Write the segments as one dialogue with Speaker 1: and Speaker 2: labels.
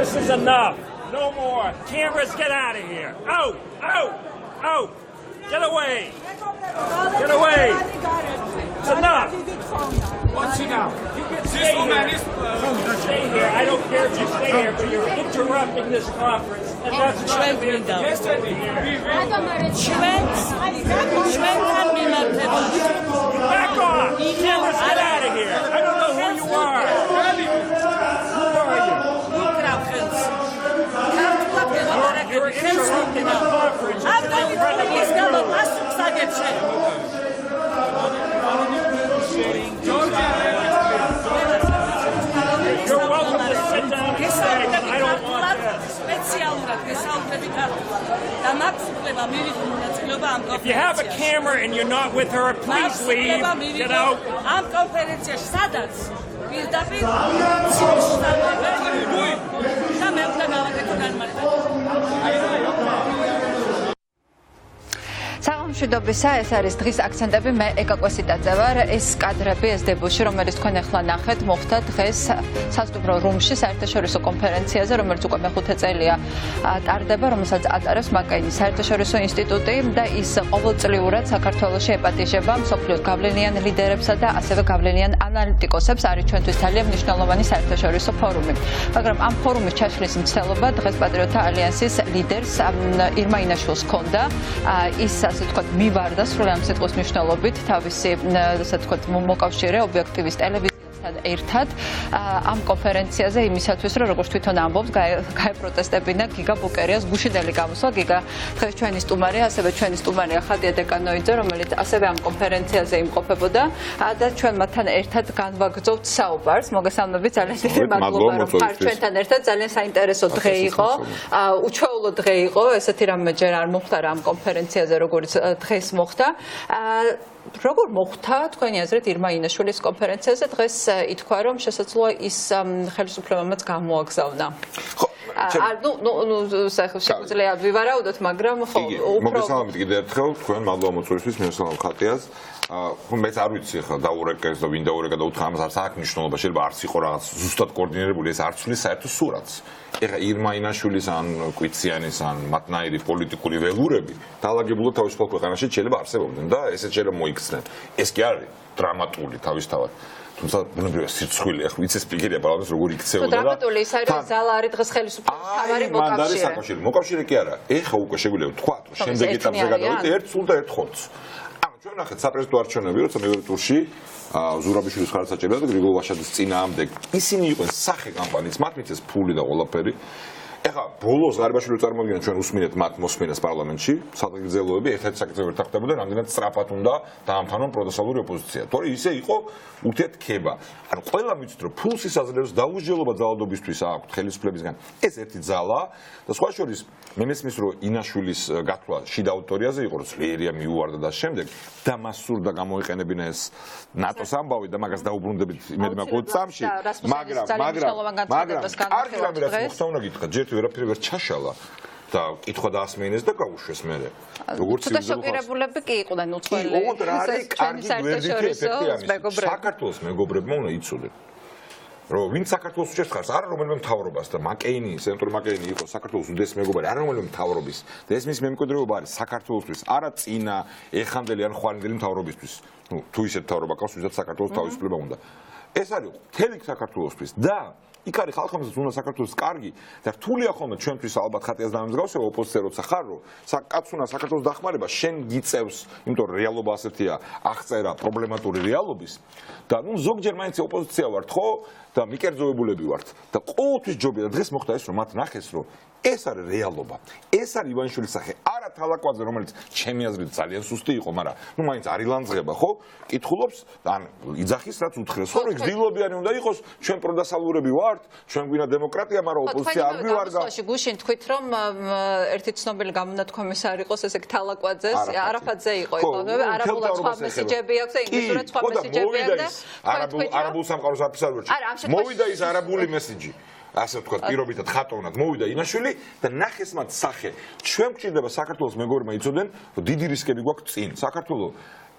Speaker 1: This is enough. No more. Cameras, get out of here. Out, out, out. Get away. Get away. It's enough.
Speaker 2: What's enough?
Speaker 1: You can stay here. Stay here. I don't care if you stay here, but you're interrupting this conference. And that's not being done. Back off. Cameras, get out of here. I don't know who you are. Who are you? You're interrupting the conference. You're welcome to sit down and say, I don't want that. If you have a camera and you're not with her, please leave. Get out.
Speaker 3: სამშვიდობისა, ეს არის დღის აქცენტები. მე ეკაკვესიტაძე ვარ. ეს კადრები, ეს დებუში, რომელიც თქვენ ახლა ნახეთ, მოხდა დღეს სასტუმრო რუმში საერთაშორისო კონფერენციაზე, რომელიც უკვე მეხუთე წელია ტარდება, რომელსაც ატარებს მაკეინის საერთაშორისო ინსტიტუტი და ის ყოველწლიურად საქართველოში ეპატიჟება მსოფლიოს გავლენიან ლიდერებსა და ასევე გავლენიან ანალიტიკოსებს. არის ჩვენთვის ძალიან მნიშვნელოვანი საერთაშორისო ფორუმი. მაგრამ ამ ფორუმის ჩაშლის მცდელობა დღეს პატრიოტთა ალიანსის ლიდერს ირმა ინაშვილს ჰქონდა. ის ასე ვთქვათ, მივარდა სრული ამ სიტყვის მნიშვნელობით თავისი, ასე ვთქვათ, მოკავშირე ობიექტივის ტელევიზიასთან ერთად ამ კონფერენციაზე იმისათვის, რომ როგორც თვითონ ამბობს, გაეპროტესტებინა გიგა ბუკერიას გუშინდელი გამოსვლა. გიგა დღეს ჩვენი სტუმარია, ასევე ჩვენი სტუმარია ხატია დეკანოიძე, რომელიც ასევე ამ კონფერენციაზე იმყოფებოდა და ჩვენ მათთან ერთად განვაგრძობთ საუბარს. მოგესალმებით, ძალიან დიდი მადლობა, რომ ხართ ჩვენთან ერთად. ძალიან საინტერესო დღე იყო, უჩვეულო დღე იყო, ესეთი რამე ჯერ არ მოხდა ამ კონფერენციაზე, როგორც დღეს მოხდა. როგორ მოხდა თქვენი აზრით ირმა ინაშვილის კონფერენციაზე? დღეს ითქვა, რომ შესაძლოა ის ხელისუფლებამაც გამოაგზავნა. შეგვიძლია ვივარაუდოთ, მაგრამ ხო,
Speaker 4: მოგესალმებით კიდევ ერთხელ, თქვენ მადლობა მოწვევისთვის, მივესალმებ ხატიას. მეც არ ვიცი ხა დაურეკეს და ვინ დაურეკა და უთხრა, ამას არც აქვს მნიშვნელობა, შეიძლება არც იყო რაღაც ზუსტად კოორდინირებული, ეს არ ცვლის საერთო სურათს. ეხა ირმა ინაშვილის ან კვიციანის ან მათნაირი პოლიტიკური ველურები დაალაგებულად თავისუფალ ქვეყანაში შეიძლება არსებობდნენ და ესეც შეიძლება მოიქცნენ. ეს კი არის დრამატული თავისთავად. თუმცა ბუნებრივია სირცხვილი, ახლა ვიცი სპიკერია პარლამენტს როგორ იქცეოდა და
Speaker 3: დრამატული ის არის, რომ ზალა არის დღეს ხელისუფლების მთავარი მოკავშირე.
Speaker 4: მოკავშირე კი არა. ეხა უკვე შეგვიძლია ვთქვათ, რომ შემდეგ ეტაპზე გადავიდეთ ერთ სულ და ერთ ხორცს. ჩვენ ნახეთ საპრეზიდენტო არჩევნები, როცა მეორე ტურში ზურაბიშვილის ხარისაჭერა და გრიგოლ ვაშაძის წინააღმდეგ ისინი იყვნენ სახე კამპანიის, მათ მიცეს ფული და ყველაფერი. ეხლა ბოლოს ღარიბაშვილი წარმოადგენენ ჩვენ უსმინეთ მათ მოსმენას პარლამენტში, სადღეგრძელოები ერთ-ერთი საკითხი ვერ თახდებოდა, რამდენად სწრაფად უნდა დაამთავრონ პროდესალური ოპოზიცია. თორე ისე იყო ურთიერთქება. ანუ ყველა მიცით, რომ ფულს ისაძლევს დაუსჯელობა ძალადობისთვის აქვთ ხელისუფლებისგან. ეს ერთი ძალა და სხვა შორის მე მესმის, რომ ინაშვილის გათვლა შიდა აუდიტორიაზე იყო, რომ ძლიერია მიუვარდა და შემდეგ და მას სურდა გამოიყენებინა ეს ნატოს ამბავი და მაგას დაუბრუნდებით იმედი მაქვს წამში, მაგრამ არხი რამე რაც მოხდა უნდა გითხრათ, ჯერ ვერაფერი ვერ ჩაშალა და კითხვა დაასმენეს და გაუშვეს მერე. როგორც
Speaker 3: ცოტა შოკირებულები კი იყვნენ უცხოელი.
Speaker 4: ოღონდ რა არის კარგი გვერდითი ეფექტი ამის. საქართველოს მეგობრებმა უნდა იცოდნენ. რომ ვინ საქართველოს უჭერს ხარს, არა რომელიმე მთავრობას და მაკეინი, სენატორ მაკეინი იყო საქართველოს უდიდეს მეგობარი, არა რომელიმე მთავრობის. და ეს მის მემკვიდრეობა არის საქართველოსთვის, არა წინა, ეხანდელი ან ხვალინდელი მთავრობისთვის. ნუ თუ ისეთ მთავრობა ყავს, ვისაც საქართველოს თავისუფლება უნდა. ეს არის მთელი საქართველოსთვის და იქ არის ხალხებსაც უნდა საქართველოს კარგი და რთულია ხოლმე ჩვენთვის ალბათ ხატიას დამემსგავსება ოპოზიცია როცა ხარ რომ კაცუნა საქართველოს დახმარება შენ გიწევს, იმიტომ რომ რეალობა ასეთია, აღწერა პრობლემატური რეალობის და ნუ ზოგჯერ მაინც ოპოზიცია ვართ ხო და მიკერძოებულები ვართ და ყოველთვის ჯობია და დღეს მოხდა ეს რომ მათ ნახეს რომ ეს არის რეალობა. ეს არის ივანიშვილის სახე, არა თალაკვაძე, რომელიც ჩემი აზრით ძალიან სუსტი იყო, მაგრამ ნუ მაინც არ ილანძღება, ხო? კითხულობს, ან იძახის რაც უთხრეს, ხო, რომ გრძილობიანი უნდა იყოს, ჩვენ პროდასალურები ვართ, ჩვენ გვინდა დემოკრატია, მაგრამ ოპოზიცია არ გვივარდა.
Speaker 3: გუშინ თქვით, რომ ერთი ცნობილი გამონათქვამის არ იყოს, ესე იგი თალაკვაძეს, არაფატზე იყო, არაბულად სხვა მესიჯები აქვს და ინგლისურად სხვა მესიჯები აქვს და
Speaker 4: არაბულ სამყაროს აფისარებში. მოვიდა ის არაბული მესიჯი. ასე ვთქვათ, პირობითად ხატოვნად მოვიდა ინაშვილი და ნახეს მათ სახე. ჩვენ გვჭირდება საქართველოს მეგობრებმა იცოდნენ, რომ დიდი რისკები გვაქვს წინ. საქართველოს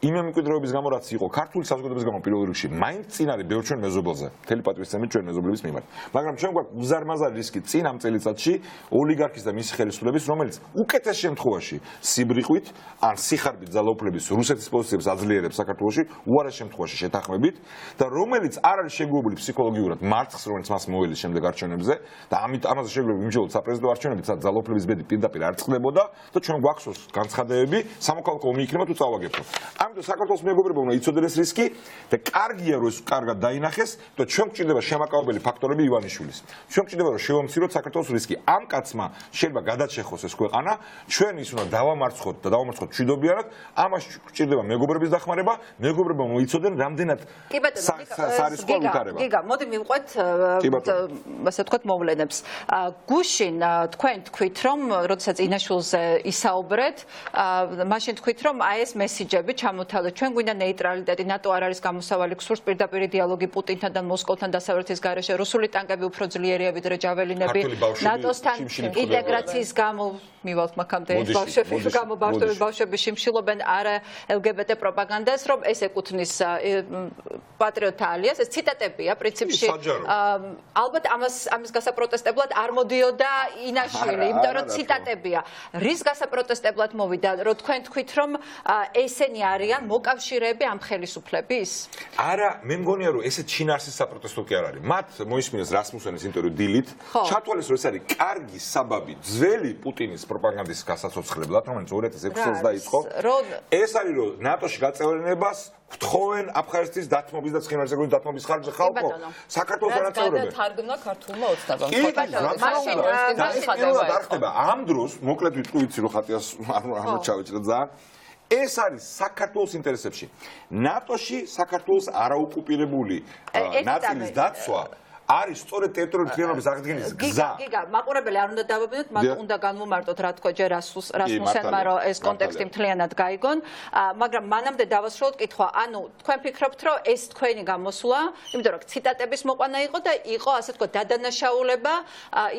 Speaker 4: იმ მემკვიდრეობის გამო რაც იყო ქართული საზოგადოების გამო პირველ რიგში მაინც წინ არის ბევრ ჩვენ მეზობელზე მთელი პატივისცემით ჩვენ მეზობლების მიმართ მაგრამ ჩვენ გვაქვს უზარმაზარი რისკი წინ ამ წელიწადში ოლიგარქის და მისი ხელისუფლების რომელიც უკეთეს შემთხვევაში სიბრიყვით ან სიხარბით ძალაუფლების რუსეთის პოზიციებს აძლიერებს საქართველოში უარეს შემთხვევაში შეთანხმებით და რომელიც არ არის შეგუებული ფსიქოლოგიურად მარცხს რომელიც მას მოელის შემდეგ არჩევნებზე და ამაზე შეგვიძლია ვიმჯეროთ საპრეზიდენტო არჩევნებით სადაც ძალაუფლების ბედი პირდაპირ არ წყდებოდა და ჩვენ გვაქვს განცხადებები სამოქალაქო ომი იქნება თუ წავაგებთ ამიტომ საქართველოს მეგობრებო უნდა იცოდნენ რისკი და კარგია რომ ეს კარგად დაინახეს და ჩვენ გვჭირდება შემაკავებელი ფაქტორები ივანიშვილის ჩვენ გვჭირდება რომ შევამციროთ საქართველოს რისკი ამ კაცმა შეიძლება გადაჩეხოს ეს ქვეყანა ჩვენ ის უნდა დავამარცხოთ და დავამარცხოთ მშვიდობიანად ამაში გვჭირდება მეგობრების დახმარება მეგობრებმა უნდა იცოდნენ რამდენად სარისკოა ვითარება
Speaker 3: გიგა მოდი მივყვეთ ასე ვთქვათ მოვლენებს გუშინ თქვენ თქვით რომ როდესაც ინაშვილზე ისაუბრეთ მაშინ თქვით რომ აი ეს მესიჯები ჩამოთვალეთ ჩვენ გვინდა ნეიტრალიტეტი ნატო არ არის გამოსავალი გსურს პირდაპირ დიალოგი პუტინთან და მოსკოვთან დასავლეთის გარეშე რუსული ტანკები უფრო ძლიერია ვიდრე ჯაველინები ნატოსთან ინტეგრაციის გამო მივალთ მაგამდე ბავშვები შიმშილობენ არა LGBT პროპაგანდას რომ ეს ეკუთვნის პატრიოტთა ალიას ეს ციტატებია პრინციპში ალბათ ამის გასაპროტესტებლად არ მოდიოდა ინაშვილი იმიტომ რომ ციტატებია რის გასაპროტესტებლად მოვიდა რომ თქვენ თქვით რომ ესენი არიან მოკავშირეები ამ ხელისუფლების
Speaker 4: არა მე მგონია რომ ესე ჩინარსის საპროტესტო კი არ არის მათ მოისმინეს რასმუსენის ინტერვიუ დილით ჩათვალეს რომ ეს არის კარგი საბაბი ძველი პუტინის პროპაგანდის გასაცოცხლებლად რომელიც 2006 წელს დაიწყო ეს არის რომ ნატოში გაწევრიანებას გთხოვენ აფხაზეთის დათმობის და ცხინვალისებრობის დათმობის ხარჯზე ხალხო საქართველოს არაწევრებენ
Speaker 3: თარგმნა ქართულმა ოცნებამ
Speaker 4: არ ხდება ამ დროს მოკლედ ვიცი რომ ხატიას არ ჩავიჭრა ძალიან ეს არის საქართველოს ინტერესებში ნატოში საქართველოს არაოკუპირებული ნაწილის დაცვა არის სწორედ ტერიტორიული მთლიანობის აღდგენის გზა.
Speaker 3: გიგა, მაყურებელი არ უნდა დავაბინოთ, მათ უნდა განვუმარტოთ რა თქო ჯერ რასმუსენმა რომ ეს კონტექსტი მთლიანად გაიგონ, მაგრამ მანამდე დავასრულოთ კითხვა, ანუ თქვენ ფიქრობთ რომ ეს თქვენი გამოსვლა, იმიტომ რომ ციტატების მოყვანა იყო და იყო ასე თქო დადანაშაულება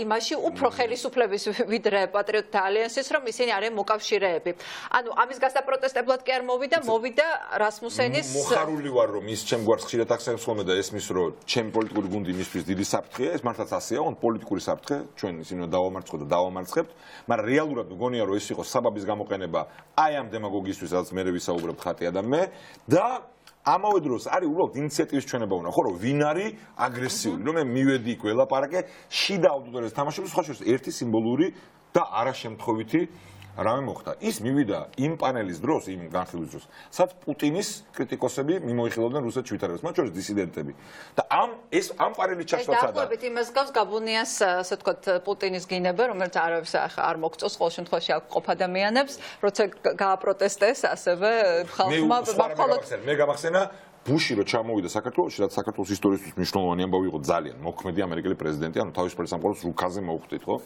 Speaker 3: იმაში უფრო ხელისუფლების ვიდრე პატრიოტთა ალიანსის რომ ისინი არიან მოკავშირეები. ანუ ამის გასაპროტესტებლად კი არ მოვიდა რასმუსენის
Speaker 4: მოხარული ვარ რომ ის ჩემ გვარს ხშირად ახსენებს ხოლმე და ესმის რომ ჩემ პოლიტიკური გუნდი მისთვის დიდი საფრთხეა, ეს მართლაც ასეა, on პოლიტიკური საფრთხე, ჩვენ ისინი დავამარცხოთ და დავამარცხებთ, მაგრამ რეალურად მგონია რომ ეს იყო საბაბის გამოყენება აი ამ დემაგოგიისთვის, სადაც მე ვისაუბრებთ ხატია და მე და ამავე დროს არის უბრალოდ ინიციატივის ჩვენება უნდა, ხო, რომ ვინ არის აგრესიული, რომ მე მივედი იქ ველაპარაკე, შიდა აუდიტორიას თამაშობს, სხვა შორის ერთი სიმბოლური და არაშემთხვევითი რამე მოხდა. ის მივიდა იმ პანელის დროს, იმ განხილვის დროს, სადაც პუტინის კრიტიკოსები მიმოიხილავდნენ რუსეთში ვითარებას, მათ შორის დისიდენტები. და ამ პანელის ჩასვლაც და
Speaker 3: დაახლოებით იმას გავს გაბუნიას, ასე ვთქვათ, პუტინის გინება, რომელიც არავის არ მოგწოს ყოველ შემთხვევაში აქ ყოფ ადამიანებს, როცა გააპროტესტეს, ასევე ხალხმა
Speaker 4: მე გამახსენა ბუში რო ჩამოვიდა საქართველოში, რაც საქართველოს ისტორიისთვის მნიშვნელოვანი ამბავი იყო ძალიან, მოქმედი ამერიკელი პრეზიდენტი, ანუ თავისუფლების სამყაროს რუკაზე მოუხდით, ხო?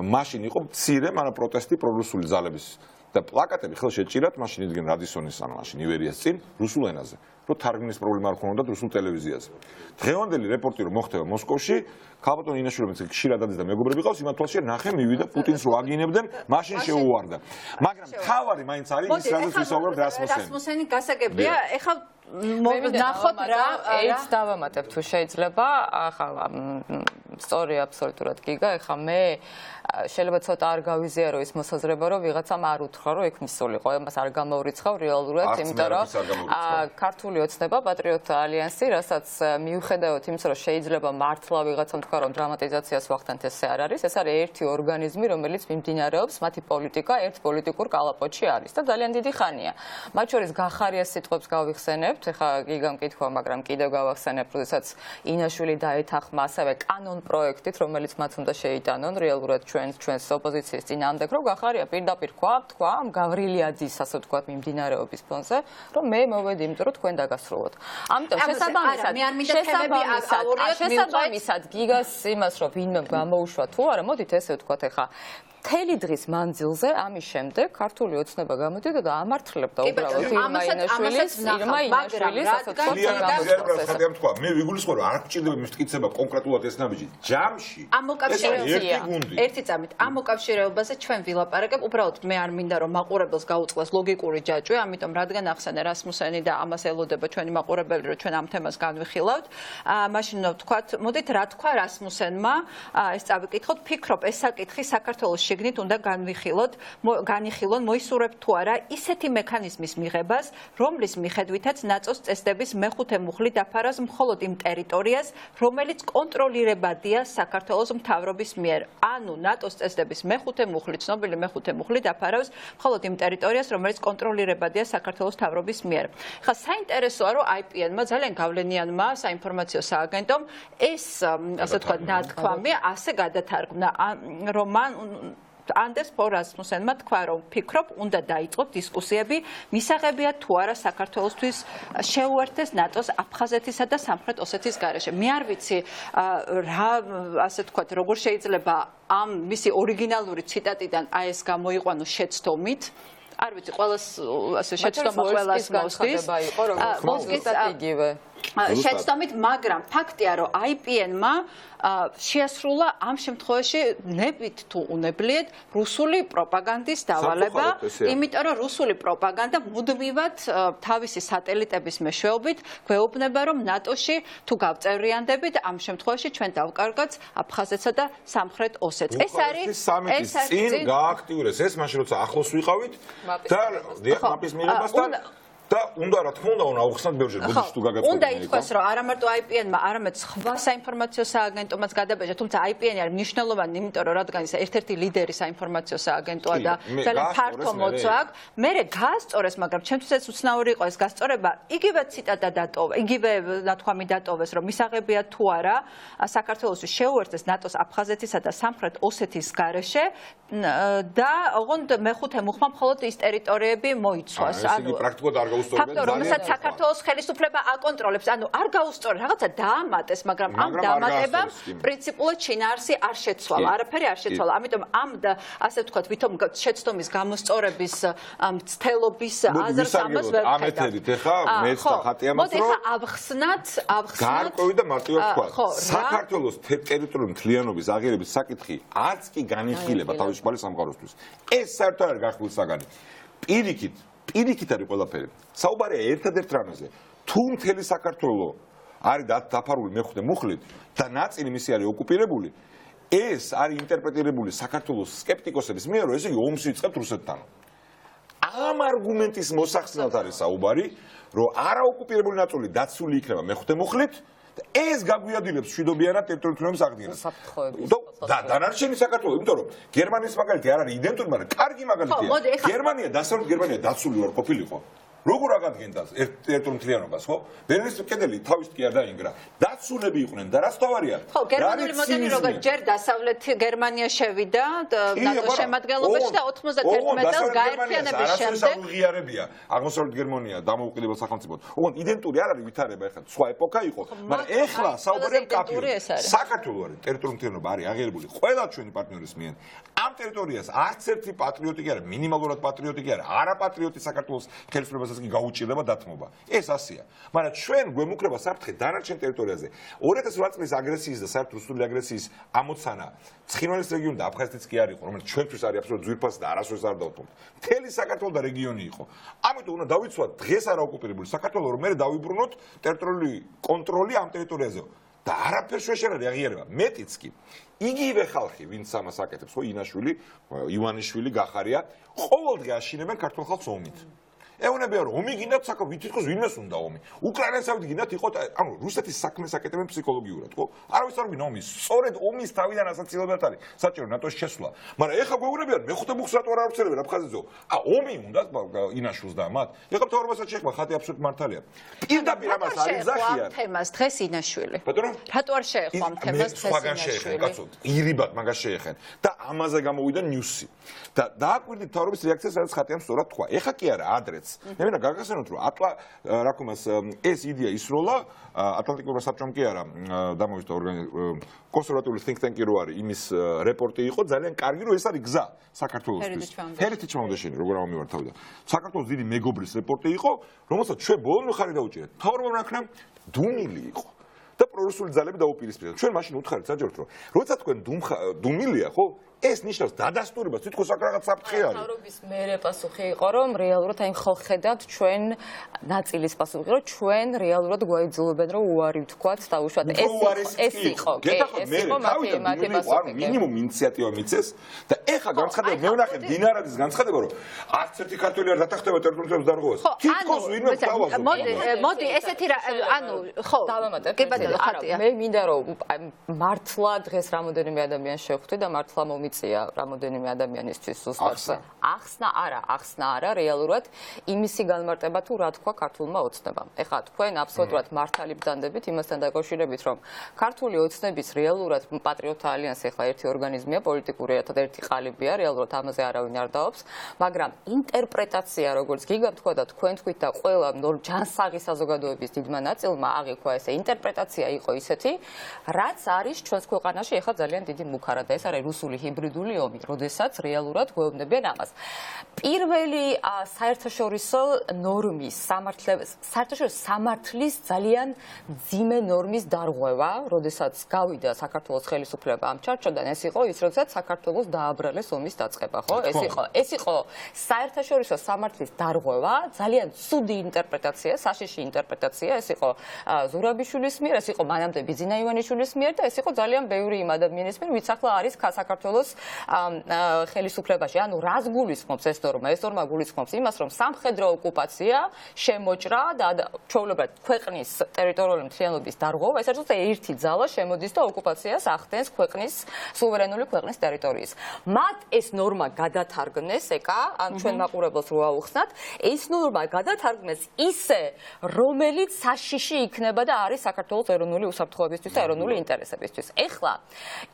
Speaker 4: მაშინ იყო მცირე, მაგრამ პროტესტი პრორუსული ძალების და პლაკატები ხელში ეჭირათ, მაშინ იდგენ რადისონის, ანუ მაშინ ივერიას წინ რუსულ ენაზე, რომ თარგმნის პრობლემა არ ქონოდა რუსულ ტელევიზიაზე. დღევანდელი რეპორტი რომ მოხდება მოსკოვში, ქალბატონ ინაშვილიც ხშირად დადის და მეგობრები ყავს, იმ თვალში ნახე მივიდა პუტინს რო აგინებდნენ, მაშინ შეუვარდა. მაგრამ თავარი მაინც არის ის, რადგან ვისაუბრებთ
Speaker 3: რასმუსენი გასაგებია, ეხლა ნახოთ რა
Speaker 2: ეს დავამატებ თუ შეიძლება, ახლა სწორია აბსოლუტურად გიგა, ეხლა მე შეიძლება ცოტა არ გავიზიარო ის მოსაზრება, რომ ვიღაცამ არ უთხრა, რომ ეგ მისულიყო, ამას არ გამოურიცხავ რეალურად, იმიტომ რომ ქართული ოცნება პატრიოტთა ალიანსი, რასაც მიუხედავად იმისა, რომ შეიძლება მართლა ვიღაცამ თქვა, რომ დრამატიზაციას ვახდენთ, ესე არ არის, ეს არის ერთი ორგანიზმი, რომელიც მიმდინარეობს, მათი პოლიტიკა ერთ პოლიტიკურ კალაპოტში არის და ძალიან დიდი ხანია. მათ შორის გახარიას სიტყვებს გავიხსენებთ, ეხლა გიგამ კითხვა, მაგრამ კიდევ გავახსენებ, როდესაც ინაშვილი დაეთანხმა ასევე კანონ პროექტით, რომელიც მათ უნდა შეიტანონ რეალურად ჩვენს ოპოზიციის წინააღმდეგ, რომ გახარია პირდაპირ თქვა ამ გავრილიაძის ასე ვთქვათ მიმდინარეობის ფონზე, რომ მე მოვედი, იმიტომ რომ თქვენ დაგასრულოთ. ამიტომ შესაბამისად გიგას იმას რომ ვინმე გამოუშვა თუ არა, მოდით ესე ვთქვათ ეხლა მთელი დღის მანძილზე ამის შემდეგ ქართული ოცნება გამოდიოდა და ამართლებდა უბრალოდ ირმა ინაშვილის
Speaker 4: მე ვიგულისხმობ რომ არ გჭირდება მტკიცება კონკრეტულად ეს ნაბიჯი ჯამში
Speaker 3: ერთი წამით ამ მოკავშირეობაზე ჩვენ ვილაპარაკებ უბრალოდ მე არ მინდა რომ მაყურებელს გაუწყდეს ლოგიკური ჯაჭვი ამიტომ რადგან ახსენე რასმუსენი და ამას ელოდება ჩვენი მაყურებელი რომ ჩვენ ამ თემას განვიხილავთ მაშინ ვთქვათ მოდით რა თქვა რასმუსენმა ეს წავიკითხოთ ფიქრობ ეს საკითხი საქართველოს შიგნით უნდა განიხილონ მოისურვებთ თუ არა ისეთი მექანიზმის მიღებას რომლის მიხედვითაც ნატოს წესდების მეხუთე მუხლი დაფარავს მხოლოდ იმ ტერიტორიას რომელიც კონტროლირებადია საქართველოს მთავრობის მიერ ანუ ნატოს წესდების მეხუთე მუხლი ცნობილი მეხუთე მუხლი დაფარავს მხოლოდ იმ ტერიტორიას რომელიც კონტროლირებადია საქართველოს მთავრობის მიერ ხა საინტერესოა რომ IPN-მა ძალიან გავლენიანმა საინფორმაციო სააგენტომ ეს ასე ვთქვათ ნათქვამი ასე გადათარგმნა რომ მან Անդես Փորասմուսենმა თქვა რომ ფიქრობ უნდა დაიწყოთ დისკუსიები მისაღებია თუ არა საქართველოსთვის შეუერთდეს ნატოს აფხაზეთისა და სამხრეთ ოსეთის გარეშე მე არ ვიცი რა ასე ვთქვათ როგორ შეიძლება ამ მისი ორიგინალური ციტატიდან აი ეს გამოიყვანოს შეცდომით არ ვიცი ყველას ასე შეცდომა ყველას მოსდის შეცდომით მაგრამ ფაქტია რომ IPN-მა შეასრულა ამ შემთხვევაში ნებით თუ უნებლიეთ რუსული პროპაგანდის დავალება იმიტომ რომ რუსული პროპაგანდა მუდმივად თავისი სატელიტების მეშვეობით გვეუბნება რომ ნატოში თუ გავწევრიანდებით ამ შემთხვევაში ჩვენ დავკარგოთ აფხაზეთსა და სამხრეთ ოსეთს ეს არის
Speaker 4: სამიტის წინ გააქტიურეს ეს მაშინ როცა ახლოს ვიყავით და მაპის მიღებასთან და უნდა რა თქმა უნდა აუხსნათ ბევრჯერ ბუდიშ თუ გაგაწყობინე
Speaker 3: უნდა ითქვას რომ არა მარტო IPN-მა არამედ სხვა საინფორმაციო სააგენტომაც გადაბეჭდა თუმცა IPN-ი არის მნიშვნელოვანი იმიტომ რომ რადგან ის ერთ-ერთი ლიდერი საინფორმაციო სააგენტოა და ძალიან ფართო მოწვა აქვს მე გაასწორეს მაგრამ ჩემთვის ეს უცნაური იყო ეს გასწორება იგივე ციტატა დატოვა იგივე ნათქვამი დატოვეს რომ მისაღებია თუ არა საქართველოს შეუერთდეს ნატოს აფხაზეთისა და სამხრეთ ოსეთის გარეშე და ოღონდ მეხუთე მუხმა მხოლოდ ის ტერიტორიები მოიცვას
Speaker 4: ანუ პრაქტიკულად არ
Speaker 3: ფაქტორი, რომელსაც საქართველოს ხელისუფლება აკონტროლებს, ანუ არ გაუსწორებს, რაღაცა დაამატეს, მაგრამ ამ დამატებამ პრინციპულად შინაარსი არ შეცვალა, არაფერი არ შეცვალა. ამიტომ ამ ასე ვთქვათ, ვითომ შეცდომის გამოსწორების მცდელობის აზრს ამას ვერ ხედავ.
Speaker 4: ამეთერით ეხა მეც და ხატი ამას რომ
Speaker 3: ეხა ავხსნათ
Speaker 4: გარკვევი და მარტივად თქვა. საქართველოს ტერიტორიული მთლიანობის აღიარების საკითხი არც კი განიხილება თავისუფალი სამყაროსთვის. ეს საერთოდ არ გახსნილ საგანი. პირიქით არის ყველაფერი. საუბარია ერთადერთ რამეზე. თუ მთელი საქართველო არის დაფარული მეხუთე მუხლით და ნაწილი მისი არის ოკუპირებული, ეს არის ინტერპრეტირებული საქართველოს სკეპტიკოსების მიერ, რომ ესე იგი ომს ვიწყებთ რუსეთთან. ამ არგუმენტის მოსახსნად არის საუბარი, რომ არაოკუპირებული ნაწილი დაცული იქნება მეხუთე მუხლით ეს გაგვიადილებს მშვიდობიანად ტერიტორიულ აღდგენას. და დანარჩენი საქართველო, იმიტომ რომ გერმანიის მაგალითი არ არის იდენტური, მაგრამ კარგი მაგალითია. გერმანია, დასავლეთ გერმანია დაცული ვარ ყოფილიყო. როგორ აღადგენდა ტერიტორიულ მთლიანობას, ხო? ბერლინის კედელი თავის კი არ დაინგრა. დაცულები იყვნენ და რაც თავარია.
Speaker 3: ხო, გერმანული მოდელი როგორ ჯერ დასავლეთ გერმანია შევიდა ნატოს შემადგენლობაში და 91 წელს გაერთიანების შემდეგ
Speaker 4: აღიარებია. აღმოსავლეთ გერმანია დამოუკიდებელ სახელმწიფოდ. ოღონდ იდენტური არ არის ვითარება ეხლა. სხვა ეპოქა იყო, მაგრამ ეხლა საუბარია კაფეზე. საქართველოს არის ტერიტორიულ მთლიანობა არის აღიარებული ყველა ჩვენი პარტნიორის მიერ. ამ ტერიტორიას არც ერთი პატრიოტი კი არა, მინიმალურად პატრიოტი კი არა, არაპატრიოტი საქართველოს ხელისუფლებას კი გაუჭირდება დათმობა. ეს ასია. მაგრამ ჩვენ გვემუქრება საფრთხე დანარჩენ ტერიტორიაზე. 2008 წლის აგრესიის და საერთოდ რუსული აგრესიის ამოცანა ცხინვალის რეგიონი და აფხაზეთიც კი არ იყო, რომელიც ჩვენთვის არის აბსოლუტურად ძვირფასი და არასოდეს არ დავთვალოთ. მთელი საქართველო და რეგიონი იყო. ამიტომ უნდა დავიცვათ დღეს არაოკუპირებული საქართველო, რომ მე დავიბრუნოთ ტერიტორიული კონტროლი ამ ტერიტორიაზე. და არაფერს ვერ შეერაღია აღიარება. მეტიც კი. იგივე ხალხი, ვინც ამას აკეთებს, ხო, ინაშვილი, ივანიშვილი, გახარია, ყოველდღე აშინებენ ქართულ ხალხს ომით. ეუბნებიან რომ ომი გინდათ საკუთარ თითქოს ვინმეს უნდა ომი. უკრაინასავით გინდათ იყო ანუ რუსეთის საქმეს აკეთებენ ფსიქოლოგიურად, ხო? არავის არ გინდა ომი. სწორედ ომის თავიდან ასაცილებლად არის საჭირო ნატოს შესვლა. მაგრამ ეხლა გვეუბნებიან მეხუთე მუხლს რატო არ ავრცელებენ აფხაზეთზე? ომი უნდა ინაშვილს და მათ. ეხლა მთავრობასაც შეეხება ხათი აბსოლუტურად მართალია. პირდაპირ ამას არ იზახიან.
Speaker 3: თემას დღეს ინაშვილი.
Speaker 4: ბატონო?
Speaker 3: რატო არ შეეხვა ამ თემას დღეს ინაშვილი?
Speaker 4: კაცო, ირიბად მაგას შეეხენ და ამაზე გამოვიდა ნიუსი. და დააკვირდით მთავრობის რეაქციას, რაც ხათიამ სწორად თქვა. ეხლა კი არა, ადრეც არხეთს. მე მინდა გაგახსენოთ, რომ რა ქვია ეს იდეა ისროლა ატლანტიკურ საბჭომ კი არა დამოუკიდებელი ორგანიზაცია კონსერვატიული think tank-ი რო არის, იმის რეპორტი იყო ძალიან კარგი, რომ ეს არის გზა საქართველოსთვის. Heritage Foundation-ი, როგორ ამომივართავდა. საქართველოს დიდი მეგობრის რეპორტი იყო, რომელსაც ჩვენ ბოლომდე ხარი დაუჭირეთ. მთავრობამ რა ქნა დუმილი იყო. და პრორუსული ძალები დაუპირისპირდა. ჩვენ მაშინ უთხარით საჯაროდ, რომ როცა თქვენ დუმილია, ხო? ეს ნიშნავს დადასტურებას, თითქოს აქ რაღაც საფრთხე არის.
Speaker 2: მთავრობის მერე პასუხი იყო, რომ რეალურად აი ხო ხედავთ ჩვენ ნაწილის პასუხი, რომ ჩვენ რეალურად გვაიძულებენ, რომ უარი ვთქვათ და უშუალოდ ეს იყო. ეს იყო მათი პასუხი.
Speaker 4: მინიმუმ ინიციატივა მიცეს და ეხა განცხადება მე ვნახე დინარაძის განცხადება, რომ არც ერთი ქართველი არ დათანხმდება ტერიტორიების დარღვევას. თითქოს ვინმე თავაზობს.
Speaker 3: მოდი ესეთი რა ანუ ხო
Speaker 2: დავამატებ.
Speaker 3: კი ბატონო ხატია.
Speaker 2: მე მინდა რომ მართლა დღეს რამოდენიმე ადამიანი შევხვდი და მართლა მომიწია რამოდენიმე ადამიანისთვის ზუსტად ახსნა არა რეალურად იმისი განმარტება თუ რა თქვა ქართულმა ოცნებამ. ეხლა თქვენ აბსოლუტურად მართალი ბრძანდებით იმასთან დაკავშირებით, რომ ქართული ოცნების რეალურად პატრიოტთა ალიანსი ეხლა ერთი ორგანიზმია, პოლიტიკური ერთადერთი ყალიბია, რეალურად ამაზე არავინ არ დაობს, მაგრამ ინტერპრეტაცია როგორც გიგამ თქვა და თქვენ თქვით და ყველა ჯანსაღი საზოგადოების დიდმა ნაწილმა აღიქვა ესე ინტერპრეტაცია იყო ისეთი, რაც არის ჩვენს ქვეყანაში ეხლა ძალიან დიდი მუქარა და ეს არის რუსული ჰიბრიდული ომი, როდესაც რეალურად გვეუბნებიან ამას. პირველი საერთაშორისო ნორმის, საერთაშორისო სამართლის ძალიან მძიმე ნორმის დარღვევა, როდესაც გავიდა საქართველოს ხელისუფლება ამ ჩარჩოდან, ეს იყო ის, როდესაც საქართველოს დააბრალეს ომის დაწყება, ხო? ეს იყო საერთაშორისო სამართლის დარღვევა, ძალიან ცუდი ინტერპრეტაცია, საშიში ინტერპრეტაცია, ეს იყო ზურაბიშვილის მიერ, ეს იყო მანამდე ბიძინა ივანიშვილის მიერ და ეს იყო ძალიან ბევრი იმ ადამიანის მიერ, ვინც ახლა არის საქართველოს ხელისუფლებაში. ანუ რას გულისხმობს ეს ნორმა? ეს ნორმა გულისხმობს იმას, რომ სამხედრო ოკუპაცია შემოჭრა და ჩვეულებრივ ქვეყნის ტერიტორიული მთლიანობის დარღვევა, ეს არის ერთი ძალა შემოდის და ოკუპაციას ახდენს ქვეყნის სუვერენული ქვეყნის ტერიტორიის. მათ ეს ნორმა გადათარგმნეს, ეკა, ან ჩვენ მაყურებელს რო აუხსნათ, ეს ნორმა გადათარგმნეს ისე, რომელიც საშიში იქნება და არის საქართველოს ეროვნული უსაფრთხოებისთვის და ეროვნული ინტერესებისთვის. ეხლა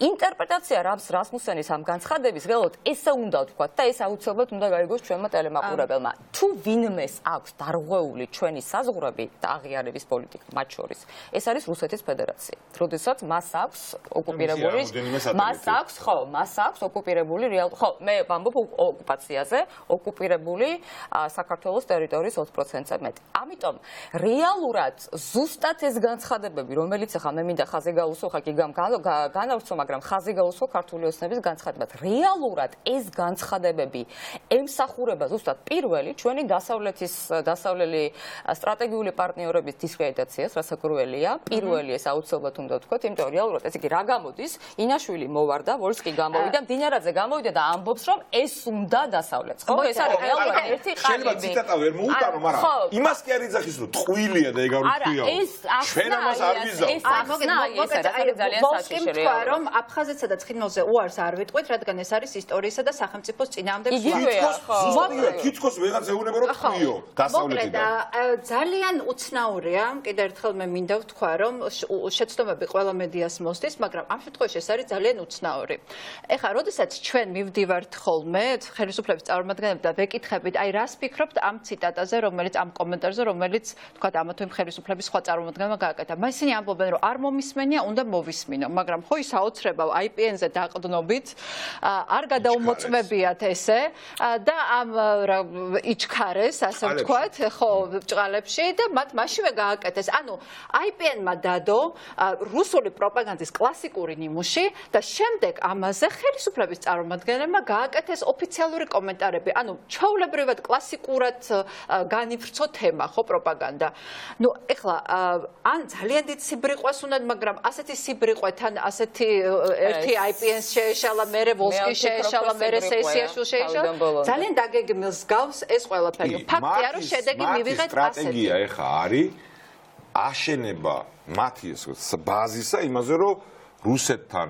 Speaker 2: ინტერპრეტაცია რასმუსენის ამ განცხადების რეალურად ესე უნდა ვთქვათ და ეს აუცილებლად უნდა გაიგოს ჩვენმა ტელემაყურებელმა. თუ ვინმეს აქვს დარღვეული ჩვენი საზღვრები და აღიარების პოლიტიკა მათ შორის, ეს არის რუსეთის ფედერაცია. როდესაც მას აქვს ოკუპირებული მე ვამბობ ოკუპაციაზე, ოკუპირებული საქართველოს ტერიტორიის 20%-ზე მეტი. ამიტომ რეალურად ზუსტად ეს განცხადებები, რომელიც ახლა მე მინდა ხაზი გაუსვო, ხა კი განავრცო, მაგრამ ხაზი გაუსვო ქართული ოცნების განცხადებად. რეალურად ეს განცხადებები ემსახურება ზუსტად პირველი ჩვენი დასავლელი სტრატეგიული პარტნიორების დისკრედიტაციას, რასაკურველია. პირველი ეს აუცილებლად უნდა ვთქვათ, იმიტომ რომ რეალურად ეს იგი რა გამოდის, ინაშვილი მოვარდა, ვოლსკი გამოვიდა, მდინარაძე გამოვიდა და ამბობს, რომ ეს უნდა დასავლეთს. ხო, ეს არის რეალურად ერთი ყალიბი.
Speaker 4: შეიძლება ციტატა ვერ მოუტანო, მაგრამ იმას კი არ იძახის, რომ ტყუილია და ეგ არ ვთქვიაო. ჩვენ ამას არ ვიზავთ.
Speaker 2: ეს ახსნა ეს არის ძალიან საშიში რეალურად.
Speaker 3: რომ აფხაზეთსა და ცხინვალზე უარს არ ვიტყვით, რადგან ეს არის ისტორიისა და სახელმწიფოს წინააღმდეგ
Speaker 4: თითქოს ვეღარ ზეუნება რომ თქვიო დასავლეთიდან.
Speaker 3: ძალიან უცნაურია, კიდევ ერთხელ მე მინდა ვთქვა, რომ შეცდომები ყველა მედიას მოსდის, მაგრამ ამ შემთხვევაში ეს არის ძალიან უცნაური. ეხლა, როდესაც ჩვენ მივდივართ ხოლმე ხელისუფლების წარმომადგენლები და ვეკითხებით, აი რას ფიქრობთ ამ ციტატაზე, რომელიც ამ კომენტარზე, რომელიც თქვა ამა თუ იმ ხელისუფლების სხვა წარმომადგენელმა გააკეთა. ისინი ამბობენ, რომ არ მომისმენია, უნდა მოვისმინო, მაგრამ ხო ის აუცრება IPN-ზე დაყრდნობით არ გადაუმოწმებიათ ესე და ამ იჩქარეს, ასე ვთქვათ, ხო, ბჭყალებში და მათ მაშინვე გააკეთეს. ანუ IPN-მა დადო რუსული პროპაგანდის კლასიკური ნიმუში და შემდეგ ამაზე ხელისუფლების წარმომადგენლებმა გააკეთეს ოფიციალური კომენტარები. ანუ ჩვეულებრივად კლასიკურად განიფრცო თემა, ხო, პროპაგანდა. ნუ ეხლა ან ძალიან დიდ სიბრიყვეს უნდათ, მაგრამ ასეთი სიბრიყვეთან ასეთი ერთი IPN შეეშალა, მერე ვოლსკი შეეშალა, მერე სესიაშვილ შეეშალა. ძალიან დაგეგმილს გავს ეს ყველაფერი. ფაქტია, რომ შედეგი მივიღეთ ასეთი.
Speaker 4: სტრატეგია ეხა არის აშენება მათი ბაზისა იმაზე, რომ რუსეთთან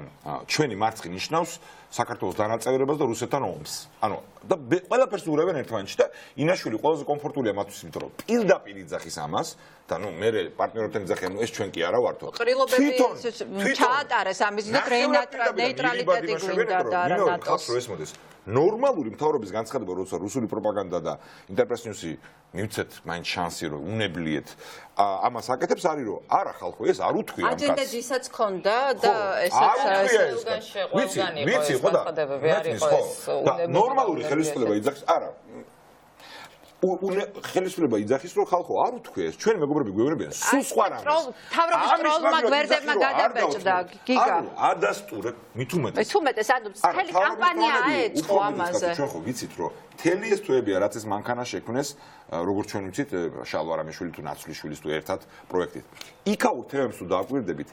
Speaker 4: ჩვენი მარცხი ნიშნავს საქართველოს დანაწევრებას და რუსეთთან ომს. ანუ და ყველაფერს უღრებენ ერთმანეთში და ინაშვილი ყველაზე კომფორტულია მათთვის, იმიტომ რომ პირდაპირ იძახის ამას და ნუ მე პარტნიორებთან იძახიან, ნუ ეს ჩვენ კი არა ვართო.
Speaker 3: ყრილობები ჩაატარეს ამის და ნეიტრალიტეტი გვინდა და არა ნატოს.
Speaker 4: ნორმალური მთავრობის განცხადება, როცა რუსული პროპაგანდა და ინტერპრესნიუსი მივცეთ მაინც შანსი რომ უნებლიეთ ამას აკეთებს არის რომ არა ხალხო ეს არ უთქვია ამ კაცს.
Speaker 3: აჯენდაჯისაც ქონდა და ესაც
Speaker 4: ვიცი ხო და ნორმალური ხელისუფლება იძახის არა ხელისუფლება იძახის რომ ხალხო არ უთქვია ეს ჩვენი მეგობრები გვეუბნებიან სულ სხვა რამეს
Speaker 3: თავრობის ტროლმა გვერდებმა გადაბეჭდა გიგა
Speaker 4: ადასტურებ მით უმეტეს
Speaker 3: ანუ მთელი კამპანია აეწყო ამაზე
Speaker 4: ჩვენ ხო ვიცით რომ მთელი ეს თვეებია რაც ეს მანქანა შექმნეს როგორც ჩვენ ვიცით შალვა რამიშვილი თუ ნაცვლიშვილის თუ ერთად პროექტით იქაურ თემებს თუ დააკვირდებით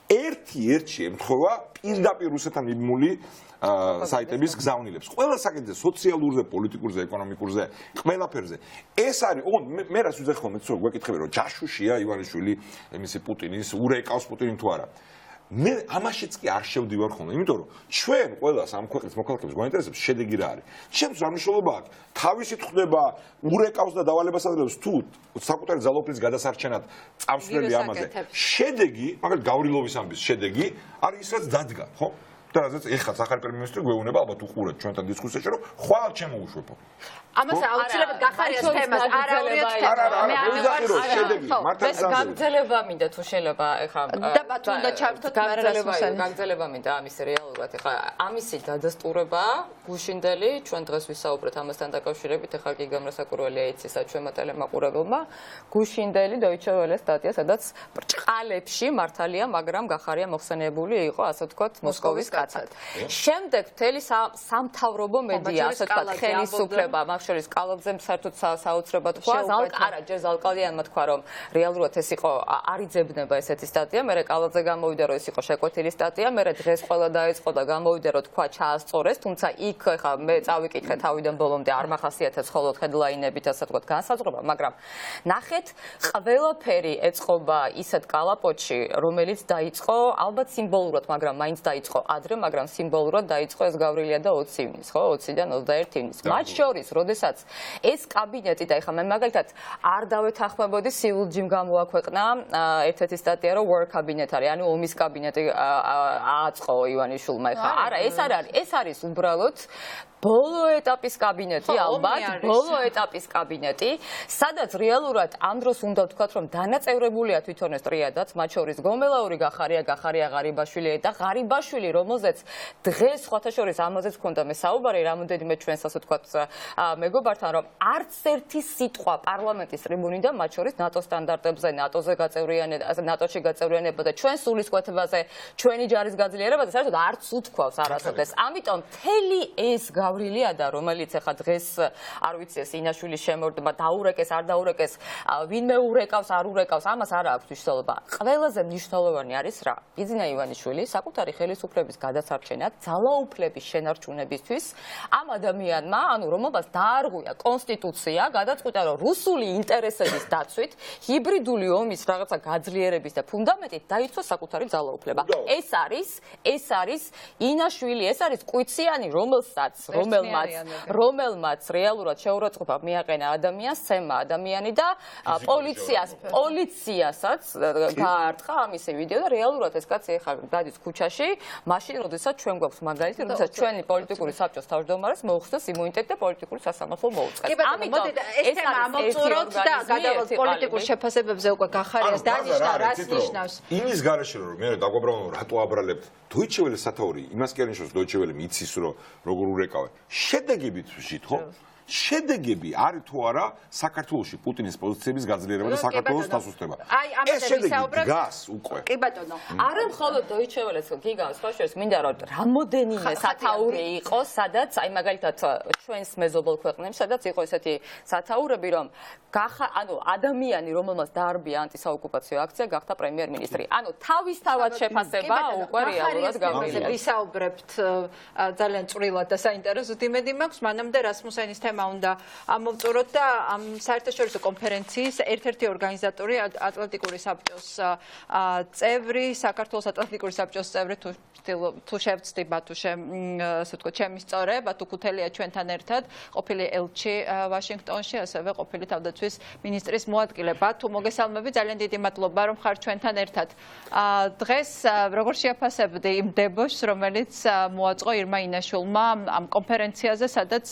Speaker 4: ერთ-ერთში ემთხვევა პირდაპირ რუსეთთან მიბმული საიტების გზავნილებს. ყველა საკითხზე, სოციალურზე, პოლიტიკურზე, ეკონომიკურზე, ყველაფერზე. ეს არის, მე რას ვიძახი ხოლმე, თქო, გვეკითხები რომ ჯაშუშია ივანიშვილი, ემისი პუტინის, ურეკავს პუტინი თუ არა. მე ამაშიც კი არ შევდივარ ხოლმე, იმიტომ რომ ჩვენ ყველას ამ ქვეყნის მოქალაქეებს გვაინტერესებს შედეგი რა არის. ჩემს რა მნიშვნელობა აქვს? თავისით ხდება ურეკავს და დავალებას აძლევს თუ საკუთარი ძალაუფლების გადასარჩენად წამსვლელი ამაზე. შედეგი, მაგალითად გავრილოვის ამბის შედეგი არის ის რაც დადგა, ხო? და რაზეც ეხლა სახალხო პრემიერ-მინისტრი გვეუბნება ალბათ უყურეთ ჩვენთან დისკუსიაში რომ ხვალ შემოუშვებო.
Speaker 3: ამას აუცილებლად გახარიას თემას არაურიოთ
Speaker 2: ეს გაგრძელება მინდა თუ შეიძლება ეხლა
Speaker 3: და მათ უნდა ჩავთოთ
Speaker 2: გაგრძელება მინდა ამის რეალურად ეხლა ამისი დადასტურება გუშინდელი ჩვენ დღეს ვისაუბრეთ ამასთან დაკავშირებით ეხლა კი გამრასაკურველია იცისა ჩვენმა ტელემაყურებელმა გუშინდელი Deutsche Welle სტატია სადაც ბრჭყალებში მართალია მაგრამ გახარია მოხსენებული იყო ასე ვთქვათ მოსკოვის კაცად შემდეგ მთელი სამთავრობო მედია ასე ვთქვათ ხელისუფლება შორის კალობზე საერთოდ საოცრებად თქვა არა ჯერ ზალკალიანმა თქვა რომ რეალურად ეს იყო არიძებნება ესეთი სტატია მე კალობზე გამოვიდა რომ ეს იყო შეკვეთილი სტატია მე დღეს ყველა დაეწყო და გამოვიდა რომ თქვა ჩაასწორეს თუმცა იქ ხა მე წავიკითხე თავიდან ბოლომდე არ მახასიათებს ხოლოდ headline-ებით ასე ვთქვათ განსაზღვრება მაგრამ ნახეთ ყველაფერი ეწყობა ისეთ კალაპოტში რომელიც დაიწყო ალბათ სიმბოლურად მაგრამ მაინც დაიწყო ადრე მაგრამ სიმბოლურად დაიწყო ეს გავრილია და 20 ივნის ხო 20-დან 21 ივნის მათ შორის როდესაც ეს კაბინეტი და ეხლა მე მაგალითად არ დავეთანხმებოდი სიულჯიმ გამოაქვეყნა ერთ-ერთი სტატია რომ war cabinet არის ანუ ომის კაბინეტი ააწყო ივანიშვილმა ეხლა არა ეს არის უბრალოდ ბოლო ეტაპის კაბინეტი ალბათ ბოლო ეტაპის კაბინეტი სადაც რეალურად ამ დროს უნდა ვთქვათ რომ დანაწევრებულია თვითონ ეს ტრიადაც მათ შორის გომელაური გახარია ღარიბაშვილი და ღარიბაშვილი რომელზეც დღეს სხვათა შორის ამაზეც ქონდა მე საუბარი რამოდენიმე ჩვენს ასე ვთქვათ მეგობართან რომ არც ერთი სიტყვა პარლამენტის ტრიბუნიდან მათ შორის ნატოს სტანდარტებზე ნატოში გაწევრიანება და ჩვენ სულისკვეთებაზე ჩვენი ჯარის გაძლიერებაზე საერთოდ არც უთქვავს არასოდეს ამიტომ მთელი ეს გავრილია და რომელიც ახლა დღეს არ ვიცი ეს ინაშვილის შემორდება დაურეკეს არ დაურეკეს ვინმე ურეკავს არ ურეკავს ამას არ აქვს მნიშვნელობა ყველაზე მნიშვნელოვანი არის რა ბიძინა ივანიშვილი საკუთარი ხელისუფლების გადასარჩენად ძალაუფლების შენარჩუნებისთვის ამ ადამიანმა ანუ რომელსაც დაარღვია კონსტიტუცია გადაწყვიტა რომ რუსული ინტერესების დაცვით ჰიბრიდული ომის რაღაცა გაძლიერების და ფუნდამენტით დაიცვა საკუთარი ძალაუფლება ეს არის ინაშვილი ეს არის კვიციანი რომელმაც რეალურად შეურაცხყოფა მიაყენა ადამიანს, სცემა ადამიანი და პოლიციასაც გაარტყა ამისი ვიდეო და რეალურად ეს კაცი ახლა დადის ქუჩაში, მაშინ როდესაც ჩვენ გვაქვს მაგალითი, როდესაც ჩვენი პოლიტიკური საბჭოს თავმჯდომარეს მოუხსნეს იმუნიტეტი და პოლიტიკური სასამართლო მოუწყეს. ამიტომ ეს თემა ამოვწუროთ და გადავალთ პოლიტიკურ შეფასებებზე უკვე გახარიას დანიშნა, რას ნიშნავს?
Speaker 4: იმის გარეშე რომ მე დაგვაბრალო რატო აბრალებთ Deutsche Welle სათავარი იმას კი არ ნიშნავს Deutsche Welle მიცის რომ როგორ ურეკავენ შედეგებით ვშით ხო შედეგები არის თუ არა საქართველოში პუტინის პოზიციების გაძლიერება და საქართველოს დასუსტება ეს შედეგი გას უკვე
Speaker 3: კი ბატონო
Speaker 2: არა მხოლოდ Deutsche Welle-ს გიგავს ხო შეიძლება მინდა რომ რამოდენიმე სათაური იყოს სადაც აი მაგალითად ჩვენს მეზობელ ქვეყნებში სადაც იყო ესეთი სათაურები რომ ანუ ადამიანი რომელმაც დაარბია ანტისაოკუპაციო აქცია გახდა პრემიერ-მინისტრი ანუ თავისთავად შეფასება უკვე რეალურად გავრილია
Speaker 3: ვისაუბრებთ ძალიან წვრილად და საინტერესოდ იმედი მაქვს მანამდე რასმუსენის თემა თემა უნდა ამოვწუროთ და ამ საერთაშორისო კონფერენციის ერთ-ერთი ორგანიზატორი ატლანტიკური საბჭოს წევრი, საქართველოს ატლანტიკური საბჭოს წევრი თუ შევწდი ბათუშე, ასე ვთქვათ, ჩემი სწორე, ბათუ ქუთელია ჩვენთან ერთად, ყოფილი ელჩი ვაშინგტონში, ასევე ყოფილი თავდაცვის მინისტრის მოადგილე. ბათუ, მოგესალმები, ძალიან დიდი მადლობა, რომ ხარ ჩვენთან ერთად. დღეს როგორ შეაფასებდი იმ დებოშს, რომელიც მოაწყო ირმა ინაშვილმა ამ კონფერენციაზე, სადაც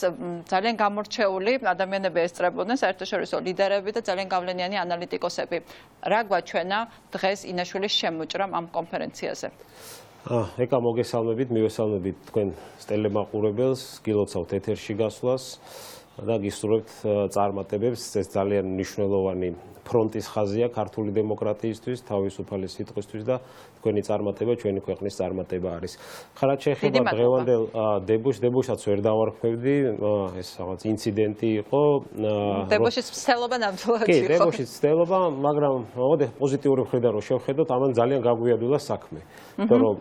Speaker 3: ძალიან გამორჩეული ადამიანები ესწრებოდნენ, საერთაშორისო ლიდერები და ძალიან გავლენიანი ანალიტიკოსები. რა გვაჩვენა დღეს ინაშვილის შემოჭრამ ამ კონფერენციაზე?
Speaker 5: ეკა მოგესალმებით, მივესალმებით თქვენ ტელემაყურებელს, გილოცავთ ეთერში გასვლას და გისურვებთ წარმატებებს. ეს ძალიან მნიშვნელოვანი ფრონტის ხაზია ქართული დემოკრატიისთვის, თავისუფალი სიტყვისთვის და თქვენი წარმატება ჩვენი ქვეყნის წარმატება არის. ხარად შეეხება დღევანდელ დებოშსაც ვერ დავარქმევდი, ეს რაღაც ინციდენტი იყო.
Speaker 3: დებოშის ცდელობა ნამდვილად
Speaker 5: კი,
Speaker 3: იყო.
Speaker 5: დებოშის ცდელობა, მაგრამ მოდე პოზიტიური მხრიდან რომ შევხედოთ, ამან ძალიან გაგვიადვილა საქმე. იმიტომ რომ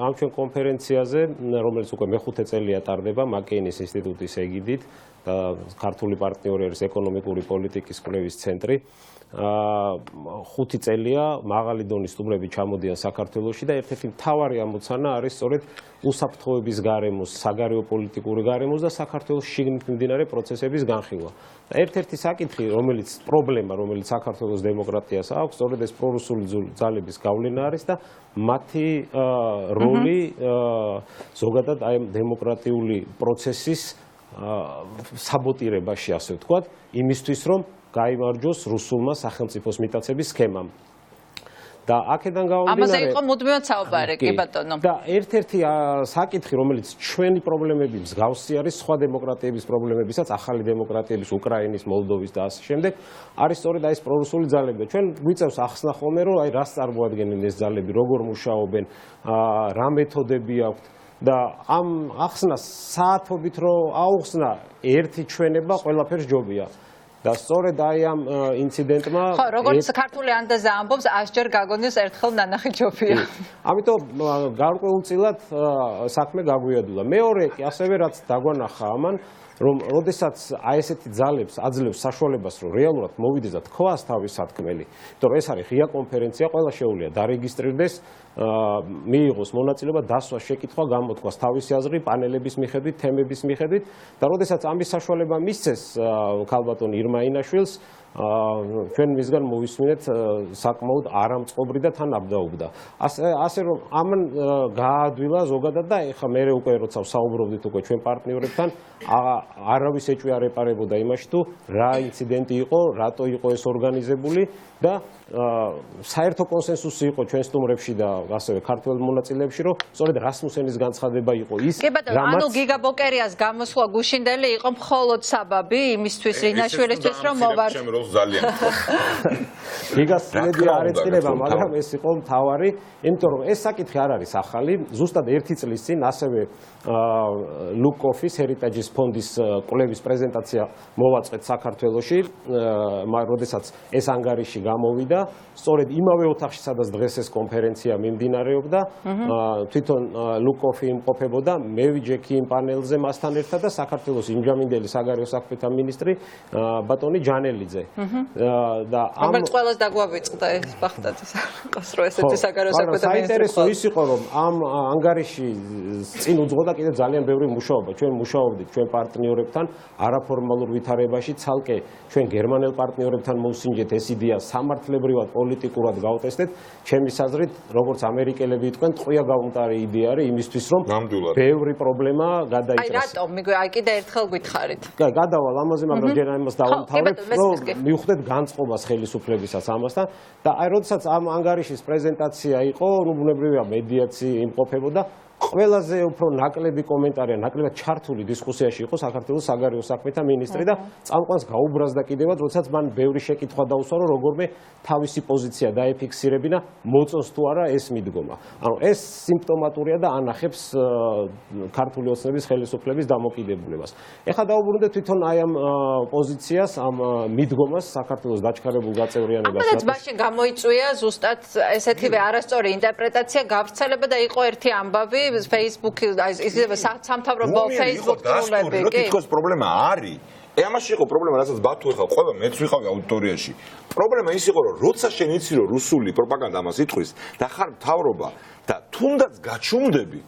Speaker 5: ამ ჩვენ კონფერენციაზე, რომელიც უკვე მეხუთე წელია ტარდება მაკეინის ინსტიტუტის ეგიდით და ქართული პარტნიორი არის ეკონომიკური პოლიტიკის კვლევის ცენტრი. 5 წელია მაღალი დონის სტუმრები ჩამოდიან საქართველოში და ერთ-ერთი მთავარი ამოცანა არის სწორედ უსაფრთხოების გარემოს, საგარეო პოლიტიკური გარემოს და საქართველოს შიგნით მიმდინარე პროცესების განხილვა. და ერთ-ერთი საკითხი, რომელიც საქართველოს დემოკრატიას აქვს, სწორედ ეს პრორუსული ძალების გავლენა არის და მათი როლი ზოგადად აი დემოკრატიული პროცესის საბოტირებაში, ასე ვთქვათ, იმისთვის რომ გაიმარჯვოს რუსულმა სახელმწიფოს მიტაცების სქემამ. და აქედან გამომდინარე
Speaker 3: ამაზე იყო მუდმივად საუბარი, კი ბატონო.
Speaker 5: და ერთ-ერთი საკითხი, რომელიც ჩვენი პრობლემები მსგავსი არის სხვა დემოკრატიების პრობლემებისაც, ახალი დემოკრატიების, უკრაინის, მოლდოვის და ასე შემდეგ, არის სწორედ ეს პრორუსული ძალები. ჩვენ გვიწევს ახსნა ხოლმე, რომ აი რას წარმოადგენენ ეს ძალები, როგორ მუშაობენ, რა მეთოდები აქვთ. და ამ ახსნას საათობით რო აუხსნა ერთი ჩვენება ყველაფერს ჯობია. და სწორედ აი ამ ინციდენტმა
Speaker 3: ხო, როგორც ქართული ანდაზა ამბობს, 100 ჯერ გაგონდეს ერთხელ ნანახი ჯობია.
Speaker 5: ამიტომ გარკვეულწილად საქმე გაგვიადვილა. მეორე კი ასევე რაც დაგვანახა ამან, რომ როდესაც აი ესეთი ძალებს აძლევს საშუალებას, რომ რეალურად მოვიდეს და თქვას თავის სათქმელი, იმიტომ რომ ეს არის ღია კონფერენცია, ყველა შეუძლია დარეგისტრირდეს, მიიღოს მონაწილეობა, დასვას, შეკითხვა, გამოთქვას თავისი აზრი, პანელების მიხედვით, თემების მიხედვით და როდესაც ამის საშუალება მისცეს ქალბატონ ირმა ინაშვილს, ჩვენ მისგან მოვისმინეთ საკმაოდ არამწყობრი და თან აბდაუბდა. ასე რომ ამან გაადვილა ზოგადად და ეხლა მე უკვე როცა საუბრობდით უკვე ჩვენ პარტნიორებთან, არავის ეჭვი არ ეპარებოდა იმაში თუ რა ინციდენტი იყო, რატო იყო ეს ორგანიზებული და საერთო კონსენსუსი იყო ჩვენ სტუმრებში და ასევე ქართველ მონაწილეებში, რომ სწორედ რასმუსენის განცხადება იყო ის,
Speaker 3: ანუ გიგაბოკერიას გამოსვლა გუშინდელი იყო მხოლოდ საბაბი იმისთვის ინაშვილისთვის რომ მოვარდ.
Speaker 5: გიგას მედია არ ეწყინება, მაგრამ ეს იყო მთავარი, იმიტომ რომ ეს საკითხი არ არის ახალი, ზუსტად 1 წლის წინ ასევე ლუკოფის ჰერიტაჯის ფონდის კვლევის პრეზენტაცია მოვაწყეთ საქართველოში, როდესაც ეს ანგარიში გამოვიდა, სწორედ იმავე ოთახში, სადაც დღეს ეს კონფერენცია მიმდინარეობდა, თვითონ ლუკოფი იმყოფებოდა, მე ვიჯექი იმ პანელზე მასთან ერთად და საქართველოს იმჟამინდელი საგარეო საქმეთა მინისტრი ბატონი ჯანელიძე.
Speaker 3: და რომელიც ყველას დაგვავიწყდა ეს ბახტაძის ყასრო ესეთი საგარეო საქმეთა მინისტრი.
Speaker 5: საინტერესო ის იყო, რომ ამ ანგარიში წინ უძღოდა კიდევ ძალიან ბევრი მუშაობა. ჩვენ მუშაობდით ჩვენ პარტნიორებთან არაფორმალურ ვითარებაში, ცალკე ჩვენ გერმანელ პარტნიორებთან მოვსინჯეთ ეს იდეა სამართლებრივად, პოლიტიკურად გავტესტეთ. ჩემი აზრით, როგორც ამერიკელები იტყვენ, ტყვია გაუმტარი იდეა არის იმისთვის, რომ ბევრი პრობლემა გადაიჭრას.
Speaker 3: აი რატომ? აი კიდე ერთხელ გითხარით.
Speaker 5: გადავალ ამაზე, მაგრამ ჯერ ამას დავამთავრებ, რომ მივხვდეთ განწყობას ხელისუფლებისას ამასთან და აი როდესაც ამ ანგარიშის პრეზენტაცია იყო, ნუ ბუნებრივია მედიაცი იმყოფებოდა, ყველაზე უფრო ნაკლები კომენტარი, ნაკლებად ჩართული დისკუსიაში იყო საქართველოს საგარეო საქმეთა მინისტრი და წამყვანს გაუბრაზდა კიდევაც, როდესაც მან ბევრი შეკითხვა დაუსვა, რომ როგორმე თავისი პოზიცია დაეფიქსირებინა, მოწონს თუ არა ეს მიდგომა. ანუ ეს სიმპტომატურია და ანახებს ქართული ოცნების ხელისუფლების დამოკიდებულებას. ეხლა დაუბრუნდეთ თვითონ აი ამ პოზიციას, ამ მიდგომას საქართველოს დაჩქარებულ გაწევრიანებას.
Speaker 3: ამიტომაც მაშინ გამოიწვია ზუსტად ესეთივე არასწორი ინტერპრეტაცია, გავრცელება და იყო ერთი ამბავი Facebook, ისევე სამთავრობო Facebook-ულები,
Speaker 4: კი. თითქოს პრობლემა არის ამაში იყო პრობლემა, რასაც ბათუ ეხლა ყველა მეც ვიყავი აუდიტორიაში. პრობლემა ის იყო, რომ როცა შენ იცი, რომ რუსული პროპაგანდა ამას იტყვის და ხარ მთავრობა და თუნდაც გაჩუმდები,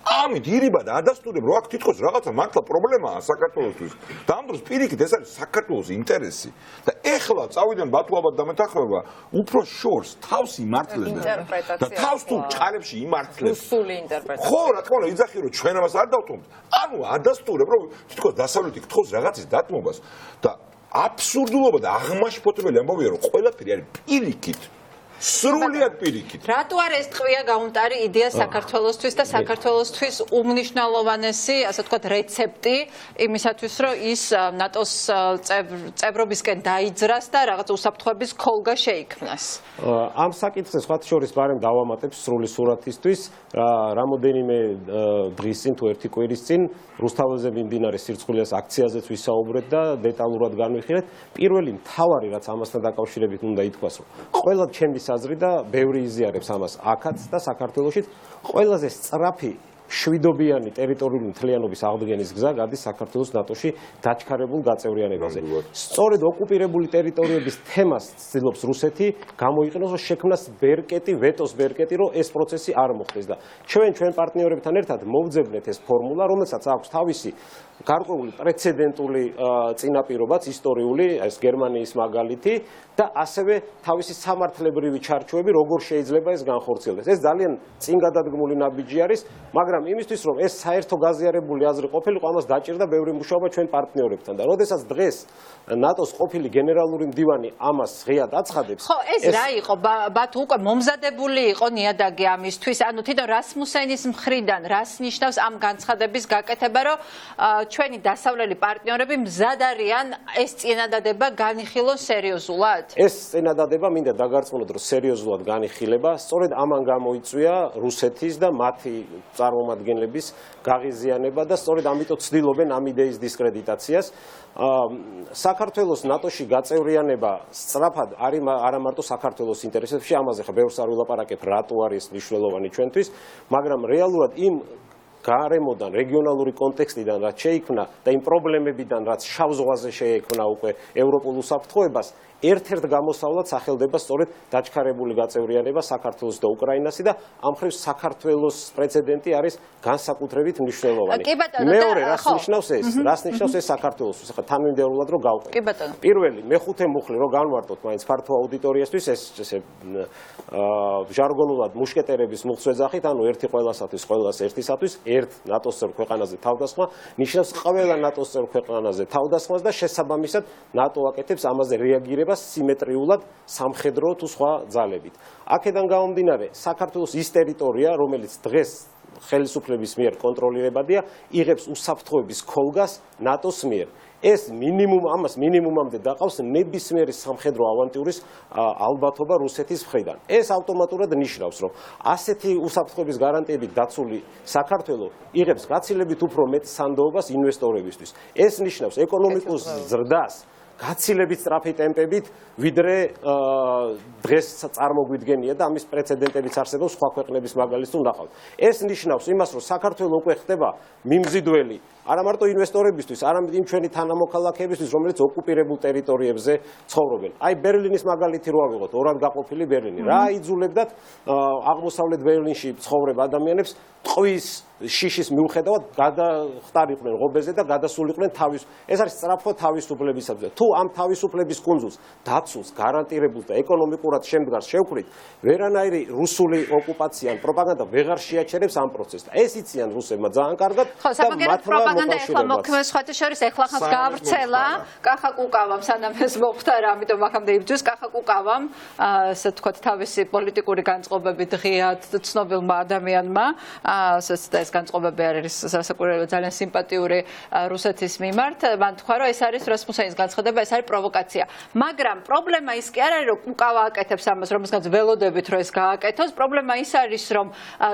Speaker 4: ამით ირიბა და ადასტურებ, რომ აქ თითქოს რაღაცა მართლა პრობლემაა საქართველოსთვის. და ამ დროს პირიქით ეს არის საქართველოს ინტერესი. და ეხლა წავიდან ბათუ ალბათ დამეთანხმება, უფრო შორს თავს იმართლებს და თავს თუ ჭყალებში იმართლებს.
Speaker 2: რუსული ინტერპრეტაცია.
Speaker 4: ხო, რა თქმა უნდა, იძახი რომ ჩვენ ამას არ დავტოვებთ. ანუ ადასტურებ, რომ თითქოს დასავლეთი გთხოვს რაღაცის დათმობას და აბსურდულობა და აღმაშფოთებელი ამბავია, რომ ყველაფერი არის პირიქით. სრულიად პირიქით.
Speaker 3: რატო არ ეს ტყვია გაუნტარი იდეა საქართველოსთვის და საქართველოსთვის უმნიშვნელოვანესი, ასე ვთქვათ, რეცეპტი იმისათვის, რომ ის ნატოს წევრობისკენ დაიძრას და რაღაც უსაფრთხოების ქოლგა შეიქმნას.
Speaker 5: ამ საკითხზე სხვათა შორის ბარემ დავამატებ სრული სურათისთვის, რამოდენიმე დღის წინ თუ ერთი კვირის წინ რუსთაველზე მიმდინარე სირცხვილეს აქციაზეც ვისაუბრეთ და დეტალურად განვიხილეთ. პირველი მთავარი, რაც ამასთან დაკავშირებით უნდა ითქვას, რომ ყველა ჩემი აზრი და ბევრი იზიარებს ამას აქაც და საქართველოშიც, ყველაზე სწრაფი შვიდობიანი ტერიტორიული მთლიანობის აღდგენის გზა გადის საქართველოს ნატოში დაჩქარებულ გაწევრიანებაზე. სწორედ ოკუპირებული ტერიტორიების თემას ცდილობს რუსეთი გამოიყენოს, რომ შექმნას ბერკეტი, ვეტოს ბერკეტი, რომ ეს პროცესი არ მოხდეს და ჩვენ პარტნიორებთან ერთად მოვძებნეთ ეს ფორმულა, რომელსაც აქვს თავისი გარკვეული პრეცედენტული წინაპირობაც ისტორიული, ეს გერმანიის მაგალითი და ასევე თავისი სამართლებრივი ჩარჩოები, როგორ შეიძლება ეს განხორციელდეს. ეს ძალიან წინგადადგმული ნაბიჯი არის, მაგრამ იმისთვის, რომ ეს საერთო გაზიარებული აზრი ყოფილიყო, ამას დაჭირდა ბევრი მუშაობა ჩვენ პარტნიორებთან და როდესაც დღეს ნატოს ყოფილი გენერალური მდივანი ამას ღიად აცხადებს.
Speaker 3: ხო, ეს რა იყო? ბათუ უკვე მომზადებული იყო ნიადაგი ამისთვის, ანუ თვითონ რასმუსენის მხრიდან რას ნიშნავს ამ განცხადების გაკეთება, რომ ჩვენი დასავლელი პარტნიორები მზად არიან ეს წინადადება განიხილონ სერიოზულად?
Speaker 5: ეს წინადადება მინდა დაგარწმუნოთ, რომ სერიოზულად განიხილება, სწორედ ამან გამოიწვია რუსეთის და მათი წარმომადგენლების გაღიზიანება და სწორედ ამიტომ ცდილობენ ამ იდეის დისკრედიტაციას. საქართველოს ნატოში გაწევრიანება სწრაფად არის არა მარტო საქართველოს ინტერესებში, ამაზე ხა ბევრს არ ვილაპარაკებ, რატო არის მნიშვნელოვანი ჩვენთვის, მაგრამ რეალურად იმ გარემოდან, რეგიონალური კონტექსტიდან, რაც შეიქმნა და იმ პრობლემებიდან, რაც შავ ზღვაზე შეიქმნა უკვე ევროპულ უსაფრთხოებას, ერთ-ერთ გამოსავლად სახელდება სწორედ დაჩქარებული გაწევრიანება საქართველოს და უკრაინასი და ამ ხრივ საქართველოს პრეცედენტი არის განსაკუთრებით მნიშვნელოვანი. მეორე, რას ნიშნავს ეს? რას ნიშნავს ეს საქართველოსთვის? ახლა თანმიმდევრულად რომ გავყვეთ. პირველი, მეხუთე მუხლი რომ განვარტოთ მაინც ფართო აუდიტორიასთვის, ეს ესე ჟარგონულად მუშკეტერების მუხლს ვეძახით, ანუ ერთი ყველასათვის, ყველას ერთისათვის, ერთ ნატოს წევრ ქვეყანაზე თავდასხმა, ნიშნავს ყველა ნატოს წევრ ქვეყანაზე თავდასხმას და შესაბამისად ნატო აკეთებს ამაზე რეაგირებას სიმეტრიულად სამხედრო თუ სხვა ძალებით. აქედან გამომდინარე, საქართველოს ის ტერიტორია, რომელიც დღეს ხელისუფლების მიერ კონტროლირებადია, იღებს უსაფრთხოების ქოლგას ნატოს მიერ. ეს ამას მინიმუმამდე დაყავს ნებისმიერი სამხედრო ავანტიურის ალბათობა რუსეთის მხრიდან. ეს ავტომატურად ნიშნავს, რომ ასეთი უსაფრთხოების გარანტიებით დაცული საქართველო იღებს გაცილებით უფრო მეტ სანდოობას ინვესტორებისთვის. ეს ნიშნავს ეკონომიკურ ზრდას გაცილებით სწრაფი ტემპებით, ვიდრე დღეს წარმოგვიდგენია და ამის პრეცედენტებიც არსებობს სხვა ქვეყნების მაგალითს თუ ნახავთ. ეს ნიშნავს იმას, რომ საქართველო უკვე ხდება მიმზიდველი არა მარტო ინვესტორებისთვის, არამედ იმ ჩვენი თანამოქალაქეებისთვის, რომელიც ოკუპირებულ ტერიტორიებზე ცხოვრობენ. აი ბერლინის მაგალითი რო ავიღოთ, ორად გაყოფილი ბერლინი. რა აიძულებდათ აღმოსავლეთ ბერლინში ცხოვრებ ადამიანებს ტყვის შიშის მიუხედავად გადახტარიყვნენ ღობეზე და გადასულიყვნენ ეს არის სწრაფო თავისუფლებისათვის. თუ ამ თავისუფლების კუნძულს დაცულს, გარანტირებულს და ეკონომიკურად შემდგარს შევქმნით, ვერანაირი რუსული ოკუპაცია ან პროპაგანდა ვეღარ შეაჩერებს ამ პროცესს. ეს იციან რუსებმა ძალიან კარგად და მათმა
Speaker 3: პროპაგანდა ეხლა მოქმედს სხვათა შორის ეხლა ხანს გაავრცელა, კახაკუკავამ სანამ ეს მოხდა რა, ამიტომ აქამდე იბრძვის კახაკუკავამ, ასე ვთქვათ, თავისი პოლიტიკური განწყობები დღიათ ცნობილმა ადამიანმა, ეს განწყობები არის სასაკვირველო ძალიან სიმპათიური რუსეთის მიმართ. მან თქვა, რომ ეს არის რასმუსენის განცხადება, ხელისუფლება, ეს არის პროვოკაცია. მაგრამ პრობლემა ის კი არ არის, რომ უკავა აკეთებს ამას, რომელსაც ველოდებით რომ ეს გააკეთოს. პრობლემა ის არის, რომ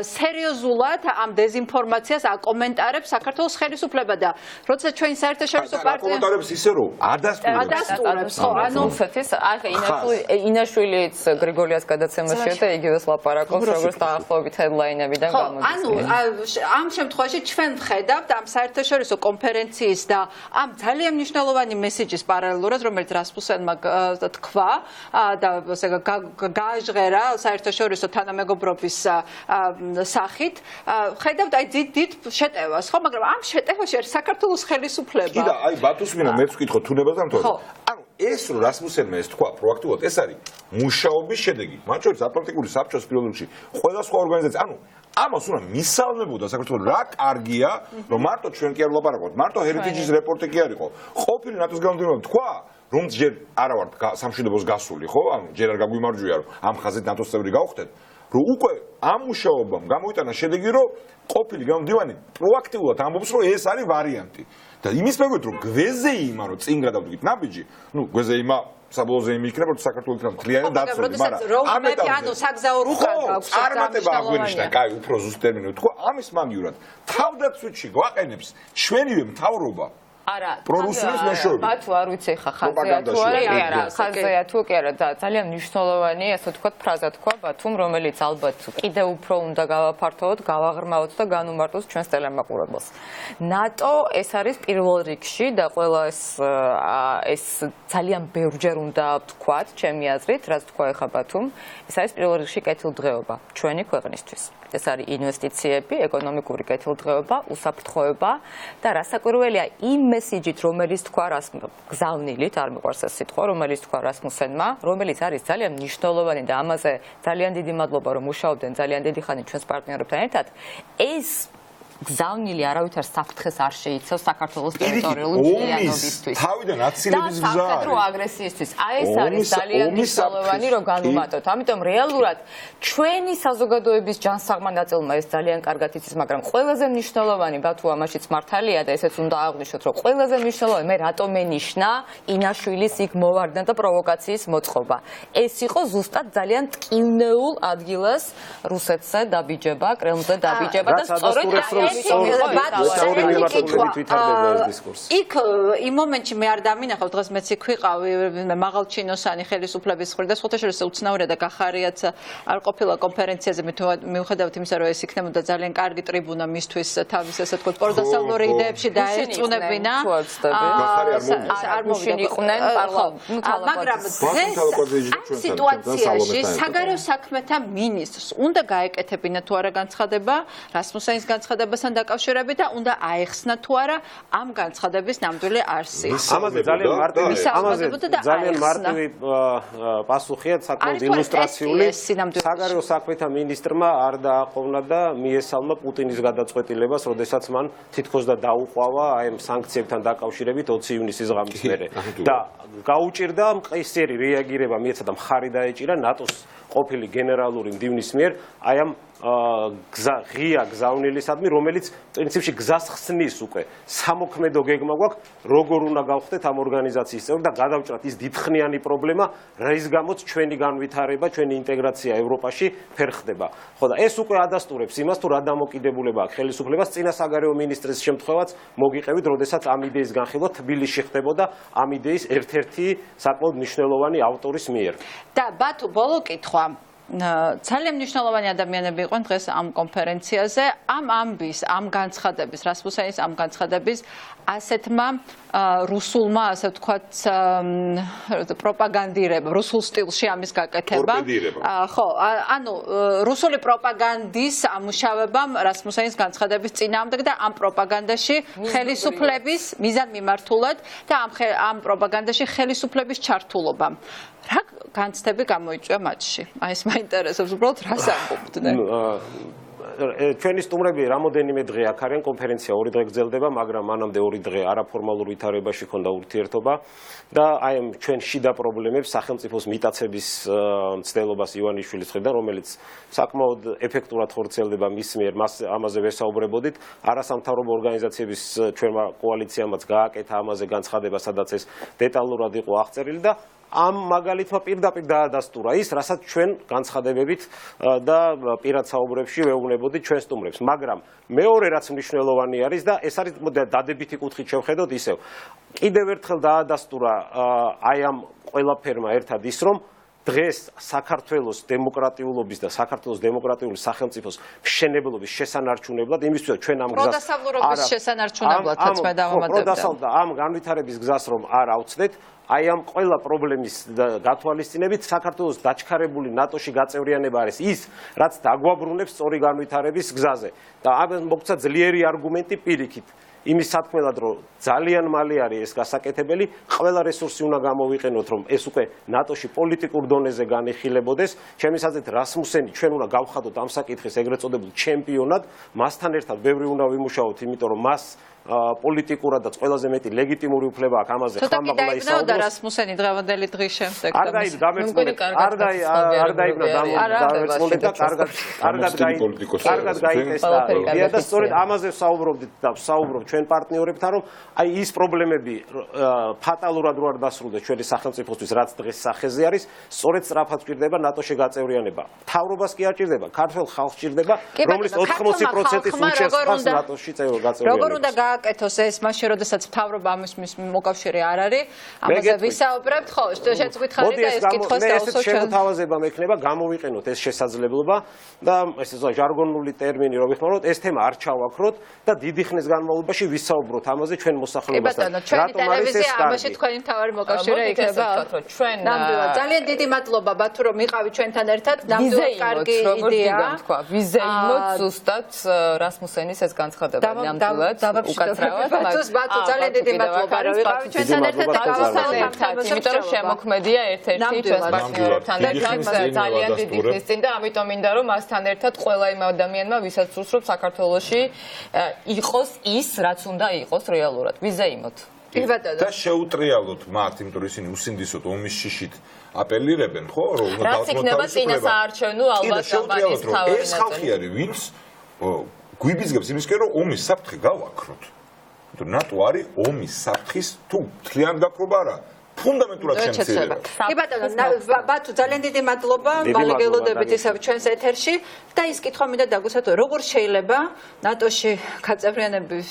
Speaker 3: სერიოზულად ამ დეზინფორმაციას აკომენტარებს საქართველოს ხელისუფლება და როცა ჩვენი საერთაშორისო პარტია
Speaker 4: აკომენტარებს ისე რომ
Speaker 3: ადასტურებს, ხო, ანუ
Speaker 2: ინაშვილიც გრიგოლიას გადაცემაშია და იგივეს ლაპარაკობს, როგორც დაახლოებით headline-ებიდან გამოდის.
Speaker 3: ანუ ამ შემთხვევაში ჩვენ ვხედავთ ამ საერთაშორისო კონფერენციის და ამ ძალიან მნიშვნელოვანი მესიჯის პარალელურად, რომელიც რასმუსენმა თქვა და გააჟღერა საერთაშორისო თანამეგობრობის სახით, ხედავთ აი დიდ შეტევას, ხო, მაგრამ ამ შეტევაში არის საქართველოს ხელისუფლება.
Speaker 4: კიდე აი ბათუსმინა მეც ვკითხო თუნებაზე ამთავრებს. ანუ ეს რომ რასმუსენმა ეს თქვა პროაქტიულად, ეს არის მუშაობის შედეგი. მათ შორის ატლანტიკური საბჭოს პირველ რიგში ყველა სხვა ორგანიზაცია, ანუ ამას უნდა მისალმებოდა საქართველოს რა კარგია, რომ მარტო ჩვენ კი არ ვლაპარაკობთ, მარტო ჰერიტეჯის რეპორტი კი არ იყო. ყოფილი ნატოს გამომდინარე თქვა, რომ ჯერ არა ვართ სამშვიდობოს გასული, ხო? ანუ ჯერ არ გაგვიმარჯვია, რომ ამ ხაზით ნატოს წევრი გავხდეთ. რომ უკვე ამ მუშაობამ გამოიტანა შედეგი, რომ ყოფილი გამომდივანი პროაქტიულად ამბობს, რომ ეს არის ვარიანტი. და იმის მეგობრით, რომ გვეზეიმა, რომ წინ გადავდგით ნაბიჯი, ну, გვეზეიმა საბოლოოზე იმ იქნება, რომ საქართველოს იქნება მთლიანი დაცული, მაგრამ
Speaker 3: ამ ეტაპზე ანუ საგზაო რუკა გაქვს
Speaker 4: წარმატება აღვნიშნა, კაი, უფრო ზუსტ ტერმინი თქვა, ამის მაგივრად თავდაცვითში გვაყენებს ჩვენივე მთავრობა.
Speaker 2: არა,
Speaker 4: პრორუსიის მეშვეობით.
Speaker 2: ბათუ არ ვიცი ხა ხაზია თუ არა, ხაზია თუ კი არა და ძალიან მნიშვნელოვანი, ასე ვთქვათ, ფრაზა თქვა ბათუმ, რომელიც ალბათ კიდევ უფრო უნდა გავაფართოვოთ, გავაღრმავოთ და განუმარტოთ ჩვენს ტელემაყურებელს. ნატო ეს არის პირველ რიგში და ყველა ეს ძალიან ბევრჯერ უნდა ვთქვათ, ჩემი აზრით, რაც თქვა ეხა ბათუმ, ეს არის პირველ რიგში კეთილდღეობა ჩვენი ქვეყნისთვის. ეს არის ინვესტიციები, ეკონომიკური კეთილდღეობა, უსაფრთხოება და რასაკვირველია იმ მესიჯით, რომელიც თქვა გზავნილით, არ მიყვარს ეს სიტყვა, რომელიც თქვა რასმუსენმა, რომელიც არის ძალიან მნიშვნელოვანი და ამაზე ძალიან დიდი მადლობა, რომ მუშაობდნენ ძალიან დიდი ხანი ჩვენს პარტნიორებთან ერთად. ეს გზავნილი არავითარ საფრთხეს არ შეიცავს საქართველოს ტერიტორიული მთლიანობისთვის.
Speaker 4: თავიდან აცილების გზა არის.
Speaker 2: სამხედრო აგრესიისთვის. აი ეს არის ძალიან მნიშვნელოვანი, რომ განუმარტოთ. ამიტომ რეალურად ჩვენი საზოგადოების ჯანსაღმა ნაწილმა ეს ძალიან კარგად იცის, მაგრამ ყველაზე მნიშვნელოვანი ბათუ ამაშიც მართალია და ესეც უნდა აღვნიშნოთ, რომ ყველაზე მნიშვნელოვანი მე რატომ მენიშნა ინაშვილის იქ მოვარდნა და პროვოკაციის მოწყობა. ეს იყო ზუსტად ძალიან ტკივნეულ ადგილას რუსეთზე დაბიჯება, კრემლზე დაბიჯება და სწორედ იქ იმ მომენტში მე არ დამინახავ, დღეს მეც იქ ვიყავი, მაღალჩინოსანი ხელისუფლების მხრიდან და სხვათაშორის უცნაურია და გახარიაც არ ყოფილა კონფერენციაზე, მიუხედავად იმისა, რომ ეს იქნებოდა ძალიან კარგი ტრიბუნა მისთვის თავის ასე თქვა პროდასავლური იდეებში დაერწმუნებინა. არ მოვიდნენ მაგრამ სიტუაციაში საგარეო საქმეთა მინისტრს უნდა გაეკეთებინა თუ არა განცხადება რასმუსენის განცხადება დაკავშირებით და უნდა აეხსნა თუ არა ამ განცხადების ნამდვილი არსი.
Speaker 5: ამაზე ძალიან მარტივი პასუხია, საკმაოდ ილუსტრაციული. საგარეო საქმეთა მინისტრმა არ დააყოვნა და მიესალმა პუტინის გადაწყვეტილებას, როდესაც მან თითქოს და დაუყვავა აი ამ სანქციებთან დაკავშირებით 20 ივნისის ღამის მერე. და გაუჭირდა მყისიერი რეაგირება მიეცა და მხარი დაეჭირა ნატოს ყოფილი გენერალური მდივნის მიერ აი ამ ღია გზავნილისადმი, რომელიც პრინციპში გზას ხსნის უკვე. სამოქმედო გეგმა გვაქვს, როგორ უნდა გავხდეთ ამ ორგანიზაციის წევრი და გადავჭრათ ის დიდხნიანი პრობლემა, რის გამოც ჩვენი განვითარება, ჩვენი ინტეგრაცია ევროპაში ფერ ხდება. ხო და ეს უკვე ადასტურებს იმას, თუ რა დამოკიდებულება აქვს ხელისუფლებას წინა საგარეო მინისტრის შემთხვევაც მოგიყევით, როდესაც ამ იდეის განხილვა თბილისში ხდებოდა ამ იდეის ერთ-ერთი საკმაოდ მნიშვნელოვანი ავტორის მიერ.
Speaker 3: და ბათუ ბოლო კითხვა. ძალიან მნიშვნელოვანი ადამიანები იყვნენ დღეს ამ კონფერენციაზე, ამ ამბის, ამ განცხადების, რასმუსენის ამ განცხადების ასეთმა რუსულმა, ასე ვთქვათ, პროპაგანდირება, რუსულ სტილში ამის გაკეთება. ხო, ანუ რუსული პროპაგანდის ამუშავებამ რასმუსენის განცხადების წინააღმდეგ და ამ პროპაგანდაში ხელისუფლების მიზანმიმართულად და ამ პროპაგანდაში ხელისუფლების ჩართულობამ. რა განცდები გამოიწვია მათში? აი ეს მაინტერესებს უბრალოდ რას ამბობდნენ.
Speaker 5: ჩვენი სტუმრები რამოდენიმე დღე აქ არიან, კონფერენცია 2 დღე გრძელდება, მაგრამ მანამდე 2 დღე არაფორმალურ ვითარებაში ქონდა ურთიერთობა და აი ამ ჩვენ შიდა პრობლემებს სახელმწიფოს მიტაცების მცდელობას ივანიშვილის მხრიდან, რომელიც საკმაოდ ეფექტურად ხორციელდება მის მიერ, ამაზე ვესაუბრებოდით. არასამთავრობო ორგანიზაციების ჩვენმა კოალიციამაც გააკეთა ამაზე განცხადება, სადაც ეს დეტალურად იყო აღწერილი და ამ მაგალითმა პირდაპირ დაადასტურა ის, რასაც ჩვენ განცხადებებით და პირად საუბრებში ვეუბნებოდით ჩვენ სტუმრებს. მაგრამ მეორე რაც მნიშვნელოვანი არის და ეს არის დადებითი კუთხით შევხედოთ ისევ. კიდევ ერთხელ დაადასტურა აი ამ ყველაფერმა ერთად ის, რომ დღეს საქართველოს დემოკრატიულობის და საქართველოს დემოკრატიული სახელმწიფოს მშენებლობის შესანარჩუნებლად იმისთვის ჩვენ ამ გზას
Speaker 3: პროდასავლურობის შესანარჩუნებლადაც მე დავამატებდა.
Speaker 5: ამ განვითარების გზას რომ არ ავწდეთ, აი ამ ყველა პრობლემის გათვალისწინებით საქართველოს დაჩქარებული ნატოში გაწევრიანება არის ის, რაც დაგვაბრუნებს სწორი განვითარების გზაზე. და ამას მოგცა ძლიერი არგუმენტი პირიქით. იმის სათქმელად, რომ ძალიან მალე არის ეს გასაკეთებელი, ყველა რესურსი უნდა გამოვიყენოთ, რომ ეს უკვე ნატოში პოლიტიკურ დონეზე განიხილებოდეს. ჩემის აზრით, რასმუსენი ჩვენ უნდა გავხადოთ ამ საკითხის ეგრეთ წოდებულ ჩემპიონად, მასთან ერთად ბევრი უნდა ვიმუშაოთ, იმიტომ რომ მას პოლიტიკურადაც ყველაზე მეტი ლეგიტიმური უფლება აქვს ამაზე ხმამაღლა ისაუბროს.
Speaker 3: ცოტა კი დაიბნა რასმუსენი დღევანდელი დღის შემდეგ.
Speaker 5: არ დაიბნა, კარგად გაიტესტა. და სწორედ ამაზე ვსაუბრობდით და ვსაუბრობ ჩვენ პარტნიორებთან, რომ აი ის პრობლემები ფატალურად რო არ დასრულდეს ჩვენი სახელმწიფოსთვის, რაც დღეს სახეზე არის, სწორედ სწრაფად ჭირდება ნატოში გაწევრიანება. მთავრობას კი არ ჭირდება, ქართველ ხალხს ჭირდება, რომლის 80%-ის უჩესწრას ნატოში გაწევრიანება.
Speaker 3: როგორ უნდა გააკეთოს ეს მაშინ, როდესაც მთავრობა ამის მოკავშირე არ არის, ამაზე ვისაუბრებთ, ხო, შეც გითხარით და ეს კითხვას დაუსვათ ჩვენ.
Speaker 5: შემოთავაზება მექნება, გამოვიყენოთ ეს შესაძლებლობა და ეს ჟარგონული ტერმინი რო ვიხმაროთ, ეს თემა არ ჩავაქროთ და დიდი ხნის განმავლობაში ვისაუბროთ ამაზე ჩვენ მოსახლეობასთან.
Speaker 3: ჩვენი ტელევიზია ამაში თქვენი მთავარი მოკავშირე იქნება.
Speaker 2: ჩვენ
Speaker 3: ნამდვილად ძალიან დიდი მადლობა ბათუ რომ იყავით ჩვენთან ერთად. ნამდვილად კარგი იდეა.
Speaker 2: ვიზეიმოთ ზუსტად რასმუსენის ეს განცხადება ნამდვილად უკაცრავად.
Speaker 3: ბათუ ძალიან დიდი მადლობა რომ იყავით ჩვენთან ერთად და გავასწავლეთ.
Speaker 2: იმიტომ რომ შემოქმედია ერთ-ერთი ჩვენს პარტნიორებთან და ძალიან დიდი ხნის წინ და ამიტომ მინდა რომ მასთან ერთად ყველა იმ ადამიანმა ვისაც სურს რომ საქართველოში იყოს ის რაც უნდა იყოს რეალურად ვიზეიმოთ.
Speaker 5: და შეუტრიალოთ მათ, იმიტომ რომ ისინი усиндისოდ ომის შიშით აპელირებენ, ხო, რომ უნდა
Speaker 2: დავწმოთ წინასაარჩევნო ალბათ კამპანიის თავი.
Speaker 5: ეს ხალხი არის, ვინც გვიბიზგებს იმისკენ რომ ომის საფრთხე გავაქროთ. იმიტომ ნატო არის ომის საფრთხის თუ მთლიან გაქრობა არა. ფუნდამენტურად შემცირება.
Speaker 3: კი ბატონო, ბათუ ძალიან დიდი მადლობა. მალე გელოდებით ისევ ჩვენს ეთერში და ის კითხვა მინდა დაგუსათო, როგორ შეიძლება ნატოში გაწევრიანების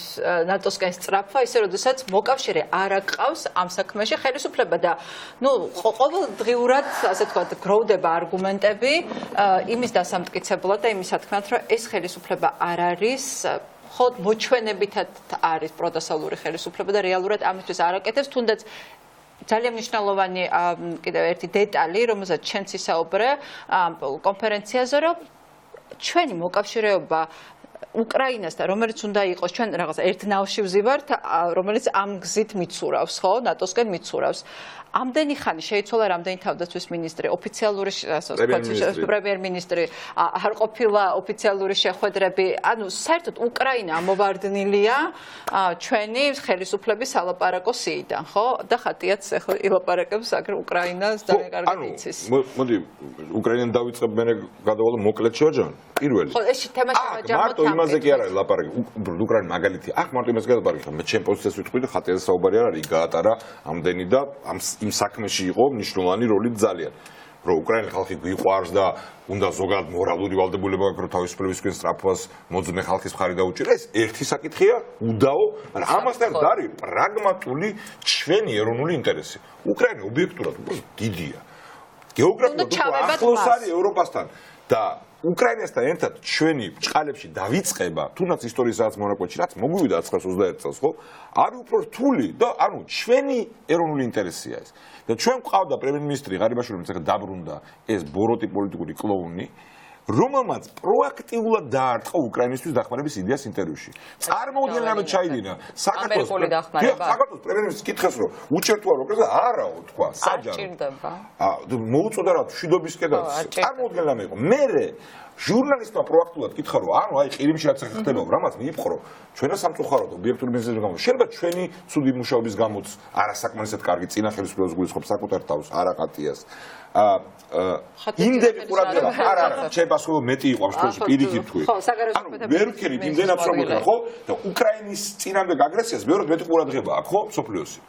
Speaker 3: ნატოსკენ სწრაფვა, ისე როდესაც მოკავშირე არ აყავს ამ საქმეში ხელისუფლება და ნუ ყოველდღიურად, ასე ვთქვათ, გროვდება არგუმენტები იმის დასამტკიცებლად და იმის სათქმად, რომ ეს ხელისუფლება არ არის ხო მოჩვენებითად არის პროდასავლური ხელისუფლება და რეალურად ამისთვის არ აკეთებს, თუნდაც ძალიან მნიშვნელოვანი კიდევ ერთი დეტალი, რომელზეც ჩვენც ისაუბრე კონფერენციაზე, რომ ჩვენი მოკავშირეობა უკრაინასთან, რომელიც უნდა იყოს, ჩვენ რაღაც ერთ ნავში ვზივართ, რომელიც ამ გზით მიცურავს, ხო, ნატოსკენ მიცურავს. ამდენი ხანი შეიცვალა რამდენი თავდაცვის მინისტრი, ოფიციალური პრემიერ-მინისტრი, არ ყოფილა ოფიციალური შეხვედრები. ანუ საერთოდ უკრაინა ამოვარდნილია ჩვენი ხელისუფლების სალაპარაკო სიიდან, ხო? და ხატიაც ახლა ილაპარაკებს აგრე უკრაინას ძალიან კარგად იცის.
Speaker 4: მოდი, უკრაინამ დავიწყებ მე გადავალო მოკლედ შევაჯამო. პირველი.
Speaker 3: ხო, ეს თემა შევაჯამოთ.
Speaker 4: მარტო იმაზე კი არა ლაპარაკი. უკრაინა მაგალითი. აქ მარტო იმას გადავარიქ, მე ჩემ პოზიციას ვიტყვი და ხატიაზე საუბარი არ არის, გაატარა ამდენი და იმ საქმეში იყო მნიშვნელოვანი როლი ძალიან. რომ უკრაინის ხალხი გვიყვარს და უნდა ზოგადად მორალური ვალდებულება აქვს რომ თავისუფლებისკენ სწრაფვას მოძნე ხალხის მხარი დაუჭირა. ეს ერთი საკითხია, უდაო, მაგრამ ამასთან არის პრაგმატული ჩვენი ეროვნული ინტერესი. უკრაინა ობიექტურად უბრალოდ დიდია. გეოგრაფიულად ახლოს არის ევროპასთან და უკრაინასთან ერთად ჩვენი ბრჭყალებში დავიწყება, თუნდაც ისტორიასაც მონაკვეთში, რაც მოგვივიდა 1921 წელს, ხო? არის უფრო რთული და ანუ ჩვენი ეროვნული ინტერესია ეს. და ჩვენ გვყავდა პრემიერ-მინისტრი ღარიბაშვილი, რომელიც ახლა დაბრუნდა, ეს ბოროტი პოლიტიკური კლოუნი, რომელმაც პროაქტიულად დაარტყა უკრაინისთვის დახმარების იდეას ინტერვიუში. წარმოუდგენლად ჩაიდინა საქართველოს პრემიერ-მინისტრის კითხავს, რომ უჩერთოა როკრეზე არაო თქვა, საჯარო. მოუწოდა რა მშვიდობისკენ და წარმოუდგენლად იყო. მერე ჟურნალისტმა პროაქტულად კითხა, რომ ანუ აი ყირიმში რაც ხდება, რამაც მიიპყრო, ჩვენა სამწუხაროდ ობიექტური მიზეზების გამო. შეიძლება ჩვენი ცუდი მუშაობის გამოც არასაკმარისად კარგი წინა ხელისუფლებას გულისხმობს საკუთარ თავს, არაყატიას. იმდენი ყურადღება არა, შეიძლება მეტი იყო ამ შემთხვევაში პირიქით თქვი. ანუ ვერ ვქენით იმდენ აბსოლუტურად, ხო? და უკრაინის წინამდე აგრესიას მეორე მეტი ყურადღება აქვს, ხო, სოფლიოსი.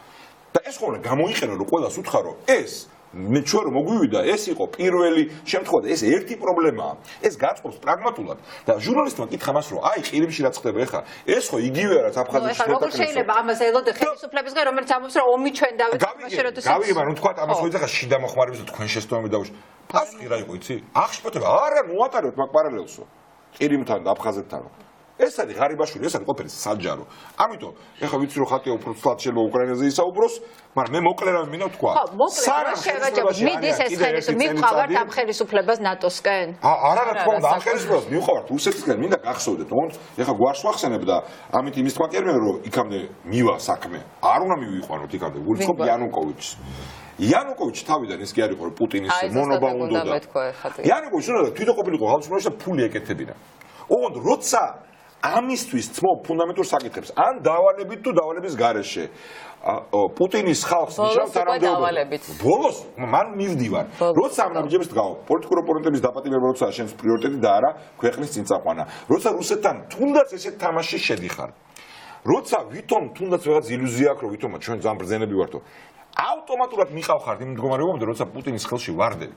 Speaker 4: და ეს ხოლმე გამოიყენა, რომ ყველას უთხრა, რომ ეს მე ჩვენ რომ მოგვივიდა, ეს იყო პირველი შემთხვევა და ეს ერთი პრობლემაა. ეს გაწყობს პრაგმატულად და ჟურნალისტმა კითხა მას, რომ აი ყირიმში რა ხდება ახლა, ეს ხო იგივეა რაც აფხაზეთში ხდება.
Speaker 3: როგორ შეიძლება ამაზე ელოდე ხელისუფლებისგან, რომელიც ამბობს, რომ ომი ჩვენ დავიწყებაში როდესაც
Speaker 4: გავიგებ, ანუ თქვა ამას მოიძახა შიდა მოხმარების და თქვენ შესწავლები დავუშვი. პასუხი რა იყო, იცი? აღშფოთება, არა, მოატარებთ მაგ პარალელსო. ყირიმთან და აფხაზეთთან. ეს არის ღარიბაშვილი, ეს არის ყოფილი საჯარო. ამიტომ ეხლა ვიცი რომ ხატია უფრო ცლად შეიძლება უკრაინაზე ისაუბროს, მაგრამ მე მოკლე რამე მინდა თქვა.
Speaker 3: მიდის ეს ხელისუფლება, მივყავართ ამ ხელისუფლებას ნატოსკენ?
Speaker 4: არა, რა თქმა უნდა, ამ ხელისუფლებას მივყავართ რუსეთისკენ, მინდა გახსოვდეთ. თუმცა ეხლა გვარს ვახსენებ და ამით იმის თქვა კერმე რომ იქამდე მივა საქმე. არ უნდა მივიყვანოთ იქამდე. გულისხმობ იანუკოვიჩს. იანუკოვიჩი თავიდან ის კი არ იყო პუტინის მონობა უნდა. იანუკოვიჩი უნდა თვითონ ყოფილიყო ხალხში და ფული ეკეთებინა. ოღონდ როცა ამისთვის ცმობ ფუნდამენტურ საკითხებს, ან დავალებით თუ დავალების გარეშე. პუტინის ხალხს ნიშნავს თანამდებობად. ბოლოს მან მივდივარ. როცა ამ ნაბიჯებს დგავ, პოლიტიკურ ოპონენტების დაპატიმრება როცა შენს პრიორიტეტი და არა ქვეყნის წინწაყვანა. როცა რუსეთთან თუნდაც ესეთ თამაში შედიხარ. როცა ვითომ თუნდაც რაღაც ილუზია აქვს, რომ ვითომ ჩვენ ძალიან ბრძენები ვართო. ავტომატურად მიყავხართ იმ მდგომარეობამდე, როცა პუტინის ხელში ვარდები.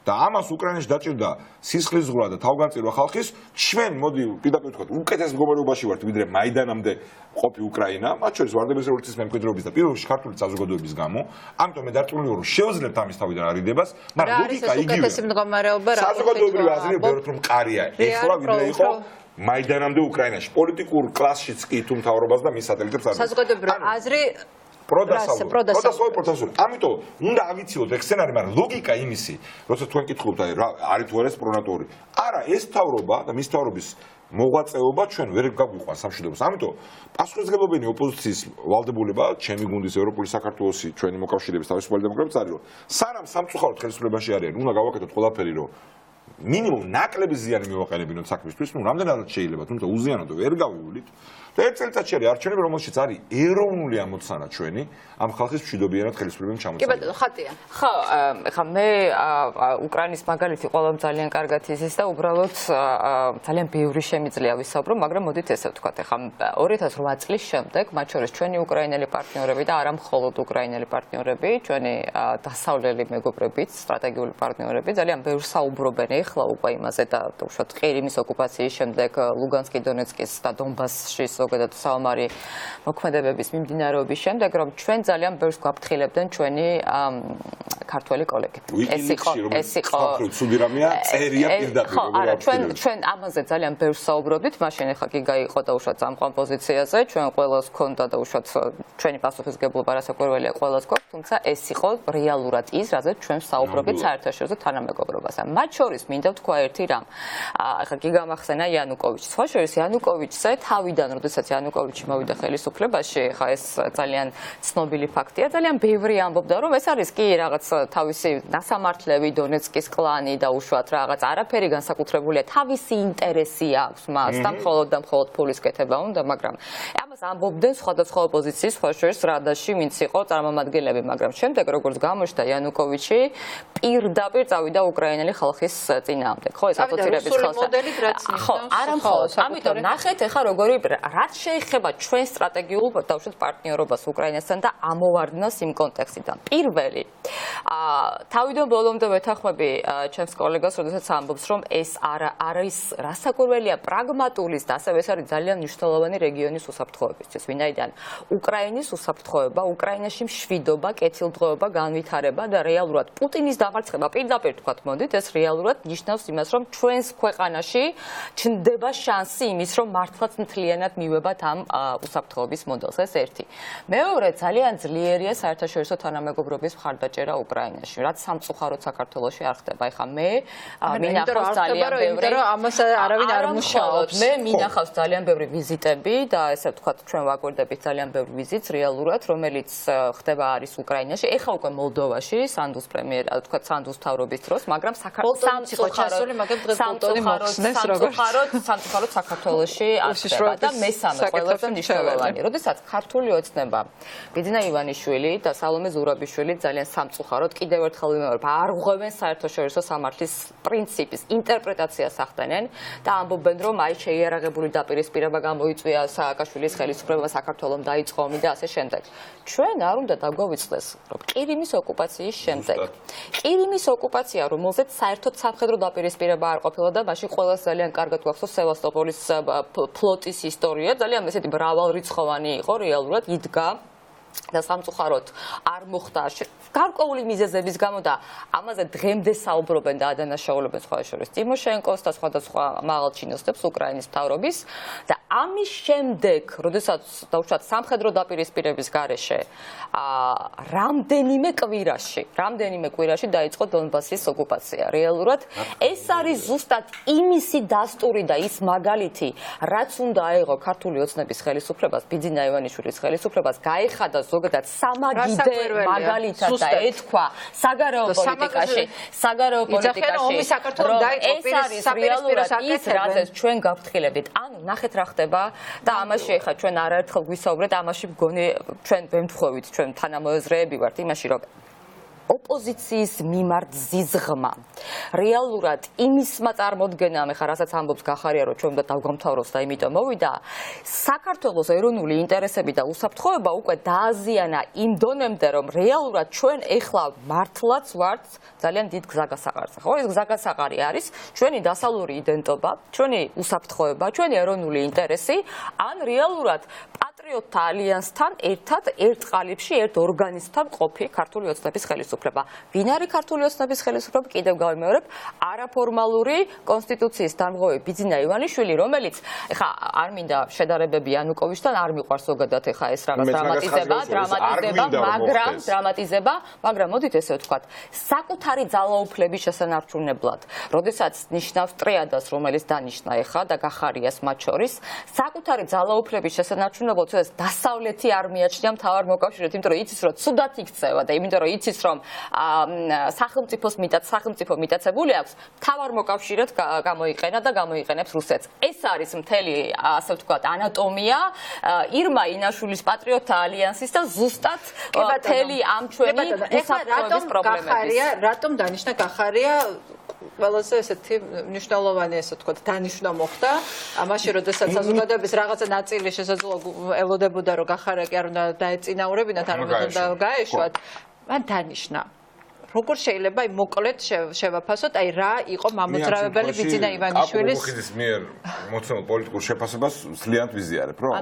Speaker 4: და ამას უკრაინაში დაჭირდა სისხლისღვრა და თავგანწირვა ხალხის, ჩვენ მოდი პირდაპირ ვთქვათ, უკეთეს მდგომარეობაში ვართ ვიდრე მაიდანამდე ყოფი უკრაინა, მათ შორის ვარდების რევოლუციის მემკვიდრეობის და პირველ რიგში ქართული საზოგადოების გამო, ამიტომ მე დარწმუნებული ვარ, რომ შევძლებთ ამის თავიდან არიდებას, მაგრამ ლოგიკა იგივეა. საზოგადოებრივი აზრი ბევრად რომ მყარია. ეხლა ვიდრე იყო მაიდანამდე უკრაინაში, პოლიტიკურ კლასშიც კი თუ მთავრობას და მის სატელიტებს არ.
Speaker 3: საზოგადოებრივი აზრი
Speaker 4: პროდასავლური. ამიტომ უნდა ავიცილოთ ეს სცენარი, მაგრამ ლოგიკა იმისი, როცა თქვენ კითხულობთ, არის თუ არა ეს პრონატორი. არა, ეს თავრობა და მის თავრობის მოღვაწეობა ჩვენ ვერ გაგვიყვანს სამშვიდობოს. ამიტომ პასუხისმგებლობიანი ოპოზიციის ვალდებულება, ჩემი გუნდის ევროპული საქართველოსი, ჩვენი მოკავშირეების თავისუფალი დემოკრატებიც არის, რომ სანამ სამწუხაროდ ხელისუფლებაში არიან, უნდა გავაკეთოთ ყველაფერი, რომ მინიმუმ ნაკლები ზიანი მივაყენებინოთ საქმისთვის, ну რამდენადაც შეიძლება, თუმცა უზიანოდ ვერ გავივლით. და ერთ წელიწადში არის არჩევნები, რომელშიც არის ეროვნული ამოცანა ჩვენი ამ ხალხის მშვიდობიანად ხელისუფლებამ ჩამოწევი.
Speaker 3: კი ბატონო, ხატია.
Speaker 2: ხო, ეხლა მე უკრაინის მაგალითი ყველამ ძალიან კარგად იზის და უბრალოდ ძალიან ბევრი შემიძლია ვისაუბრო, მაგრამ მოდით ესე ვთქვათ, ეხლა 2008 წლის შემდეგ, მათ შორის ჩვენი უკრაინელი პარტნიორები და არა მხოლოდ უკრაინელი პარტნიორები, ჩვენი დასავლელი მეგობრებიც, სტრატეგიული პარტნიორები ძალიან ბევრს საუბრობენ ეხლა უკვე იმაზე და უშუალოდ ყირიმის ოკუპაციის შემდეგ ლუგანსკი, დონეცკის და დონბასში ზოგადად საომარი მოქმედებების მიმდინარეობის შემდეგ, რომ ჩვენ ძალიან ბევრს გვაფრთხილებდნენ ჩვენი ქართველი კოლეგები. ეს იყო
Speaker 4: ცუდი რამეა, წერია პირდაპირ.
Speaker 2: არა, ჩვენ ამაზე ძალიან ბევრს საუბრობდით, მაშინ ახლა კი გაიყო და უშუალოდ წამყვან პოზიციაზე, ჩვენ ყველას ჰქონდა და უშუალოდ ჩვენი პასუხისმგებლობა რასაკვირველია ყველას გვაქვს, თუმცა ეს იყო რეალურად ის, რაზეც ჩვენ საუბრობთ საერთაშორისო თანამეგობრობასთან. მათ შორის მინდა ვთქვა ერთი რამ. ახლა კი გამახსენა იანუკოვიჩი. სხვა შორის იანუკოვიჩზე თავიდან როდესაც იანუკოვიჩი მოვიდა ხელისუფლებაში, ხა ეს ძალიან ცნობილი ფაქტია, ძალიან ბევრი ამბობდა, რომ ეს არის კი რაღაც თავისი ნასამართლები, დონეცკის კლანი და უშუალოდ რაღაც არაფერი განსაკუთრებულია, თავისი ინტერესი აქვს მას და მხოლოდ ფულის კეთება უნდა, მაგრამ ამას ამბობდნენ სხვადასხვა ოპოზიციის, სხვა შორის რადაში, ვინც იყო წარმომადგენლები, მაგრამ შემდეგ როგორც გამოჩნდა იანუკოვიჩი პირდაპირ წავიდა უკრაინელი ხალხის წინააღმდეგ. ხო, ეს ასოცირების ხელსა. ხო, არა მხოლოდ, ამიტომ ნახეთ ახლა როგორი რაც შეეხება ჩვენ სტრატეგიულ ბავშვებს პარტნიორობას უკრაინასთან და ამოვარდნას იმ კონტექსტიდან. პირველი, თავიდან ბოლომდე ვეთანხმები ჩემს კოლეგას, როდესაც ამბობს, რომ ეს არის რასაკვირველია პრაგმატულის და ასევე ეს არის ძალიან მნიშვნელოვანი რეგიონის უსაფრთხოებისთვის, ვინაიდან უკრაინის უსაფრთხოება, უკრაინაში მშვიდობა, კეთილდღეობა, განვითარება და რეალურად პუტინის დამარცხება, პირდაპირ თქვათ, მოდით, ეს რეალურად ნიშნავს იმას, რომ ჩვენს ქვეყანაში ჩნდება შანსი იმის, რომ მართლაც მთლიანად მივებათ ამ უსაფრთხოების მოდელს. ეს ერთი. მეორე, ძალიან ძლიერია საერთაშორისო თანამეგობრობის მხარდაჭერა უკრაინას. უკრაინაში, რაც სამწუხაროდ საქართველოში არ ხდება. ეხლა მე მინახავს ძალიან ბევრი
Speaker 3: ამას არავინ არ მუშაობს.
Speaker 2: მე მინახავს ძალიან ბევრი ვიზიტები და ესე ვთქვათ, ჩვენ ვაგვერდებით ძალიან ბევრი ვიზიტს რეალურად, რომელიც ხდება არის უკრაინაში. ეხლა უკვე მოლდოვაში, სანდუს პრემიერა, ვთქვათ, სანდუს მთავრობის დროს, მაგრამ სამწუხაროდ საქართველოში არ ხდება და მესამე ყველაზე მნიშვნელოვანი. როდესაც ქართული ოცნება ბიძინა ივანიშვილი და სალომე ზურაბიშვილი ძალიან სამწუხაროდ კიდევ ერთხელ ვიმეორებ, არ ღვევენ საერთაშორისო სამართლის პრინციპის ინტერპრეტაციას ახდენენ და ამბობენ, რომ აი შეიარაღებული დაპირისპირება გამოიწვია სააკაშვილის ხელისუფლებამ, საქართველომ დაიწყო ომი და ასე შემდეგ. ჩვენ არ უნდა დაგვავიწყდეს, რომ ყირიმის ოკუპაციის შემდეგ, ყირიმის ოკუპაცია, რომელზეც საერთოდ სამხედრო დაპირისპირება არ ყოფილა და მაშინ ყველას ძალიან კარგად გვახსოვს სევასტოპოლის ფლოტის ისტორია, ძალიან ესეთი მრავალრიცხოვანი იყო, რეალურად იდგა და სამწუხაროდ არ მოხდა გარკვეული მიზეზების გამო და ამაზე დღემდე საუბრობენ და ადანაშაულებენ სხვა შორის ტიმოშენკოს და სხვადასხვა მაღალ ჩინოსნებს უკრაინის მთავრობის და ამის შემდეგ, როდესაც დავუშვათ სამხედრო დაპირისპირების გარეშე, რამდენიმე კვირაში დაიწყო დონბასის ოკუპაცია. რეალურად ეს არის ზუსტად იმისი დასტური და ის მაგალითი, რაც უნდა აიღო ქართული ოცნების ხელისუფლებას, ბიძინა ივანიშვილის ხელისუფლებას, გაეხადა ზოგადად სამაგიდე მაგალითად და ეთქვა საგარეო პოლიტიკაში, რომ ეს არის რეალურად ის, რაზეც ჩვენ გავფრთხილებდით. ანუ ნახეთ რა ხდება და ამაში ეხლა ჩვენ არაერთხელ გვისაუბრეთ, ამაში მგონი ჩვენ ვემთხვევით, ჩვენ თანამოაზრეები ვართ იმაში, რომ ოპოზიციის მიმართ ზიზღმა რეალურად იმისმა წარმოდგენამ, ეხლა რასაც ამბობს გახარია, რომ ჩვენ უნდა დავგამთავროს და იმიტომ მოვიდა, საქართველოს ეროვნული ინტერესები და უსაფრთხოება უკვე დააზიანა იმ დონემდე, რომ რეალურად ჩვენ ეხლა მართლაც ვართ ძალიან დიდ გზაგასაყარზე. ხო, ეს გზაგასაყარი არის ჩვენი დასავლური იდენტობა, ჩვენი უსაფრთხოება, ჩვენი ეროვნული ინტერესი, ან რეალურად პატრიოტთა ალიანსთან ერთად ერთ ყალიბში, ერთ ორგანიზმთან ყოფი ქართული ოცნების ხელისუფლება. ვინ არის ქართული ოცნების ხელისუფლება? კიდევ გავიმეორებ, არაფორმალური კონსტიტუციის დამღოვი ბიძინა ივანიშვილი, რომელიც ეხა არ მინდა შედარებები იანუკოვიჩთან, არ მიყვარს ზოგადად ეხა ეს რაღაც დრამატიზება, მაგრამ მოდით ესე ვთქვათ, საკუთარი ძალაუფლების შესანარჩუნებლად, როდესაც ნიშნავს ტრიადას, რომელიც დანიშნა ეხა და გახარიას მათ შორის, საკუთარი ძალაუფლების შესანარჩუნებლად დასავლეთი არ მიაჩნია მთავარ მოკავშირედ, იმიტომ რომ იცის, რომ ცუდად იქცევა და იმიტომ რომ იცის, რომ სახელმწიფო მიტაცებული აქვს, მთავარ მოკავშირედ გამოიყენა და გამოიყენებს რუსეთს. ეს არის მთელი, ასე ვთქვათ, ანატომია ირმა ინაშვილის პატრიოტთა ალიანსის და ზუსტად მთელი ამ ჩვენი უსაფრთხოების პრობლემების.
Speaker 3: რატომ დანიშნა გახარია ყველაზე ესეთი მნიშვნელოვანი, ესე ვთქვათ, დანიშნა მოხდა. ამაში, როდესაც საზოგადოების რაღაცა ნაწილი შესაძლოა ელოდებოდა, რომ გახარია კი არ უნდა დაეწინაურებინათ, არ უნდა გაეშვათ. მან დანიშნა. როგორ შეიძლება მოკლედ შევაფასოთ, აი რა იყო მამოძრავებელი ბიძინა ივანიშვილის
Speaker 4: აკუბოხიძის მიერ მოცემულ პოლიტიკურ შეფასებას ძლიერად ვიზიარებ, რომ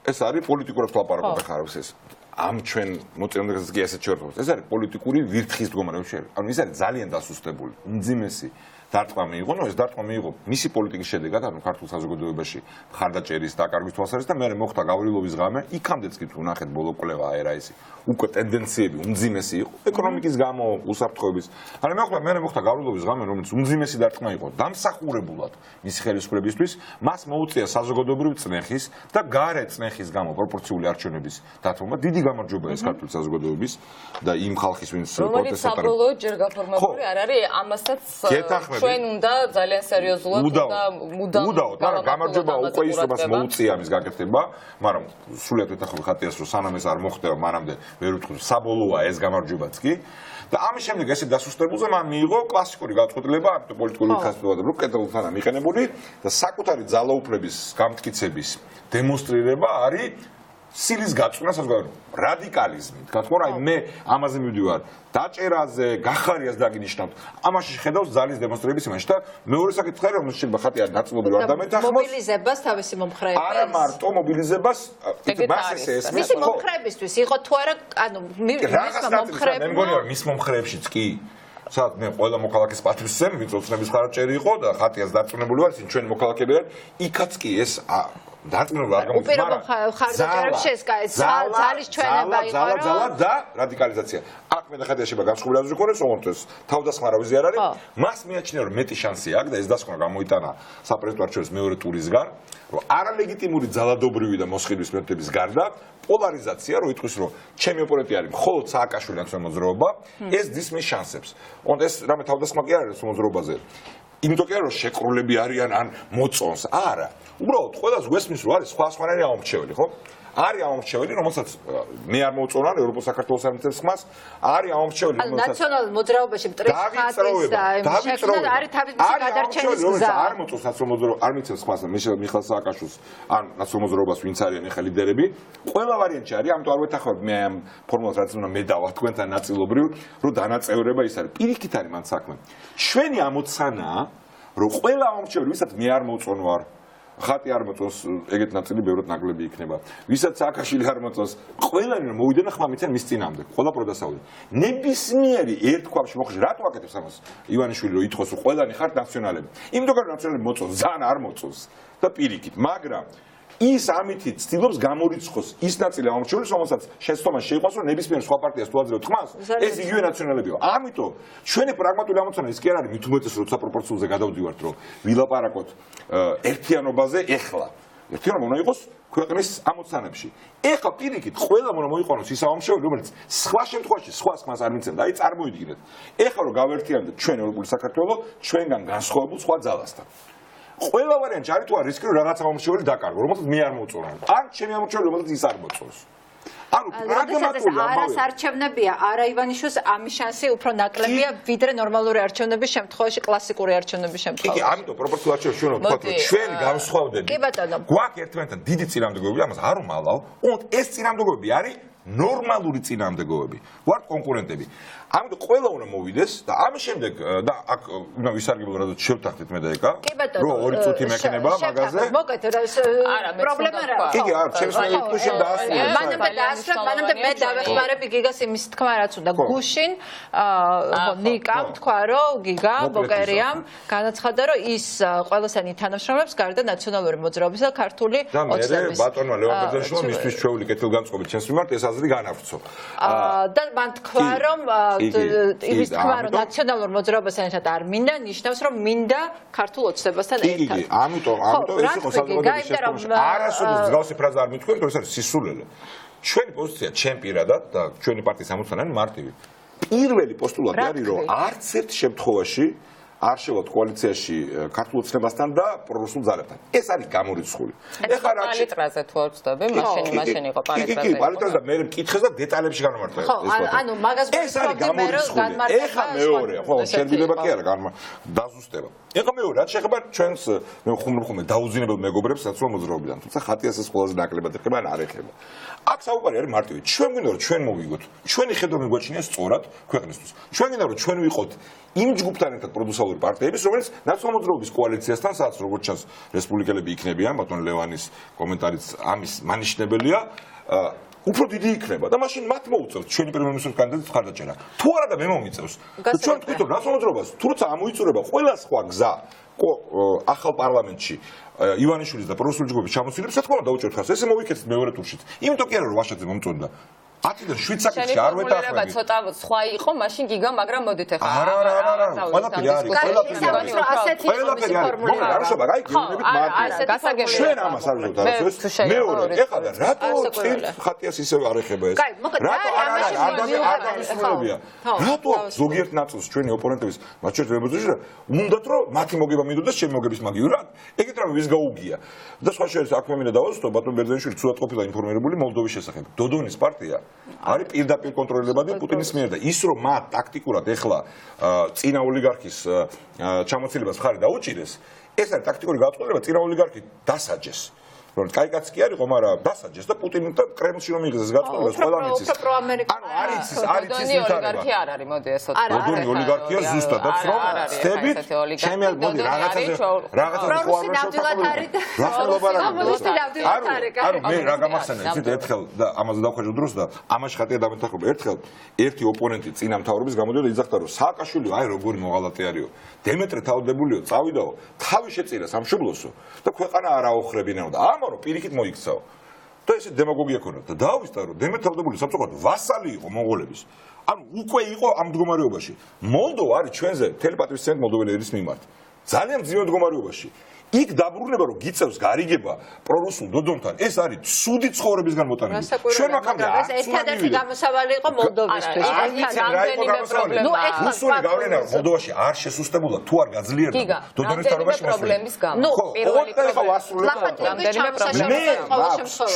Speaker 4: ეს არის პოლიტიკურად ლაპარაკობა ხარობს ეს. ამ ჩვენ მოწინააღმდეგესაც კი ასეთ შეერთებას. ეს არის პოლიტიკური ვირთხის მდგომარეობის შეერთება. ანუ ის არის ძალიან დასუსტებული, უმძიმესი დარტყმა მიიღო, ეს დარტყმა მიიღო მისი პოლიტიკის შედეგად, ანუ ქართულ საზოგადოებაში მხარდაჭერის დაკარგვის თვალსაზრისით და მე მოხდა გავრილობის ღამე, იქამდეც კი თუ ნახეთ ბოლო კვლევა ერაისი, უკვე ტენდენციები უმძიმესი იყო, ეკონომიკის გამო, უსაფრთხოების. მაგრამ მე მოხდა გავრილობის ღამე, რომელიც უმძიმესი დარტყმა იყო დამსახურებულად მისი ხელისუფლებისთვის, მას მოუწია საზოგადოებრივი წნეხის და გარე წნეხის გამო პროპორციული არჩევნების დათმობა. დიდი გამარჯვება ეს ქართული საზოგადოების და იმ ხალხის, ვინც
Speaker 2: რომელიც საბოლოოდ ჯერ გაფორმებული არ არის, ამასაც ჩვენ უნდა ძალიან სერიოზულად და მუდამ
Speaker 4: გამარჯვება უკვე ის რომ მოუწია ამის გაკეთება, მაგრამ სულიად ვეთანხმები ხატიას რომ სანამ ეს არ მოხდება, მანამდე ვერ ვთქვი საბოლოოა ეს გამარჯვებაც კი. და ამის შემდეგ ესე დასუსტებულზე მან მიიღო კლასიკური გადაწყვეტილება პოლიტიკური ხასიათისაგან, რომ კეთილთან ამიყენებული და საკუთარი ძალაუფლების გამტკიცების დემონსტრირება არის სილის გაწვნა საზოგადოებრივ რადიკალიზმით. გათხოვა, აი მე ამაზე მივდივარ დაჭერაზე, გახარიას დაგინიშნავთ. ამაში ხედავს ძალის დემონსტრირების იმაში და მეორე საკითხი არის, რომ შეიძლება ხატი არ ნაწილობრივ არ დამეთანხმოს.
Speaker 3: მობილიზებას თავისი მომხრეების.
Speaker 4: არა მარტო მობილიზებას, მას ესე ესმის.
Speaker 3: მისი მომხრეებისთვის იყო თუ არა, ანუ მის მომხრეებს.
Speaker 4: მე მგონი რომ მის მომხრეებშიც კი სადაც მე ყველა მოქალაქეს პატრიოტს ვინც ოცნების ხარჯერი იყო და ხატიას დარწმუნებული ვარ, ის ჩვენი მოქალაქეები არის, იქაც კი ეს დარწმუნება არ გამოდის,
Speaker 3: უპირობო ხარჯაჭერებში ეს ძალის ჩვენება იყო, რომ
Speaker 4: ძალა და რადიკალიზაცია. აქ მე და ხადიაშება განსხვავებული აზრი ქონდეს, ოღონდ ეს თავდასხმა რავიზი არ არის. მას მიაჩნია რომ მეტი შანსი აქვს და ეს დასკვნა გამოიტანა საპრეზიდენტო არჩევნების მეორე ტურისგან, რომ არალეგიტიმური ძალადობრივი და მოსყიდვის მეთოდების გარდა პოლარიზაცია, რომ იტყვის რომ ჩემი ოპონენტი არის მხოლოდ სააკაშვილი ნაციონალურ მოძრაობა, ეს დის მის შანსებს. ოღონდ ეს რამე თავდასხმა კი არ არის მოძრაობაზე. იმიტომ კი არა რომ შეკრულები არიან ან მოწონს, არა. უბრალოდ ყველას გვესმის რომ არის სხვადასხვანაირი ამომრჩეველი, ხო? არის ამომრჩეველი, რომელსაც მე არ მოუწონა ევროპულ საქართველოს სამართლის ხმას, არის ამომრჩეველი,
Speaker 3: რომელსაც ნაციონალურ მოძრაობაში მტრის ხატის და შექმნა არის თავისი გადარჩენის გზა.
Speaker 4: არ მოწონს ნაციონალურ მოძრაობას, არ მიცემს ხმას მიხეილ სააკაშვილს ან ნაციონალურ მოძრაობას, ვინც არიან ეხა ლიდერები. ყველა ვარიანტი არის, ამიტომ არ ვეთანხმებ მე ამ ფორმულას, რაც უნდა მე დავა თქვენთან ნაწილობრივ, რომ დანაწევრება ის არის. პირიქით არის მან საქმე. ჩვენი ამოცანაა, რომ ყველა ამომრჩეველი, ვისაც მე არ მოუწონვარ, ხატი არ მოწონს, ეგეთ ნაწილი ბევრად ნაკლები იქნება. ვისაც სააკაშვილი არ მოწონს, ყველანი რომ მოვიდენ ხმა მიცემ მის წინამდე, ყველა პროდასაული. ნებისმიერი ერთქვაფში მოხდა, რატო აკეთებს ამას? ივანიშვილი რომ ითხოვს, რომ ყველანი ხართ ნაციონალები. იმიტომ რომ ნაციონალები მოწონს, ძალიან არ მოწონს და პირიქით, მაგრამ ის ამითი ცდილობს გამორიცხოს ის ნაწილი ამორჩეულის, რომელსაც შეცდომაში შეიყვანს, რომ ნებისმიერ სხვა პარტიას თუ აძლევთ ხმას, ეს იგივე ნაციონალებია. ამიტომ ჩვენი პრაგმატული ამოცანა ის კი არ არის, მით უმეტეს როცა პროპორციულზე გადავდივართ, რომ ვილაპარაკოთ ერთიანობაზე ეხლა. ერთიანობა უნდა იყოს ქვეყნის ამოცანებში. ეხლა პირიქით, ყველამ უნდა მოიყვანოს ის ამომრჩეველი, რომელიც სხვა შემთხვევაში სხვა ხმას არ მიცემდა. აი წარმოიდგინეთ. ეხლა რომ გავერთიანდეთ ჩვენ ევროპული საქართველო, ჩვენგან განსხვავებულ სხვა ძალასთან. ყველა ვარიანტი არის თუ არ რისკი რომ რაღაც ამომრჩეველი დაკარგო, რომელსაც მე არ მოწონა. ან ჩემი ამომრჩეველი, რომელსაც ის არ მოწონს. ანუ პრაგმატული
Speaker 3: არას არჩევნებია, არა ივანიშვილს ამის შანსი უფრო ნაკლებია, ვიდრე ნორმალური არჩევნების შემთხვევაში, კლასიკური არჩევნების შემთხვევაში.
Speaker 4: კი, ამიტომ პროპორციულ არჩევნებში ჩვენ ვთქვათ, რომ ჩვენ განსხვავდებით.
Speaker 3: კი ბატონო.
Speaker 4: გვაქვს ერთმანეთთან დიდი წინამდებობები, ამას არ უმალავ. ოღონდ ეს წინამდებობები არის ნორმალური წინამდებობები. ვართ კონკურენტები. ამიტომ ყველა უნდა მოვიდეს და ამის შემდეგ და აქ უნდა ვისარგებლო რადგან შევთანხმდით მე და ეკა რომ 2 წუთი მექნება მაგაზე
Speaker 3: მოკეთ პრობლემა რა
Speaker 4: კი კი არ ჩემს მეკითხუშენ დაასრულე
Speaker 3: მანამდე დაასრულე მანამდე მე დავეხმარები გიგას იმის თქმა რაც უნდა გუშინ ნიკამ თქვა რომ გიგა ბოკერიამ განაცხადა რომ ის ყველასანი თანამშრომლებს გარდა ნაციონალური მოძრაობისა ქართული
Speaker 4: ოცნების და მე ბატონმა ლევან ბერძენიშვილმა მისთვის ჩვეული კეთილგანწყობით ჩემს მიმართ ეს აზრი განავრცო
Speaker 3: და მან თქვა რომ იმის თქმა რომ ნაციონალურ მოძრაობასთან ერთად არ მინდა ნიშნავს რომ მინდა ქართულ ოცნებასთან ერთად.
Speaker 4: კი, ამიტომ ეს იყო საზოგადოების შესწავლაში. არასოდეს მსგავსი ფრაზა არ მithქვენ, რომ ეს არის სისულელე. ჩვენი პოზიცია, ჩემ პირადად და ჩვენი პარტიის ამოცანა არის მარტივი. პირველი პოსტულატი არის რომ არც ერთ შემთხვევაში არ შევალთ კოალიციაში ქართულ ოცნებასთან და პრორუსულ ძალებთან. ეს არის გამორიცხული.
Speaker 2: ეხლა რა პალიტრაზე თუ არ ვწდები, მაშინ იყო პალიტრაზე.
Speaker 4: კი, პალიტრაზე და მე მკითხეს და დეტალებში განმარტა ეს.
Speaker 3: ანუ მაგას
Speaker 4: ეს არის გამორიცხული. ეხლა მეორე, ხო, შეგიძლება კი არა დაზუსტება. ეხლა მეორე, რაც შეეხება ჩვენს მე ხუმრობ დაუძინებელ მეგობრებს საცხოვრებელ მოძრაობიდან, თუმცა ხატი ასეს ყველაზე ნაკლებად ეხება ან არ ეხება. აქ საუბარი არის მარტივი. ჩვენ გვინდა რომ ჩვენ მოვიგოთ. ჩვენი ხედვა გვაჩნია სწორად ქვეყნისთვის. ჩვენ გვინდა რომ ჩვენ ვიყოთ იმ ჯგუფთან ერთად პროდუსალური პარტიების, რომელიც ნაციონალურ მოძრაობის კოალიციასთან, სადაც როგორც ჩანს რესპუბლიკელები იქნებიან, ბატონ ლევანის კომენტარიც ამის მანიშნებელია, უფრო დიდი იქნება და მაშინ მათ მოუწევთ ჩვენი პრემიერ-მინისტრის კანდიდატის მხარდაჭერა. თუ არა და მე მომიწევს. ჩვენ თქვით რომ ნაციონალურ მოძრაობას თურცა ამოიწურება ყველა სხვა გზა ახალ პარლამენტში ივანიშვილის და პრორუსული ჯგუფის ჩამოსვლებს, რა თქმა უნდა დაუჭერთ ხარს. ესე მოვიქცეთ მეორე ტურშიც. იმიტომ კი არა რომ ვაშაძე მომწონდა. 10-დან 7 საკითხი არ ვეთანხმები.
Speaker 2: ცოტა სხვა იყო, მაშინ გიგა, მაგრამ მოდით ახლა.
Speaker 4: არა, ყველაფერი არის, ყველაფერი არის. გარშობა, აი, გეუბნებით მათ. ჩვენ ამას არ ვუძლებთ არასოდეს. მეორე, ეხლა და რატო წინ ხატიას ისევ არ ეხება ეს? რატო არ გამისულებია? რატო ზოგიერთ ნაწილს ჩვენი ოპონენტების, მათ შორის რებოზეში და უნდათ რომ მათი მოგება მინდოდეს, ჩემი მოგების მაგივრ რა. ეგეთ რამე ვის გაუგია. და სხვა შორის აქ მე მინდა დავასწრო ბატონ ბერძენიშვილი ცუდად ყოფილა ინფორმირებული მოლდოვის შესახებ. დოდონის პარტია არის პირდაპირ კონტროლებადი პუტინის მიერ და ის რომ მათ ტაქტიკურად ეხლა წინა ოლიგარქის ჩამოცილებას მხარი დაუჭირეს, ეს არის ტაქტიკური გადაწყვეტილება წინა ოლიგარქი დასაჯეს. რომ კაი კაცი კი არის, მაგრამ დასაჯეს და პუტინი და კრემლში რომ იღეს ეს გადაწყვეტილება ყველამ იცის. ანუ არის
Speaker 2: ოლიგარქი არ არის, მოდი ესოთ.
Speaker 4: დოდონი ოლიგარქია ზუსტად და რომ სტებით ჩემი მოდი რაღაცაზე ანუ მე რა გამახსენე იცით ერთხელ და ამაზე დავხვეჭე დროს და ამაში ხატია დამეთანხმება ერთხელ ერთი ოპონენტი წინა მთავრობის გამოდიოდა იძახდა რომ სააკაშვილი აი როგორი მოღალატე არისო დემეტრე თავდებულიო წავიდაო თავი შეწირა სამშობლოსო და ქვეყანა არ აოხრებინაო და ამ ამარო პირიქით მოიქცაო. და ესე დემაგოგია ქონდა და დაავისდა რომ დემეთავდებული სამწუხაროდ ვასალი იყო მონღოლების. ანუ უკვე იყო ამ მდგომარეობაში. მოლდოვა არის ჩვენზე თელეპატიის მოლდოველების მიმართ. ძალიან ძლიერ მდგომარეობაში. იქ დაბრუნება რომ გიწევს გარიგება პრორუსულ დოდომთან ეს არის ცუდი ცხოვრებისგან მოტანილი. ჩვენ მაგამდე
Speaker 3: ერთადერთი გამოსავალი იყო მოლდოვისთვის.
Speaker 2: ნუ
Speaker 3: ეხლა
Speaker 4: რუსული გავლენა მოლდოვაში არ შესუსტებულა თუ არ გაძლიერდა დოდონის თანობაში
Speaker 2: პრობლემის გამო.
Speaker 3: ნუ
Speaker 2: პირველი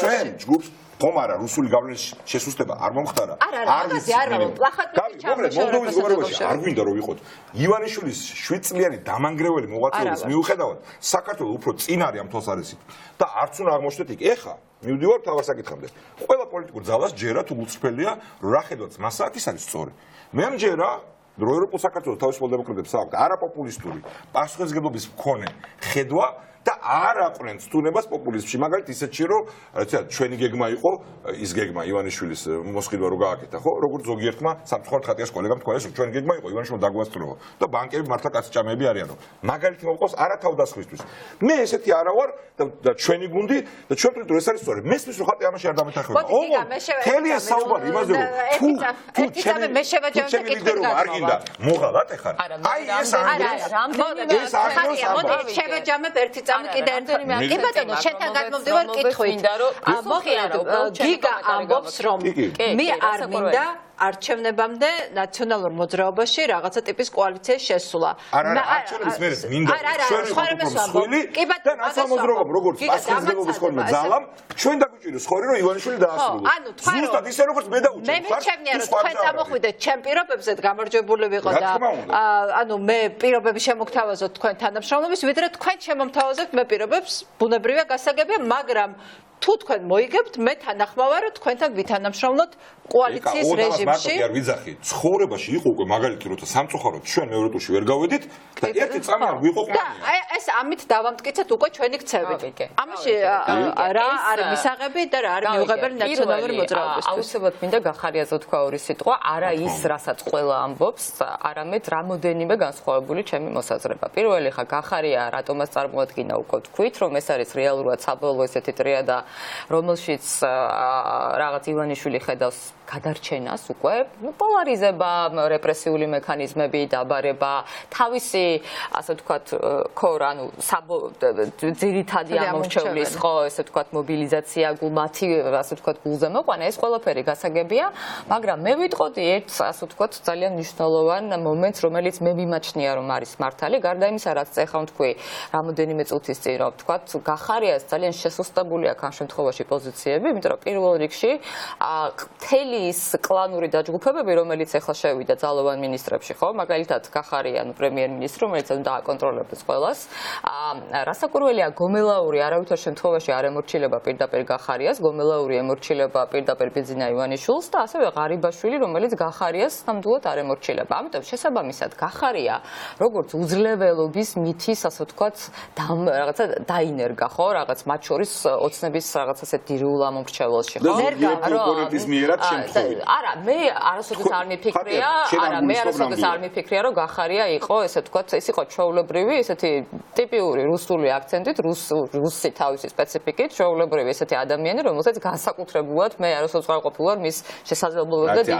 Speaker 4: ჩვენ ჯგუფს ხომარა რუსული გავლენის შესუსტება არ მომხდარა.
Speaker 3: არ ვიცი არა
Speaker 4: მოლდოვის გუბერნატორში არ გვინდა რომ ვიყოთ ივანიშვილის 7 წლიანი დამანგრეველი მოღვაწეობის მიუხედავად საქართველოს უფრო წინ არის ამ თვალსაზრისით და არც უნდა აღმოჩნდეთ იქ. ეხა მივდივარ თავარ საკითხამდე. ყველა პოლიტიკურ ძალას ჯერა თუ უცხფელია რა ხედავთ მასა ის არის სწორი. მე ამჯერა რომ ევროპულ საქართველოს თავისუფალ დემოკრატებს აქვს არაპოპულისტური პასუხისმგებლობის მქონე ხედვა და არ აყრენ ცდუნებას პოპულიზმში. მაგალითად ისეთში რომ რა ჩვენი გეგმა იყო ის გეგმა ივანიშვილის მოსყიდვა რო გააკეთა ხო როგორც ზოგიერთმა სამწუხაროდ ხატიას კოლეგამ თქვა ეს ჩვენი გეგმა იყო ივანიშვილმა დაგვასწროო და ბანკები მართლა კაცჭამები არიანო. მაგალითი მოყავს არა თავდასხმისთვის. მე ესეთი არა ვარ და ჩვენი გუნდი და ჩვენ პრინციპი ეს არის სწორი. მესმის რომ ხატი ამაში არ დამეთანხმება. თელი ეს საუბარი იმაზე რომ თუ ჩემი ლიდერობა არ გინდა მოღალატ ეხარ. აი ეს
Speaker 3: მოდი შევეჯამებ ერთი წამი კიდე ერთხელ. კი ბატონო, შენთან გადმოვდივარ კითხვით. გიგა ამბობს რომ მე არ მინდა არჩევნებამდე ნაციონალურ მოძრაობაში რაღაცა ტიპის კოალიციის შესვლა.
Speaker 4: არა, არჩევნების მერე მინდა და ნაციონალურ როგორც პასუხისმგებლობის ხოლმე ძალამ ჩვენ დაგვიჭიროს ხორი რომ ივანიშვილი დაასრულოს. ზუსტად ისე როგორც მე დაუჭირე.
Speaker 3: მე მეჩვენია რომ თქვენ წამოხვიდეთ ჩემ პირობებზე გამარჯვებული ვიყო და ანუ მე პირობები შემოგთავაზოთ თქვენ თანამშრომლობის, ვიდრე თქვენ შემომთავაზებთ მე პირობებს, ბუნებრივია გასაგებია, მაგრამ თუ თქვენ მოიგებთ, მე თანახმავარ თქვენთან ვითანამშრომლოთ კოალიციის რეჟიმში.
Speaker 4: არ ვიძახი, ცხოვრებაში იყო უკვე მაგალითი, როცა სამწუხაროდ ჩვენ ევროპაში ვერ გავედით და ერთი წამი არ გვიყო ყვანია.
Speaker 3: და ეს ამით დავამტკიცეთ უკვე ჩვენი ქცევით. ამაში რა არის მისაღები და რა არის მიუღებელი ნაციონალური მოძრაობისთვის.
Speaker 2: აუცილებლად მინდა გახარიაზო თქვა ორი სიტყვა, არა ის, რასაც ყველა ამბობს, არამედ რამოდენიმე განსხვავებული ჩემი მოსაზრება. პირველი ხა გახარია რატომაც წარმოადგინა უკვე თქვით, რომ ეს არის რეალურად საბოლოო ესეთი ტრიადა რომელშიც რაღაც ივანიშვილი ხედავს გადარჩენას უკვე პოლარიზება, რეპრესიული მექანიზმები, დაბარება, თავისი ასე ვთქვათ ქორ, ანუ ძირითადი ამორჩევლის ხო, ესე ვთქვათ მობილიზაცია, მათი ასე ვთქვათ გულზე მოყვანა, ეს ყველაფერი გასაგებია, მაგრამ მე ვიტყოდი ერთ ასე ვთქვათ ძალიან მნიშვნელოვან მომენტს, რომელიც მე მიმაჩნია რომ არის მართალი, გარდა იმისა, რაც ეხლა ვთქვი, რამოდენიმე წუთის წინ რომ ვთქვათ, გახარიას ძალიან შესუსტებული აქვს ამ შემთხვევაში პოზიციები, იმიტომ რომ პირველ რიგში მთელი ის კლანური დაჯგუფებები, რომელიც ახლა შევიდა ძალოვან მინისტრებში, ხო? მაგალითად, გახარია, პრემიერ-მინისტრი, რომელიც უნდა აკონტროლებდეს ყველას. რასაკვირველია, გომელაური არავითარ შემთხვევაში არ ემორჩილება პირდაპირ გახარიას, გომელაური ემორჩილება პირდაპირ ბიძინა ივანიშვილს და ასევე ღარიბაშვილი, რომელიც გახარიას ნამდვილად არ ემორჩილება. ამიტომ შესაბამისად, გახარია, როგორც უძლეველობის მითის, ასე ვთქვათ, რაღაცა დაინერგა, ხო? რაღაც მათ შორის ოცნების რაღაც ასეთ დირეულ ამორჩეველში, ხო? არა, მე არასოდეს არ მიფიქრია, რომ გახარია იყო, ესე ვთქვათ, ეს იყო ჩვეულებრივი, ესეთი ტიპიური რუსული აქცენტით, რუსი თავისი სპეციფიკით, ჩვეულებრივი ესეთი ადამიანი, რომელსაც განსაკუთრებულად მე არასოდეს ვარ ყოფილვარ მის შესაძლებლობებზე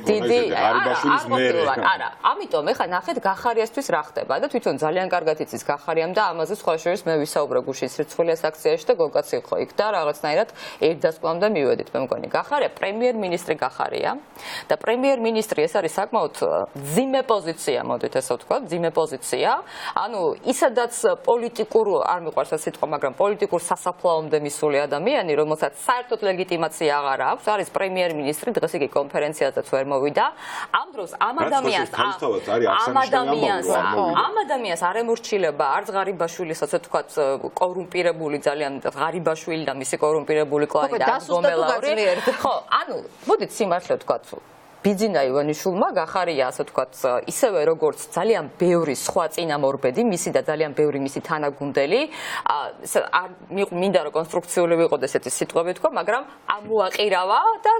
Speaker 2: დიდი არა, ამიტომ ეხლა ნახეთ გახარიასთვის რა ხდება და თვითონ ძალიან კარგად იცის გახარიამ და ამაზე სხვა შორის მე ვისაუბრე გუშინ სირცხვილეს აქციაში და გოგაც იყო იქ და რაღაცნაირად ერთდასკვამდე მივედით მე მგონი გახარია პრემიერ-მინისტრი გახარია და პრემიერ-მინისტრი ეს არის საკმაოდ ძიმე პოზიცია, მოდით ესე ვთქვათ, ძიმე პოზიცია. ანუ ისედაც პოლიტიკურ არ მიყვარს ეს სიტყვა, მაგრამ პოლიტიკურ სასაფლაომდე მისული ადამიანი, რომელსაც საერთოდ ლეგიტიმაცია აღარ აქვს, არის პრემიერ-მინისტრი, დღეს იგი კონფერენციაზეც ვერ მოვიდა. ამ დროს ამ ადამიანს არ ემორჩილება არც ღარიბაშვილის, ასე ვთქვათ, კორუმპირებული ძალიან ღარიბაშვილი და მისი კორუმპირებული კლანი და გომელაური. ხო, ანუ მოდით სიმართლე ვთქვათ, ბიძინა ივანიშვილმა გახარია, ასე ვთქვათ, ისევე როგორც ძალიან ბევრი სხვა წინამორბედი, მისი და ძალიან ბევრი მისი თანაგუნდელი, მინდა რომ კონსტრუქციული ვიყოთ ესეთი სიტყვები თქვა, მაგრამ ამოაყირავა და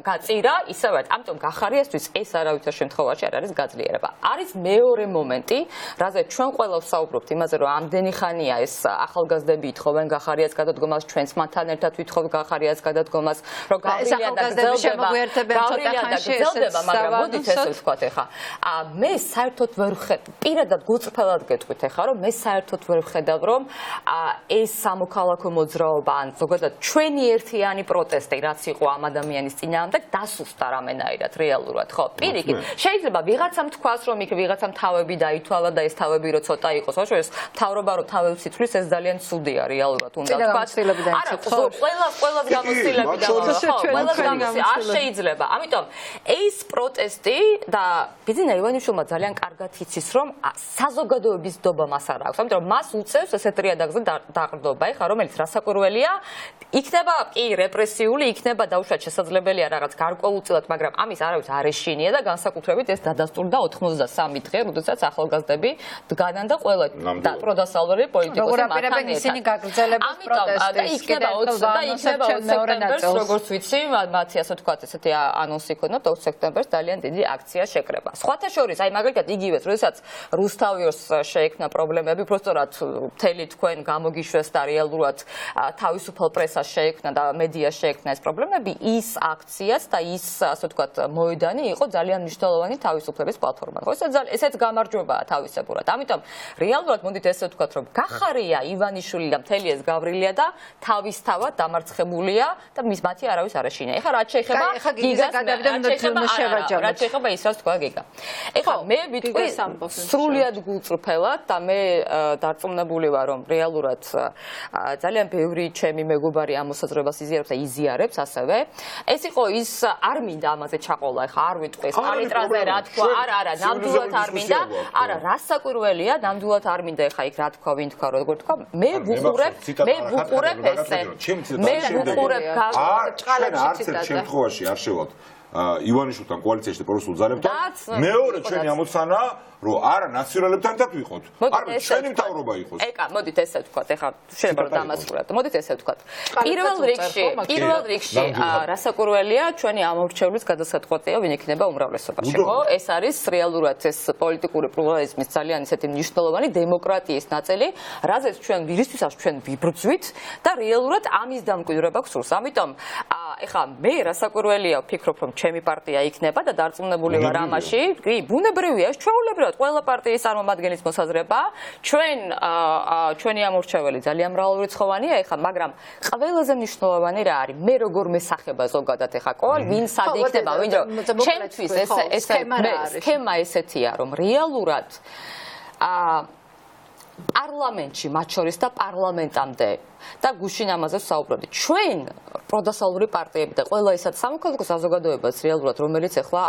Speaker 2: გაწირა, ისევ ამიტომ გახარიასთვის ეს არავითარ შემთხვევაში არ არის გაძლიერება. არის მეორე მომენტი, რაზეც ჩვენ ყველა ვსაუბრობთ იმაზე, რომ ამდენი ხანია ეს ახალგაზრდები ითხოვენ გახარიას გადადგომას, ჩვენც მათთან ერთად ვითხოვთ გახარიას გადადგომას, რომ გავრილია და გრძელდება, მაგრამ მოდით ესე ვთქვათ ახლა. მე საერთოდ ვერ პირადად გუწრფელად გეტყვით ახლა, რომ მე საერთოდ ვერ ვხედავ, რომ ეს სამოქალაქო მოძრაობა ან ზოგადად ჩვენი ერთიანი პროტესტი, რაც იყო ამ ადამიანის წინააღმდეგ, დასუსტა რამენაირად რეალურად, ხო? პირიქით, შეიძლება ვიღაცამ თქვას, რომ იქ ვიღაცამ თავები დაითვალა და ეს თავები რო ცოტა იყოს, ხო, ეს მთავრობა რო თავებს ითვლის, ეს ძალიან ცუდია რეალურად, უნდა თქვა. არა, ყველას გამოცდილები და ყველას გამოცდილება არ შეიძლება. ამიტომ ეს პროტესტი და ბიძინა ივანიშვილმა ძალიან კარგად იცის, რომ საზოგადოების დობა მას არ აქვს. ამიტომ მას უწევს ესეთ რიადაგზე დაყრდნობა, ეხლა რომელიც რასაკვირველია, იქნება კი რეპრესიული, იქნება დაუშვათ შესაძლებელია რაღაც გარკვეულწილად, მაგრამ ამის არავის არ ეშინია და განსაკუთრებით ეს დადასტურდა 93 დღე, როდესაც ახალგაზრდები დგანან და ყველა პროდასალვერი პოლიტიკოსი მათთან
Speaker 3: ისინი გაგრძელებას პროტესტის
Speaker 2: იქნება 20 სექტემბერს, როგორც ვიცი, მათი ასე ვთქვათ, ესეთი ანონსი იქნება 20 სექტემბერს ძალიან დიდი აქცია შეკრება. სხვათა შორის, აი მაგალითად იგივეს, როდესაც რუსთავიოს შეექმნა პრობლემები, უბრალოდ მთელი თქვენ გამოგიშვეს და რეალურად თავისუფალ პრესას შეექმნა და მედიას შეექმნა ეს პრობლემები, ის აქციაც და ის ასე ვთქვათ მოედანი იყო ძალიან მნიშვნელოვანი თავისუფლების პლატფორმა. ხო, ესეც გამარჯვებაა თავისებურად. ამიტომ რეალურად მოდით ესე ვთქვათ, რომ გახარია ივანიშვილი და მთელი ეს გავრილია და თავისთავად დამარცხებულია და მათი არავის არ ეშინია. ეხლა რაც შეეხება გიგას რაც შეეხება ის რაც თქვა გიგა. ეხლა მე ვიტყვი სრულიად გულწრფელად და მე დარწმუნებული ვარ, რომ რეალურად ძალიან ბევრი ჩემი მეგობარი ამ მოსაზრებას იზიარებს და იზიარებს ასევე. ეს იყო ის არ მინდა ამაზე ჩაყოლა, ეხლა არ ვიტყვი ეს პარლიტრაზე რა თქვა, არა, ნამდვილად არ მინდა, არა, რასაკვირველია, ნამდვილად არ მინდა ეხლა იქ რა თქვა, ვინ თქვა, როგორ თქვა, მე ვუყურებ ესე. მე ვუყურებ
Speaker 4: არც ერთ შემთხვევაში არ შევალთ ივანიშვილთან კოალიციაში და პროფესიულ ძალებთან. მეორე ჩვენი ამოცანაა, რომ არა ნაციონალებთან ერთად ვიყოთ. არ ჩვენი მთავრობა იყოს.
Speaker 2: ეკა, მოდით ესე ვთქვათ, ეხლა შეიძლება რომ დამასრულოთ. მოდით ესე ვთქვათ. პირველ რიგში რასაკვირველია, ჩვენი ამორჩევლის გადასაწყვეტია, ვინ იქნება უმრავლესობაში, ხო? ეს არის რეალურად ეს პოლიტიკური პლურალიზმის ძალიან ისეთი მნიშვნელოვანი დემოკრატიის ნაწილი, რაზეც ჩვენ ვირისთვისაც ჩვენ ვიბრძვით და რეალურად ამის დამკვიდრება გსურს. ამიტომ ეხლა მე რასაკვირველია ვფიქრობ, რომ ჩემი პარტია იქნება და დარწმუნებული ვარ ამაში. კი, ბუნებრივია, ეს ჩვეულებრივად ყველა პარტიის წარმომადგენლის მოსაზრება. ჩვენი ამორჩეველი ძალიან მრავალრიცხოვანია ეხლა, მაგრამ ყველაზე მნიშვნელოვანი რა არის? მე როგორ მესახება ზოგადად ეხლა ყოველ ვინ სად იქნება, ვინ რომ ჩემთვის ეს სქემა ესეთია, რომ რეალურად პარლამენტში მათ შორის და პარლამენტამდე და გუშინ ამაზე ვსაუბრობთ. ჩვენ პროდასალური პარტიები და ყველა ისეთ სამოქალაქო საზოგადოებას რეალურად, რომელიც ახლა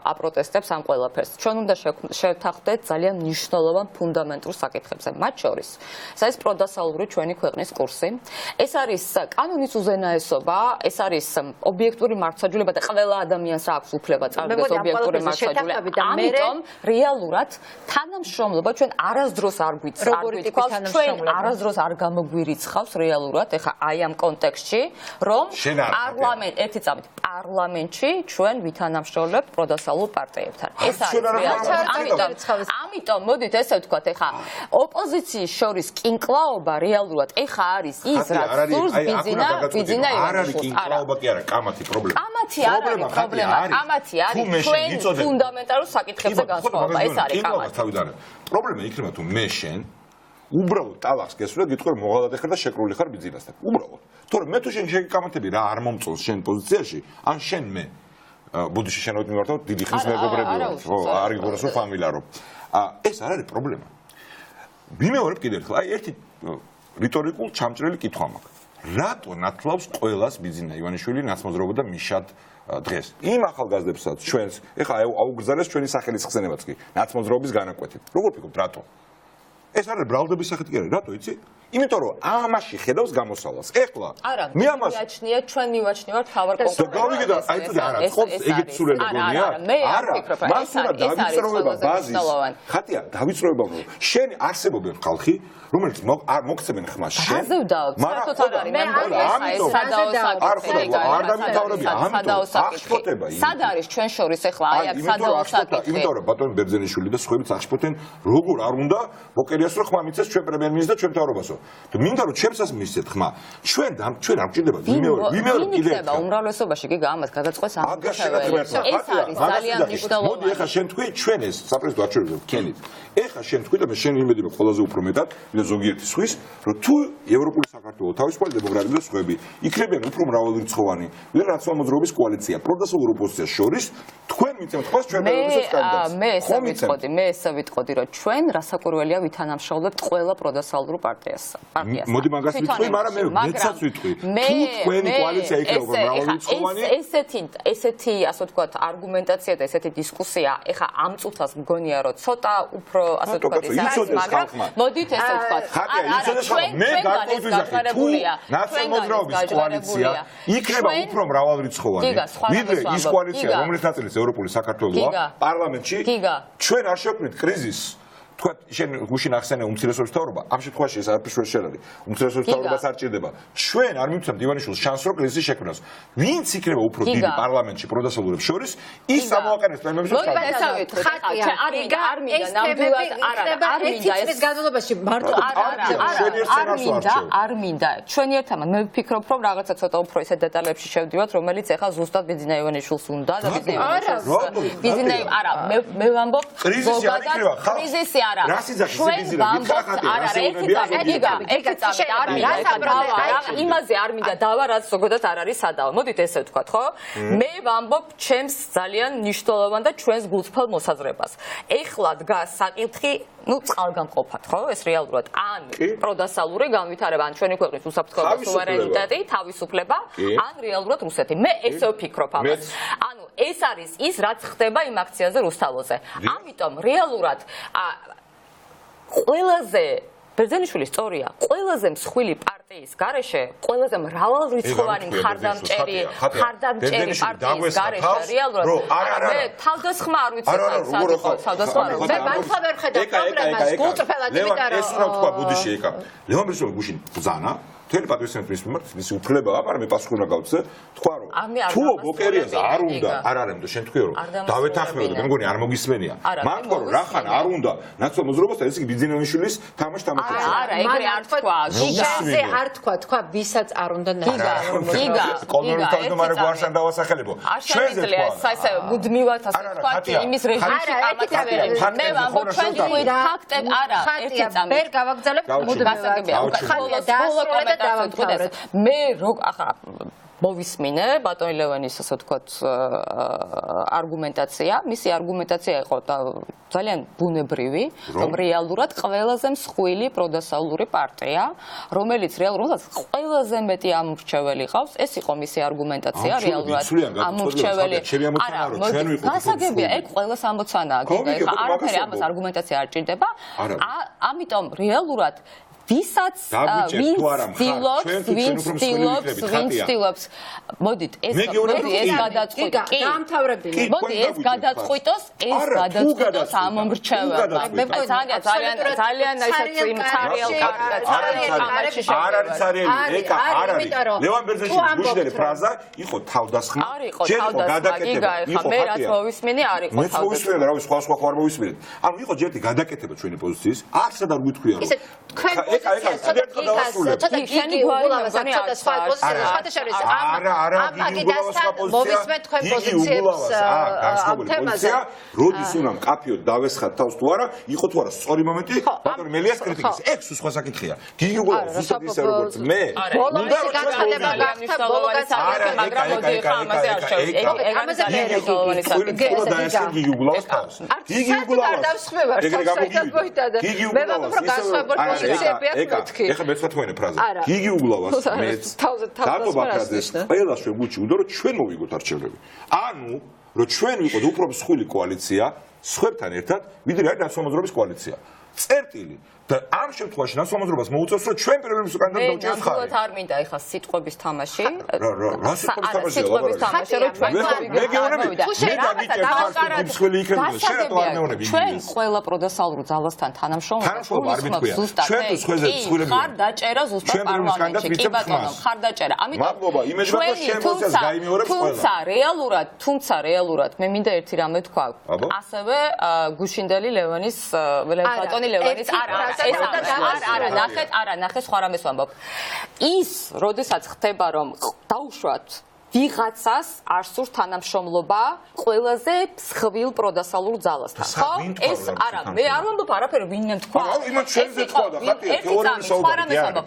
Speaker 2: აპროტესტებს ამ ყველაფერს. ჩვენ უნდა შევთანხმდეთ ძალიან მნიშვნელოვან ფუნდამენტურ საკითხებზე. მათ შორის, ეს არის პროდასალური ჩვენი ქვეყნის კურსი. ეს არის კანონის უზენაესობა, ეს არის ობიექტური მართლმსაჯულება და ყველა ადამიანს აქვს უფლება წარდგეს ობიექტური მართლმსაჯულება. ამიტომ რეალურად თანამშრომლობა ჩვენ არასდროს არ გვიტყავს, ჩვენ არასდროს არ გამოგვირიცხავს რეალურად, ეხა აი ამ კონტექსტში, რომ პარლამენტში ჩვენ ვითანამშრომლებთ პროდასალურ პარტიებთან. ეს არის რეალურად. ამიტომ მოდით ესე ვთქვათ, ეხა ოპოზიციის შორის კინკლაობა რეალურად ეხა არის ის, რაც სურს ბიზინა ივანიშვილს.
Speaker 4: არ არის კინკლაობა კი არა, კამათი პრობლემა.
Speaker 2: კამათი არ არის პრობლემა, კამათი არის ჩვენ ფუნდამენტალურ საკითხებზე განსხვავება, ეს არის კამათი.
Speaker 4: პრობლემა იქნება თუ მე შენ უბრალოდ ტალახს გესვლა, გიტყვი რომ მოღალატე ხარ და შეკრული ხარ ბიზნესთან. უბრალოდ. თორემ მე თუ შენ შეკამათები რა არ მომწონს შენ პოზიციაში, ან შენ მე ბუდიში შენობით მიმართავ დიდი ხნის მეგობრები ვართ, ხო, არ გიგონოს რომ ფამილია რომ. ეს არ არის პრობლემა. მიმეორებ კიდევ ერთხელ, აი ერთი რიტორიკულ ჩამჭრელი კითხვა მაქვს. რატო ნათლავს ყველას ბიზინა ივანიშვილი ნაცმოძრაობა და მიშად დღეს? იმ ახალგაზრდებსაც ჩვენს, ეხლა აუგზავნეს ჩვენი სახელის ხსენებაც კი, ნაცმოძრაობის განაკვეთით. როგორ ვფიქრობთ, რატო? ეს არის ბრალდების სახით კი არის, რატო იცი? იმიტომ რომ ამაში ხედავს გამოსავალს. ეხლა
Speaker 2: მე ამას მიაჩნია ჩვენ მივაჩნევართ თავარ კონკრეტულად.
Speaker 4: გავიგე და აი თუ არა, ხო, ეგეთ სულელი გონია? არა, მას უნდა დავიწროება ბაზის. ხატია, დავიწროება რომ შენ არსებობენ ხალხი, რომელიც მოგცემენ ხმას შენ.
Speaker 2: საერთოდ არ არის. მე
Speaker 4: არ დამთავრებია, ამიტომ აღშფოთება.
Speaker 2: სად არის ჩვენ შორის ეხლა აი აქ სადაო საკითხი?
Speaker 4: იმიტომ რომ ბატონ ბერძენიშვილი და სხვაებიც აღშფოთენ, როგორ არ უნდა ბოკერიას რომ ხმა მიცეს ჩვენ პრემიერ-მინისტრს და ჩვენ მთავრობასო. და მინდა რომ ჩემსაც მისცეთ ხმა. ჩვენ არ გჭირდება ვიმეორე კიდე ერთხელ.
Speaker 2: უმრავლესობაში კი ამას გადაწყვეტს ამბობთ. ეს არის ძალიან მნიშვნელოვანი.
Speaker 4: მოდი ეხლა შენ თქვი ჩვენ ეს საპრეზიდენტო არჩევნებზე ვქენით. ეხლა შენ თქვი და მე შენ იმედი მაქვს ყველაზე უფრო მეტად, ვიდრე ზოგიერთი სხვის, რომ თუ ევროპული საქართველო, თავისუფალი დემოკრატია და სხვები იქნებიან უფრო მრავალრიცხოვანი, ვიდრე ნაციონალ მოძრაობის კოალიცია, პროდასალურ ოპოზიციას შორის, თქვენ მიცემთ ხმას ჩვენ დაუბრუნდეთ კანდიდატს.
Speaker 2: მე ესე ვიტყოდი, რომ ჩვენ რასაკვირველია ვითანამშრომლებთ ყველა პროდასალურ პარტიას.
Speaker 4: მოდი მაგას ვიტყვი, მაგრამ მე მეცაც ვიტყვი. თუ თქვენი კოალიცია იქნება მრავალრიცხოვანი,
Speaker 2: ესეთი ასე ვთქვათ არგუმენტაცია და ესეთი დისკუსია, ეხა ამ წუთას მგონია, რომ ცოტა უფრო ასე ვთქვათ ის არის, მაგრამ მოდით ესე ვთქვათ.
Speaker 4: მე გარკვეულწილად თუ ნაციონალ მოძრაობის კოალიცია იქნება უფრო მრავალრიცხოვანი, ვიდრე ის კოალიცია, რომლის ნაწილიც ევროპული საქართველოა პარლამენტში, ჩვენ არ შევქმნით კრიზისს. თქვა შენ გუშინ ახსენე უმცირესობის მთავრობა, ამ შემთხვევაში ეს არაფერს ვერ შეერადი. უმცირესობის მთავრობას არ ჭირდება. ჩვენ არ მივცემთ ივანიშვილს შანსს რომ კრიზისი შექმნას. ვინც იქნება უფრო დიდი პარლამენტში პროდასალურებს შორის, ის ამოაყენებს პრემიებს და
Speaker 2: არ მინდა. ჩვენი ერთმანეთ მე ვფიქრობ რომ რაღაცა ცოტა უფრო ისეთ დეტალებში შევდივართ, რომელიც ეხა ზუსტად ბიზნა ივანიშვილს უნდა და ბიზნა არა, მე ვამბობ კრიზისი არა. იმაზე არ მინდა დავა, რაც ზოგადად არ არის სადაო. მოდით ესე ვთქვათ, ხო? მე ვამბობ ჩემს ძალიან მნიშვნელოვან და ჩვენს გულწრფელ მოსაზრებას. ეხლა დგას საკითხი, წყალგამყოფად, ხო? ეს რეალურად ან პროდასალური განვითარება, ან ჩვენი ქვეყნის უსაფრთხოება, სუვერენიტეტი, თავისუფლება, ან რეალურად რუსეთი. მე ესე ვფიქრობ ამას. ანუ ეს არის ის, რაც ხდება იმ აქციაზე რუსთავოზე. ამიტომ რეალურად ყველაზე ბერძენიშვილი სწორია, ყველაზე მსხვილი პარტიის გარეშე, ყველაზე მრავალრიცხოვანი მხარდამჭერი პარტიის გარეშე რეალურად მე თავდასხმა არ ვიცი თავდასხმა არ ვიცი. მე მართლა ვერ ხედავ პრობლემას გულწრფელად, იმიტომ რომ
Speaker 4: ეს რა თქვა ბუდიში ეკა. ლევან ბერჟოვი გუშინ ბრძანა მთელი პატრიოტიზმის მიმართ მისი უფლებაა, მაგრამ მე პასუხი უნდა გავცე, თქვა რომ თუ ბოკერიაზე არ უნდა, არ არემდო შენ თქვი რომ დავეთანხმებოდ, მე მგონი არ მოგისმენია. მან თქვა რომ რახან არ უნდა ნაციონალ მოძრაობას და ეს იგი ბიძინენიშვილის თამაში.
Speaker 2: არა, ეგრე არ თქვა. გიგაზე
Speaker 3: არ თქვა, ვისაც არ უნდა
Speaker 4: კოლმერის თავმჯდომარე გვარშან დავასახელებო.
Speaker 2: ჩვენზე თქვა. ესე მუდმივად ასე თქვა, იმის რეჟიმში ამათაბერებს. მე ვამბობ ჩვენ თქვით ფაქტები, არა, ერთი წამი. ვერ გავაგზავნებ მუდმივად. მე ახლა მოვისმინე ბატონი ლევანის ასე ვთქვათ არგუმენტაცია. მისი არგუმენტაცია იყო ძალიან ბუნებრივი, რომ რეალურად ყველაზე მსხვილი პროდასალური პარტია, რომელიც რეალურად ყველაზე მეტი ამორჩეველი ყავს, ეს იყო მისი არგუმენტაცია რეალურად ამორჩეველი. არა, გასაგებია, ეგ ყველას ამოცანაა, გიგა, ეხლა არაფერი ამას არგუმენტაცია არ ჭირდება. ამიტომ რეალურად ვისაც ვინც ცდილობს მოდით ეს გადაწყვიტოს მოდი ეს გადაწყვიტოს ამომრჩეველმა ძალიან ისეთი მწარიელ კარტა
Speaker 4: არ არის არიელი ეკა არ არის ლევან ბერძენიშვილის გუშინდელი ფრაზა იყო თავდასხმა ჯერ იყო გადაკეთება იყო
Speaker 2: მე რაც მოვისმინე არ იყო
Speaker 4: თავდასხმა მე მოვისმინე რავი სხვა ხარ მოვისმინეთ ანუ იყო ჯერტი გადაკეთება ჩვენი პოზიციის არსად არ გვითქვია რომ როდის უნდა მკაფიოდ დავესხათ თავს თუ არა, იყო თუ არა სწორი მომენტი, ბატონი მელიას კრიტიკის. ეგ სხვა საკითხია. გიგი უგულავას ზუსტად ისე როგორც მე. უნდა რომ
Speaker 2: განცხადება გახდა ბოლოს საკითხი, მაგრამ მოდი ხა ამაზე არ შევიდე. ამაზე მე
Speaker 4: გიგი უგულავას თავს. გიგი უგულავას დავსხმევარ. ეგრე გამოგივიდა. გიგი უგულავას ეხლა მეც ვთქვენ ფრაზა. გიგი უგულავას მეც დატო ბაქრაძეს ყველას შეგვიჩი უნდა რომ ჩვენ მოვიგოთ არჩევნები. ანუ რომ ჩვენ ვიყოთ უფრო მსხვილი კოალიცია სხვებთან ერთად ვიდრე არის ნაცვალმოძრაობის კოალიცია. წერტილი და ამ შემთხვევაში ნაცვალმოძრაობას მოუწევს რომ ჩვენ პირველი კანდიდატი დავჭერთ ხარ.
Speaker 2: მე არ მინდა ეხლა სიტყვების თამაში.
Speaker 4: რა სიტყვების თამაში?
Speaker 2: სიტყვების თამაში რომ ჩვენ
Speaker 4: მე გეუბნები მე დაგიჭერთ ხარ მსხვილი იქნება შენ რატო არ მეუბნები?
Speaker 2: ჩვენ ყველა პროდასალურ ძალასთან
Speaker 4: თანამშრომლობა არ მithქვია.
Speaker 2: ჩვენ
Speaker 4: სხვეზე მსხვილები
Speaker 2: ხარ დაჭერა ზუსტად პარლამენტში კი ბატონო ხარ დაჭერა. ამიტომ
Speaker 4: მადლობა იმედი მაქვს შენ პროცესს გაიმეორებს ყველა.
Speaker 2: თუმცა რეალურად მე მინდა ერთი რამე თქვა. ასევე გუშინდელი ლევანის ბატონი ლევანის არა ნახე სხვა რამეს ვამბობ. ის როდესაც ხდება რომ დაუშვათ ვიღაცას არ სურს თანამშრომლობა ყველაზე მსხვილ პროდასალურ ძალასთან. ხო? ეს არა, მე არ ვამბობ არაფერი ვინმე თქვა.
Speaker 4: იმათ შენზე თქვა და ხათია თეორიული საუბარი.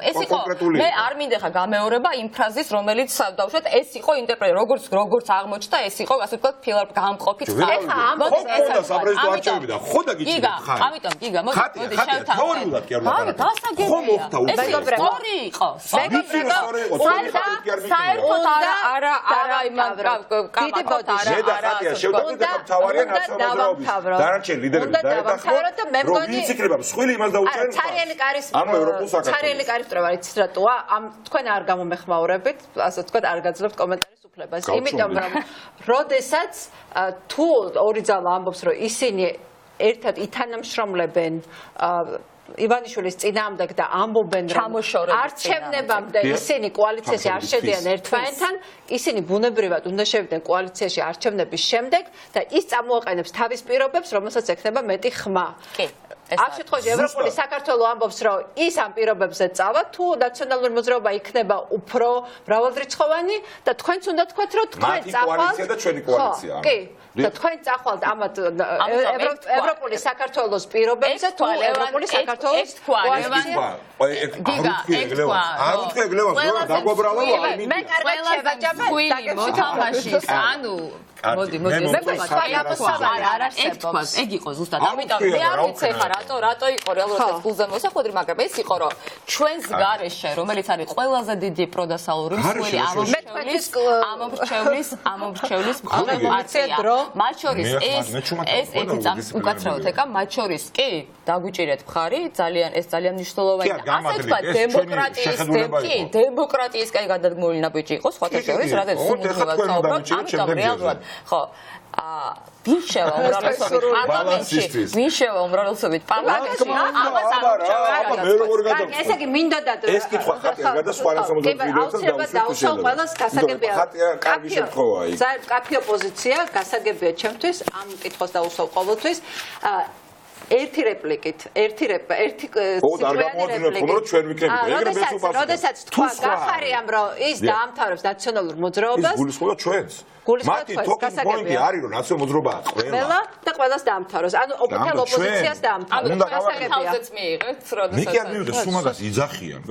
Speaker 2: ეს იყო მე არ მინდა ხა გამეორება იმ ფრაზის რომელიც დაუშვათ ეს იყო ინტერპრეტაცია როგორც აღმოჩნდა ეს იყო ასე ვთქვათ ფილარ გამყოფით ხარ.
Speaker 4: ეხა ამბობს ეს საპრეზიდენტო არჩევნები და ხო დაგიჭირეთ ხარ.
Speaker 2: ამიტომ გიგა მოდი შევთან.
Speaker 4: თეორიულად კი არ ვარ.
Speaker 2: ხო მოხდა
Speaker 4: მეგობრებო.
Speaker 2: სწორი იყო. საერთოდ არა იმან კამათოთ
Speaker 4: არა შევდაგეთ მთავარია ნაციონალური დანარჩენ ლიდერები დაეთანხმოთ და მე მგონი ვინც იქნება მსხვილი იმას დაუჭერენ
Speaker 3: ცარიელი კარის
Speaker 4: ანუ ევროპულ საქართველოს
Speaker 3: ცარიელი კარის პროვა იცით რატოა ამ თქვენ არ გამომეხმაურებით ასე ვთქვათ არ გაძლევთ კომენტარის უფლებას იმიტომ რომ როდესაც თუ ორი ძალა ამბობს რომ ისინი ერთად ითანამშრომლებენ ივანიშვილის წინააღმდეგ და ამბობენ რომ არჩევნებამდე ისინი კოალიციაში არ შედიან ერთმანეთთან, ისინი ბუნებრივად უნდა შევიდნენ კოალიციაში არჩევნების შემდეგ და ის წამოაყენებს თავის პირობებს, რომელსაც ექნება მეტი ხმა. ამ შემთხვევაში ევროპული საქართველო ამბობს რომ ის ამ პირობებზე წავა თუ ნაციონალური მოძრაობა იქნება უფრო მრავალრიცხოვანი და თქვენც უნდა თქვათ რომ თქვენ წახვალთ
Speaker 4: და ჩვენი კოალიცია.
Speaker 3: კი და თქვენ წახვალთ ამათ ევროპული საქართველოს პირობებზე თუ ევროპული საქართველოს კოალიცია.
Speaker 4: არ უთქვა დაგვაბრალა
Speaker 3: მე კარგად შევაჯამე
Speaker 2: მოთამაშის ანუ მოდი ეგ იყო ზუსტად ამიტომ მე არ ვიცი ხა რატო იყო რეალურად გულზე მოსახვედრი მაგრამ ეს იყო რომ ჩვენს გარეშე რომელიც არის ყველაზე დიდი პროდასალური მსხვილი ამომრჩევლის მათ შორის ეს ერთი წამს უკაცრავად ეკა მათ შორის კი დაგვიჭირეთ მხარი ძალიან ეს ძალიან მნიშვნელოვანია ასე თქვა დემოკრატიისკენ გადადგმული ნაბიჯი იყო სხვათა შორის რადგან სულ ამიტომ რეალურად ხო ვინ შევა უმრავლესობით პარლამენტში ვინ შევა უმრავლესობით პარლამენტში ამას არ
Speaker 3: ესე იგი მინდა და
Speaker 4: ეს კითხვა ხატია გადა სხვა
Speaker 3: რაღაცა დაუსვათ ყველას გასაგებია
Speaker 4: კარგი შემთხვევაა იქ
Speaker 3: კაფე ოპოზიცია გასაგებია ჩემთვის ამ კითხვას დაუსვავ ყოველთვის ერთი რეპლიკით, ერთი როდესაც თქვა გახარიამ რომ ის დაამთავრებს ნაციონალურ მოძრაობას
Speaker 4: ის გულისხმობდა ჩვენს მათი თოკის პოინტი არის რომ ნაციონალური მოძრაობა ყველა
Speaker 3: და ყველას დაამთავროს ანუ ოფიციალ ოპოზიციას დაამთავროს
Speaker 2: გასაგებია მიიღეთ როდესაც
Speaker 4: მე კი არ მივიღე სუმაგას იძახიან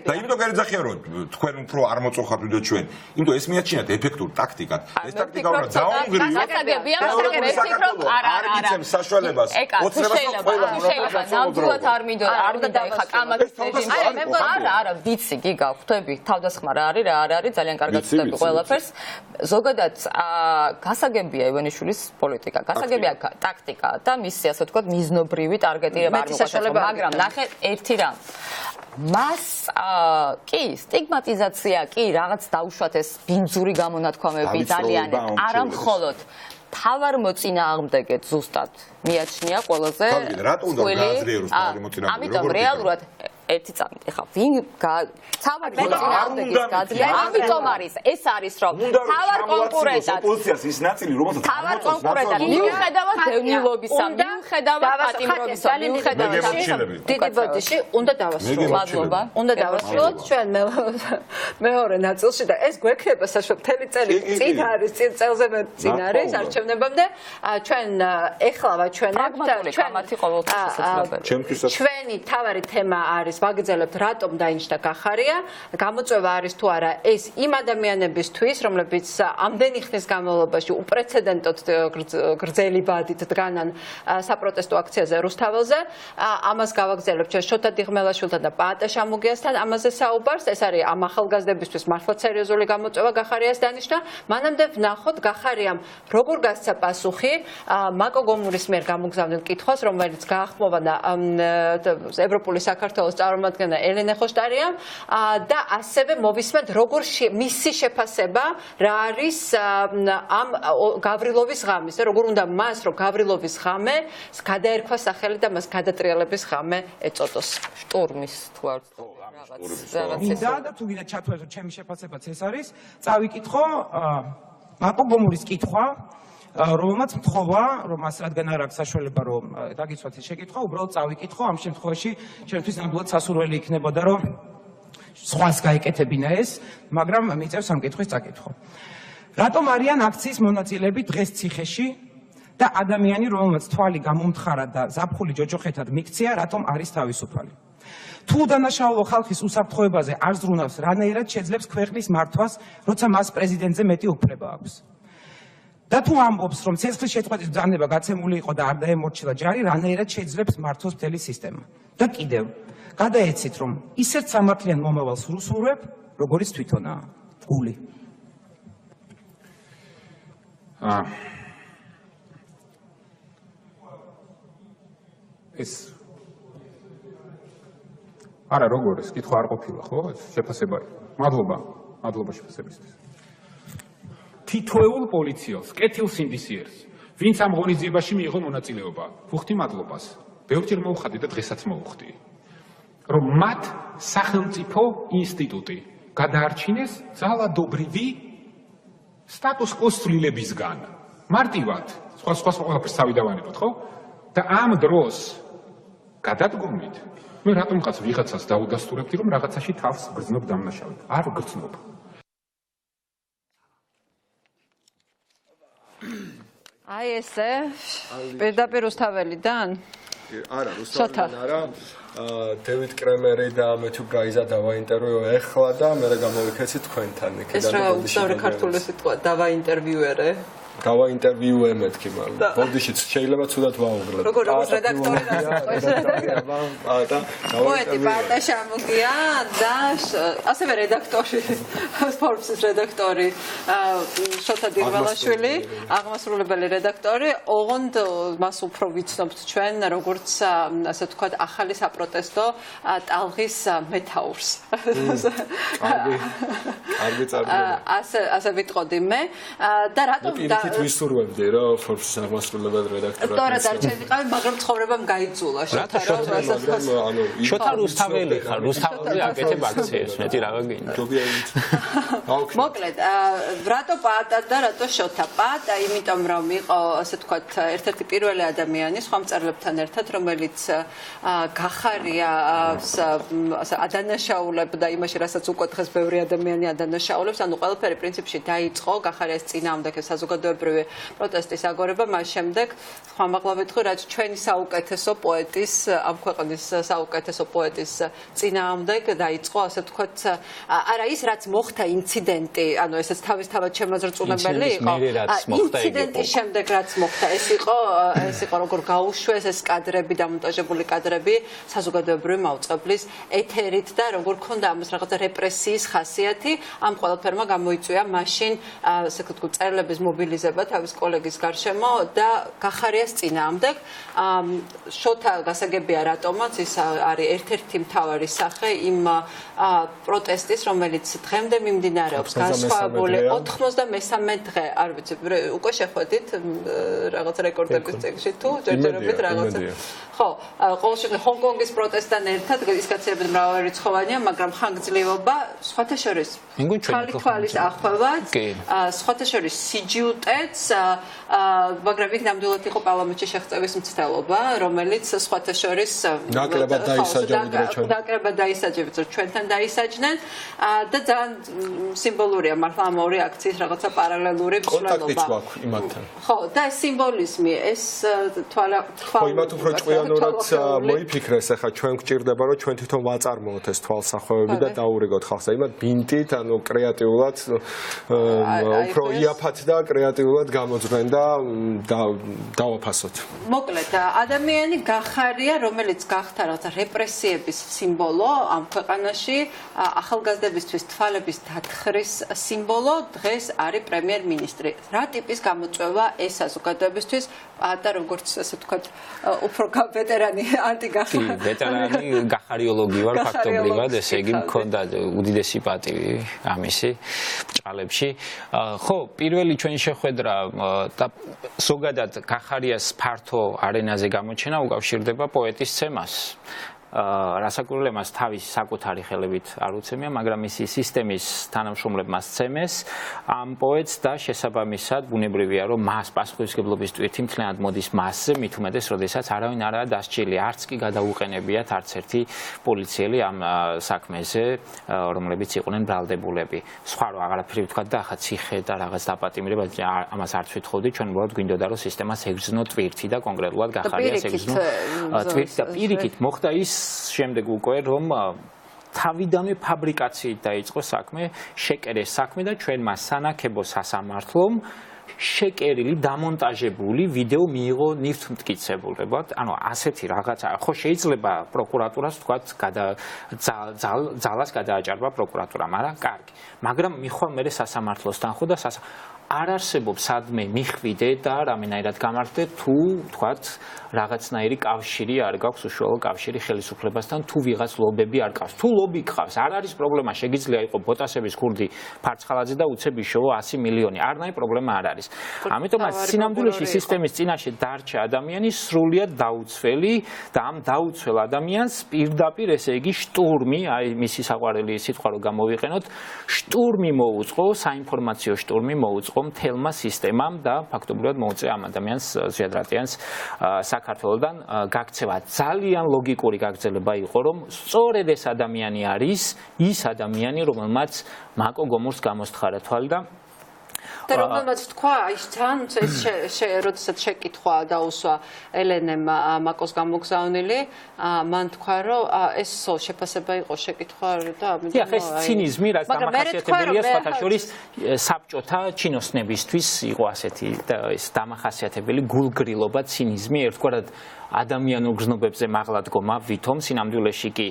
Speaker 4: და იმიტომ კი არ იძახიან რომ თქვენ უფრო არ მოწოხათ ვიდეო ჩვენ იმიტომ ეს მიაჩნიათ ეფექტურ ტაქტიკად ეს ტაქტიკა უნდა დაუნგრიოთ
Speaker 2: გასაგებია მაგრამ მე ვფიქრობ არა
Speaker 4: იცემს საშუალებას
Speaker 2: შეიძლება ნამდვილად არ მინდა ეხა კამათის რეჟიმში არა ვიცი გიგა ხვდები თავდასხმა რა არის ძალიან კარგად ხვდები ყველაფერს ზოგადად გასაგებია ივანიშვილის პოლიტიკა გასაგებია ტაქტიკა და მისი ასე ვთქვათ მიზნობრივი ტარგეტირება არ მოყვება მაგრამ ნახე ერთი რამ მას კი სტიგმატიზაცია კი რაღაც დაუშვათ ეს ბინძური გამონათქვამები ძალიან არა მხოლოდ თავარ მოწინააღმდეგეთ ზუსტად მიაჩნია ყველაზე
Speaker 4: რატო უნდა გააზრიეროს თავარი მოწინააღმდეგე
Speaker 2: ამიტომ რეალურად ერთი წამით ეხა ვინ თავარი მოწინააღმდეგეს გაძლია ამიტომ არის ეს არის რომ თავარ კონკურენტად
Speaker 4: ოპოზიციას ის ნაწილი რომელსაც
Speaker 2: თავარ კონკურენტად მიუხედავად დევნილობისა მიუხედავად პატიმრობისა მიუხედავად
Speaker 3: დიდი ბოდიში უნდა დავასრულოთ
Speaker 2: მადლობა
Speaker 3: უნდა დავასრულოთ ჩვენ მეორე ნაწილში და ეს გვექნება საშუალო მთელი წელი წინ არის წელზე წინ არის არჩევნებამდე ჩვენ ეხლავა ჩვენ
Speaker 2: პრაგმატული კამათი ყოველთვის შესაძლებელია
Speaker 3: ჩვენი თავარი თემა არის ვაგრძელებთ, რატომ დაინიშნა გახარია, გამოწვევა არის თუ არა ეს იმ ადამიანებისთვის, რომლებიც ამდენი ხნის განმავლობაში უპრეცედენტოდ გრძელი ბადით დგანან საპროტესტო აქციაზე რუსთაველზე, ამას გავაგრძელებთ ჩვენ შოთა დიღმელაშვილთან და პაატა შამუგიასთან ამაზე საუბარს, ეს არის ამ ახალგაზრდებისთვის მართლა სერიოზული გამოწვევა გახარიას დანიშნა, მანამდე ვნახოთ გახარიამ როგორ გასცა პასუხი მაკო გომურის მიერ გამოგზავნილ კითხვას, რომელიც გაახმოვანა ევროპული საქართველოს წარმომადგენელი ელენე ხოშტარიამ და ასევე მოვისმენთ როგორ მისი შეფასება რა არის ამ გავრილოვის ღამის, როგორ უნდა მას რომ გავრილოვის ღამე გადაერქვა სახელი და მას გადატრიალების ღამე ეწოდოს.
Speaker 2: შტურმის თუ არ
Speaker 6: მინდა და თუ გინდა ჩათვალოთ ჩემი შეფასებაც ეს არის, წავიკითხო მაკო გომურის კითხვა, რომელმაც მთხოვა, რომ მას რადგან არ აქვს საშუალება რომ დაგიცვათ ეს შეკითხვა, უბრალოდ წავიკითხო, ამ შემთხვევაში ჩემთვის ნამდვილად სასურველი იქნებოდა რომ სხვას გაეკეთებინა ეს, მაგრამ მიწევს ამ კითხვის წაკითხვა. რატომ არიან აქციის მონაწილეები დღეს ციხეში და ადამიანი, რომელმაც თვალი გამომთხარა და ზაფხული ჯოჯოხეთად მიქცია, რატომ არის თავისუფალი? თუ დანაშაულო ხალხის უსაფრთხოებაზე არ ზრუნავს, რანაირად შეძლებს ქვეყნის მართვას, როცა მას პრეზიდენტზე მეტი უფლება აქვს? და თუ ამბობს, რომ ცეცხლის შეწყვეტის ბრძანება გაცემული იყო და არ დაემორჩილა ჯარი, რანაირად შეძლებს მართოს მთელი სისტემა? და კიდევ, გადაეცით, რომ ისეთ სამართლიან მომავალს ვსურვებ, როგორც თვითონაა გული.
Speaker 7: ეს არა როგორ ეს კითხვა არ ყოფილა, ხო? ეს შეფასება. მადლობა შეფასებისთვის. თითოეულ პოლიციელს, კეთილ სინდისიერს, ვინც ამ ღონისძიებაში მიიღო მონაწილეობა, ვუხდი მადლობას. ბევრჯერ მოვხდი და დღესაც მოვხდი. რომ მათ სახელმწიფო ინსტიტუტი გადაარჩინეს ძალადობრივი სტატუს კოს ცვლილებისგან. მარტივად, სხვა ყველაფერს თავი დავანებოთ, ხო? და ამ დროს გადადგომით მე რატომღაც ვიღაცას დაუდასტურებდი, რომ რაღაცაში თავს გრძნობ დამნაშავედ. არ გრძნობ.
Speaker 3: აი ესე პირდაპირ რუსთაველიდან?
Speaker 8: არა, რუსთაველიდან არა. დევიდ კრემერი და მეთუ გაიზა დავაინტერვიო ეხლა და მე გამოვიქეცი თქვენთან.
Speaker 2: ეს რა უცნაური ქართული სიტყვა დავაინტერვიუერე?
Speaker 8: დავაინტერვიუე მეთქი მაგრამ. ბოდიშიც შეიძლება ცუდად ვაუღლებ.
Speaker 2: როგორ რედაქტორი და პოეტი პაატა შამუგია და ასევე რედაქტორი Forbes-ის რედაქტორი შოთა დიღმელაშვილი, აღმასრულებელი რედაქტორი, ოღონდ მას უფრო ვიცნობთ ჩვენ როგორც ასე ვთქვათ ახალი საპროტესტო ტალღის მეთაურს.
Speaker 8: კარგი წარდგენა.
Speaker 2: ასე ვიტყოდი მე და რატომ
Speaker 8: ვისურვებდი რა Forbes-ის აღმასრულებელი რედაქტორად.
Speaker 2: სწორად არ ჩენიყავი, მაგრამ ცხოვრებამ გაიწულა შოთა
Speaker 9: შოთა რუსთაველი ხარ, რუსთაველი აკეთებ აქციებს, მეტი რა გინდა.
Speaker 2: მოკლედ, რატო პაატა და რატო შოთა? პაატა იმიტომ რომ იყო, ასე ვთქვათ, ერთ-ერთი პირველი ადამიანი სხვა მწერლებთან ერთად, რომელიც გახარიას ადანაშაულებდა იმაში, რასაც უკვე დღეს ბევრი ადამიანი ადანაშაულებს, ანუ ყველაფერი პრინციპში დაიწყო გახარიას წინააღმდეგ საზოგადოებრივი პროტესტის აგორება, მას შემდეგ ხმამაღლა ვიტყვი, რაც ჩვენი საუკეთესო პოეტის, ამ ქვეყნის საუკეთესო პოეტის წინააღმდეგ დაიწყო, ასე ვთქვათ, არა ის, რაც მოხდა ინციდენტი, ანუ ესეც თავისთავად შემოძრწუნებელი იყო. ინციდენტის შემდეგ რაც მოხდა, ეს იყო როგორ გაუშვეს ეს კადრები, დამონტაჟებული კადრები საზოგადოებრივი მაუწყებლის ეთერით და როგორ ქონდა ამას რაღაცა რეპრესიის ხასიათი, ამ ყველაფერმა გამოიწვია მაშინ, ასე ვთქვათ, წერილების მობილიზება თავის კოლეგის გარშემო და გახარიას წინააღმდეგ. შოთა გასაგებია რატომაც ის არის ერთ-ერთი მთავარი სახე იმ პროტესტის, რომელიც დღემდე მიმდინარეობს, განსხვავებული 93 დღე, არ ვიცი, უკვე შეხვედით რაღაც რეკორდების წიგნში თუ ჯერჯერობით რაღაცა. ხო, ყოველ შემთხვევაში ჰონკონგის პროტესტთან ერთად ის კაცები მრავალრიცხოვანია, მაგრამ ხანგრძლივობა სხვათა შორის თვალის ახვევაც, სხვათა შორის სიჯუტეც, მაგრამ იქ ნამდვილად იყო პარლამენტში შეღწევის მცდელობა, რომელიც სხვათა შორის
Speaker 8: ნაკლებად
Speaker 2: დაისაჯებთ ჩვენთან დაისაჯნენ და ძალიან სიმბოლურია მართლა ამ ორი აქციის რაღაცა პარალელური მსვლელობა.
Speaker 8: კონტაქტიც გვაქვს იმათთან.
Speaker 2: ხო, და ეს სიმბოლიზმი, ეს
Speaker 8: ხო, იმათ უფრო ჭკვია რეალურად მოიფიქრეს, ახლა ჩვენ გვჭირდება რომ ჩვენ თვითონ ვაწარმოოთ ეს თვალსახვევები და დაურიგოთ ხალხს. იმათ ბინტით, ანუ კრეატიულად უფრო იაფად და კრეატიულად გამოძღვენ და დავაფასოთ.
Speaker 3: მოკლედ, ადამიანი გახარია, რომელიც გახდა რაღაცა რეპრესიების სიმბოლო ამ ქვეყანაში, ახალგაზრდებისთვის თვალების დათხრის სიმბოლო, დღეს არის პრემიერ-მინისტრი. რა ტიპის გამოწვევა ეს საზოგადოებისთვის და როგორც ასე ვთქვათ, უფრო ვეტერანი ანტიგახარი.
Speaker 9: ვეტერანი გახარიოლოგი ვარ ფაქტობრივად, ესე იგი მქონდა უდიდესი პატივი ამისი ჭალებში. ხო, პირველი ჩვენი შეხვედრა და ზოგადად გახარიას ფართო არენაზე გამოჩენა უკავშირდება პოეტის ცემას. რასაკურველებას თავის საკუთარი ხელებით არ უცემია, მაგრამ მისი სისტემის თანამშრომლებმა სცემეს ამ პოეტს და შესაბამისად ბუნებრივია, რომ მას პასუხისმგებლობის ტვირთი მთლიანად მოდის მასზე, მით უმეტეს, როდესაც არავინ არაა დასჯილი, არც კი გადაუყენებიათ არც ერთი პოლიციელი ამ საქმეზე, რომლებიც იყვნენ ბრალდებულები. სხვა რა აღარაფერი ვთქვა და ახლა ციხე და რაღაც დაპატიმრება ამას არც ვითხოვდი, ჩვენ უბრალოდ გვინდოდა რომ სისტემას ეგრძნო ტვირთი და კონკრეტულად გახარიას ეგრძნო ტვირთი და პირიქით მოხდა ის შემდეგ უკვე რომ თავიდანვე ფაბრიკაციით დაიწყო საქმე, შეკერეს საქმე და ჩვენმა სანაკებო სასამართლომ შეკერილი დამონტაჟებული ვიდეო მიიღო ნივთმტკიცებულებად. ანუ ასეთი რაღაცა, ხო შეიძლება პროკურატურას ვთქვათ, ძალას გადააჭარბა პროკურატურა, მაგრამ კარგი. მაგრამ მიხვალ მე სასამართლოსთან ხო და არ არსებობს სადმე მიხვიდე და რამენაირად გამართდე თუ ვთქვათ რაღაცნაირი კავშირი არ გაქვს უშუალო კავშირი ხელისუფლებასთან თუ ვიღაც ლობები არ ყავს. თუ ლობი ყავს, არ არის პრობლემა, შეგიძლია იყო ბოტასების ქურდი ფარცხალაძე და უცები შოვა 100 მილიონი. არნაირი პრობლემა არ არის. ამიტომაც სინამდვილეში სისტემის წინაშე დარჩა ადამიანი სრულიად დაუცველი და ამ დაუცველ ადამიანს პირდაპირ ესე იგი შტურმი, აი მისი საყვარელი სიტყვა რო გამოვიყენოთ, შტურმი მოუწყო, საინფორმაციო შტურმი მოუწყო მთელმა სისტემამ და ფაქტობრივად მოუწია ამ ადამიანს ზვიადრატიანს საქართველოდან გაქცევა. ძალიან ლოგიკური გაგრძელება იყო, რომ სწორედ ეს ადამიანი არის ის ადამიანი, რომელმაც მაკო გომურს გამოსთხარა თვალი და
Speaker 3: რომელმაც თქვა, ის თან როდესაც შეკითხვა დაუსვა ელენემ მაკოს გამოგზავნილი, მან თქვა, რომ ეს შეფასება იყო შეკითხვა და ამიტომ
Speaker 9: ეს ცინიზმი, რაც დამახასიათებელია სხვათა შორის საბჭოთა ჩინოსნებისთვის იყო ასეთი ეს დამახასიათებელი გულგრილობა, ცინიზმი, ერთგვარად ადამიანურ გზნობებზე მაღლა დგომა ვითომ სინამდვილეში კი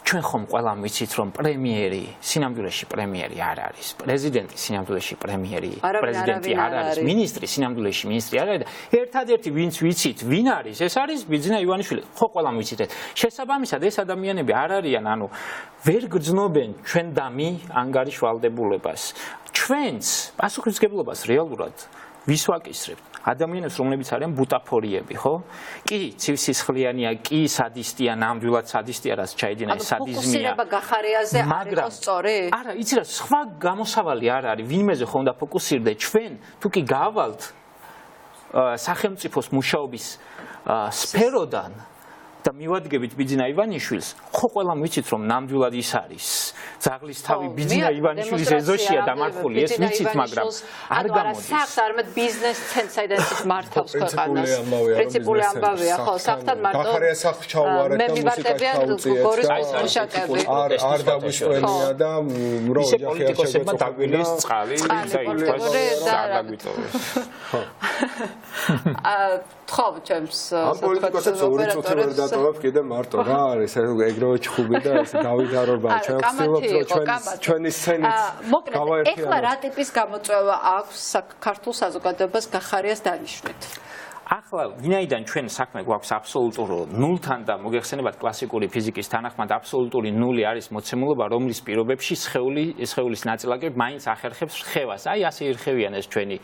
Speaker 9: ჩვენ ხომ ყველამ ვიცით რომ პრემიერი სინამდვილეში პრემიერი არ არის, პრეზიდენტი სინამდვილეში პრეზიდენტი არ არის, მინისტრი სინამდვილეში მინისტრი არ არის და ერთადერთი ვინც ვიცით ვინ არის, ეს არის ბიძინა ივანიშვილი. ხო ყველამ ვიცით ეს. შესაბამისად ეს ადამიანები არ არიან, ანუ ვერ გრძნობენ ჩვენ დამი ანგარიშ ვალდებულებას. ჩვენც პასუხისმგებლობას რეალურად ვის ვაკისრებთ? ადამიანებს, რომლებიც არიან ბუტაფორიები, ხო? კი, ცივსისხლიანია, კი, სადისტია, ნამდვილად სადისტია, რაც ჩაიდინა ეს სადიზმია.
Speaker 3: ფოკუსირება გახარიაზე არ იყო სწორი?
Speaker 9: არა, იცი რა, სხვა გამოსავალი არ არის, ვინმეზე ხომ დაფოკუსირდე ჩვენ, თუ კი გავალთ სახელმწიფოს მუშაობის სფეროდან და მივადგებით ბიძინა ივანიშვილს, ხო ყველამ ვიცით რომ ნამდვილად ის არის. ძაღლის თავი ბიძინა ივანიშვილის ეზოშია დამარხული, ეს ვიცით, მაგრამ არ გამოდის.
Speaker 3: სახს არამედ ბიზნეს ცენტრს, საიდან ის მართავს ქვეყანას. პრინციპული ამბავია, ხო, სახთან მარტო.
Speaker 8: გახარია სახს ჩაუვარეთ და მუსიკას ჩაუწიეთ. არ დაგვიშველია და რო
Speaker 9: ოჯახი პოლიტიკოსებმა დაგვილის წყალი და ითქვას არ დაგვიტოვეს.
Speaker 3: ხო, ჩემს
Speaker 8: ამ პოლიტიკოსებს ორი წუთი ვერ დატოვებ კიდე მარტო რა არის ეგრევე ჩხუბი და ეს დავიდარობა ჩვენ ვცდილობთ რომ ჩვენი სცენით გავაერთიანოთ.
Speaker 3: ეხლა რა ტიპის გამოწვევა აქვს საქართველოს საზოგადოებას გახარიას დანიშნვით?
Speaker 9: ახლა ვინაიდან ჩვენ საქმე გვაქვს აბსოლუტურ ნულთან და მოგეხსენებათ კლასიკური ფიზიკის თანახმად აბსოლუტური ნული არის მოცემულობა, რომლის პირობებში სხეულის ნაწილაკები მაინც ახერხებს რხევას. აი ასე ირხევიან ეს ჩვენი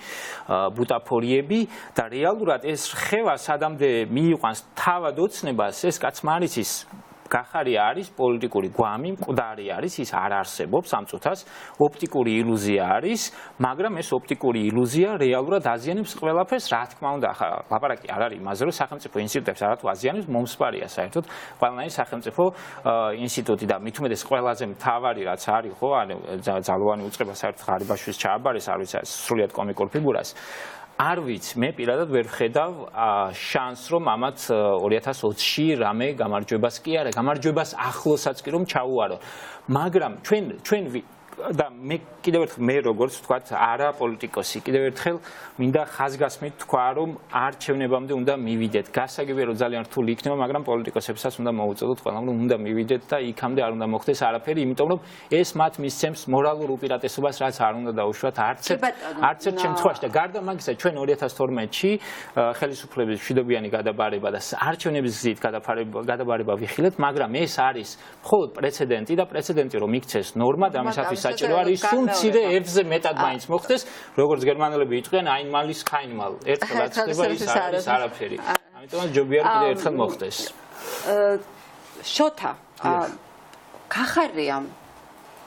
Speaker 9: ბუტაფორიები და რეალურად ეს რხევა სადამდე მიიყვანს თავად ოცნებას, ეს კაცმა არის ის გახარია არის პოლიტიკური გვამი, მკვდარი არის, ის არ არსებობს ამ წუთას, ოპტიკური ილუზია არის, მაგრამ ეს ოპტიკური ილუზია რეალურად აზიანებს ყველაფერს, რა თქმა უნდა, ახლა ლაპარაკი არ არის იმაზე, რომ სახელმწიფო ინსტიტუტებს არათუ აზიანებს, მომსპარია საერთოდ ყველანაირი სახელმწიფო ინსტიტუტი და მით უმეტეს ყველაზე მთავარი რაც არის, ხო, ანუ ძალოვანი უწყება საერთოდ ღარიბაშვილს ჩააბარეს, არ ვიცი, სრულიად კომიკურ ფიგურას. არ ვიცი, მე პირადად ვერ ვხედავ შანსს, რომ ამათ 2020-ში რამე გამარჯვებას კი არა, გამარჯვებას ახლოსაც კი რომ ჩაუარო. მაგრამ ჩვენ და მე კიდევ ერთხელ მე როგორც ვთქვათ, არა პოლიტიკოსი, კიდევ ერთხელ მინდა ხაზგასმით თქვა, რომ არჩევნებამდე უნდა მივიდეთ. გასაგებია, რომ ძალიან რთული იქნება, მაგრამ პოლიტიკოსებსაც უნდა მოუწოდოთ ყველამ, რომ უნდა მივიდეთ და იქამდე არ უნდა მოხდეს არაფერი, იმიტომ რომ ეს მათ მისცემს მორალურ უპირატესობას, რაც არ უნდა დაუშვათ არც ერთ შემთხვევაში. და გარდა მაგისა, ჩვენ 2012-ში ხელისუფლების მშვიდობიანი გადაბარება და არჩევნების გზით გადაბარება ვიხილეთ, მაგრამ ეს არის მხოლოდ პრეცედენტი და პრეცედენტი რომ იქცეს ნორმა და ამისათვის საჭირო არის სულ მცირე F-ზე მეტად მაინც მოხდეს, როგორც გერმანელები იტყვიან, einmal-ის keinmal. ერთხელ რაც ხდება ის არის არაფერი. ამიტომაც ჯობია რომ კიდევ ერთხელ მოხდეს.
Speaker 3: შოთა, გახარია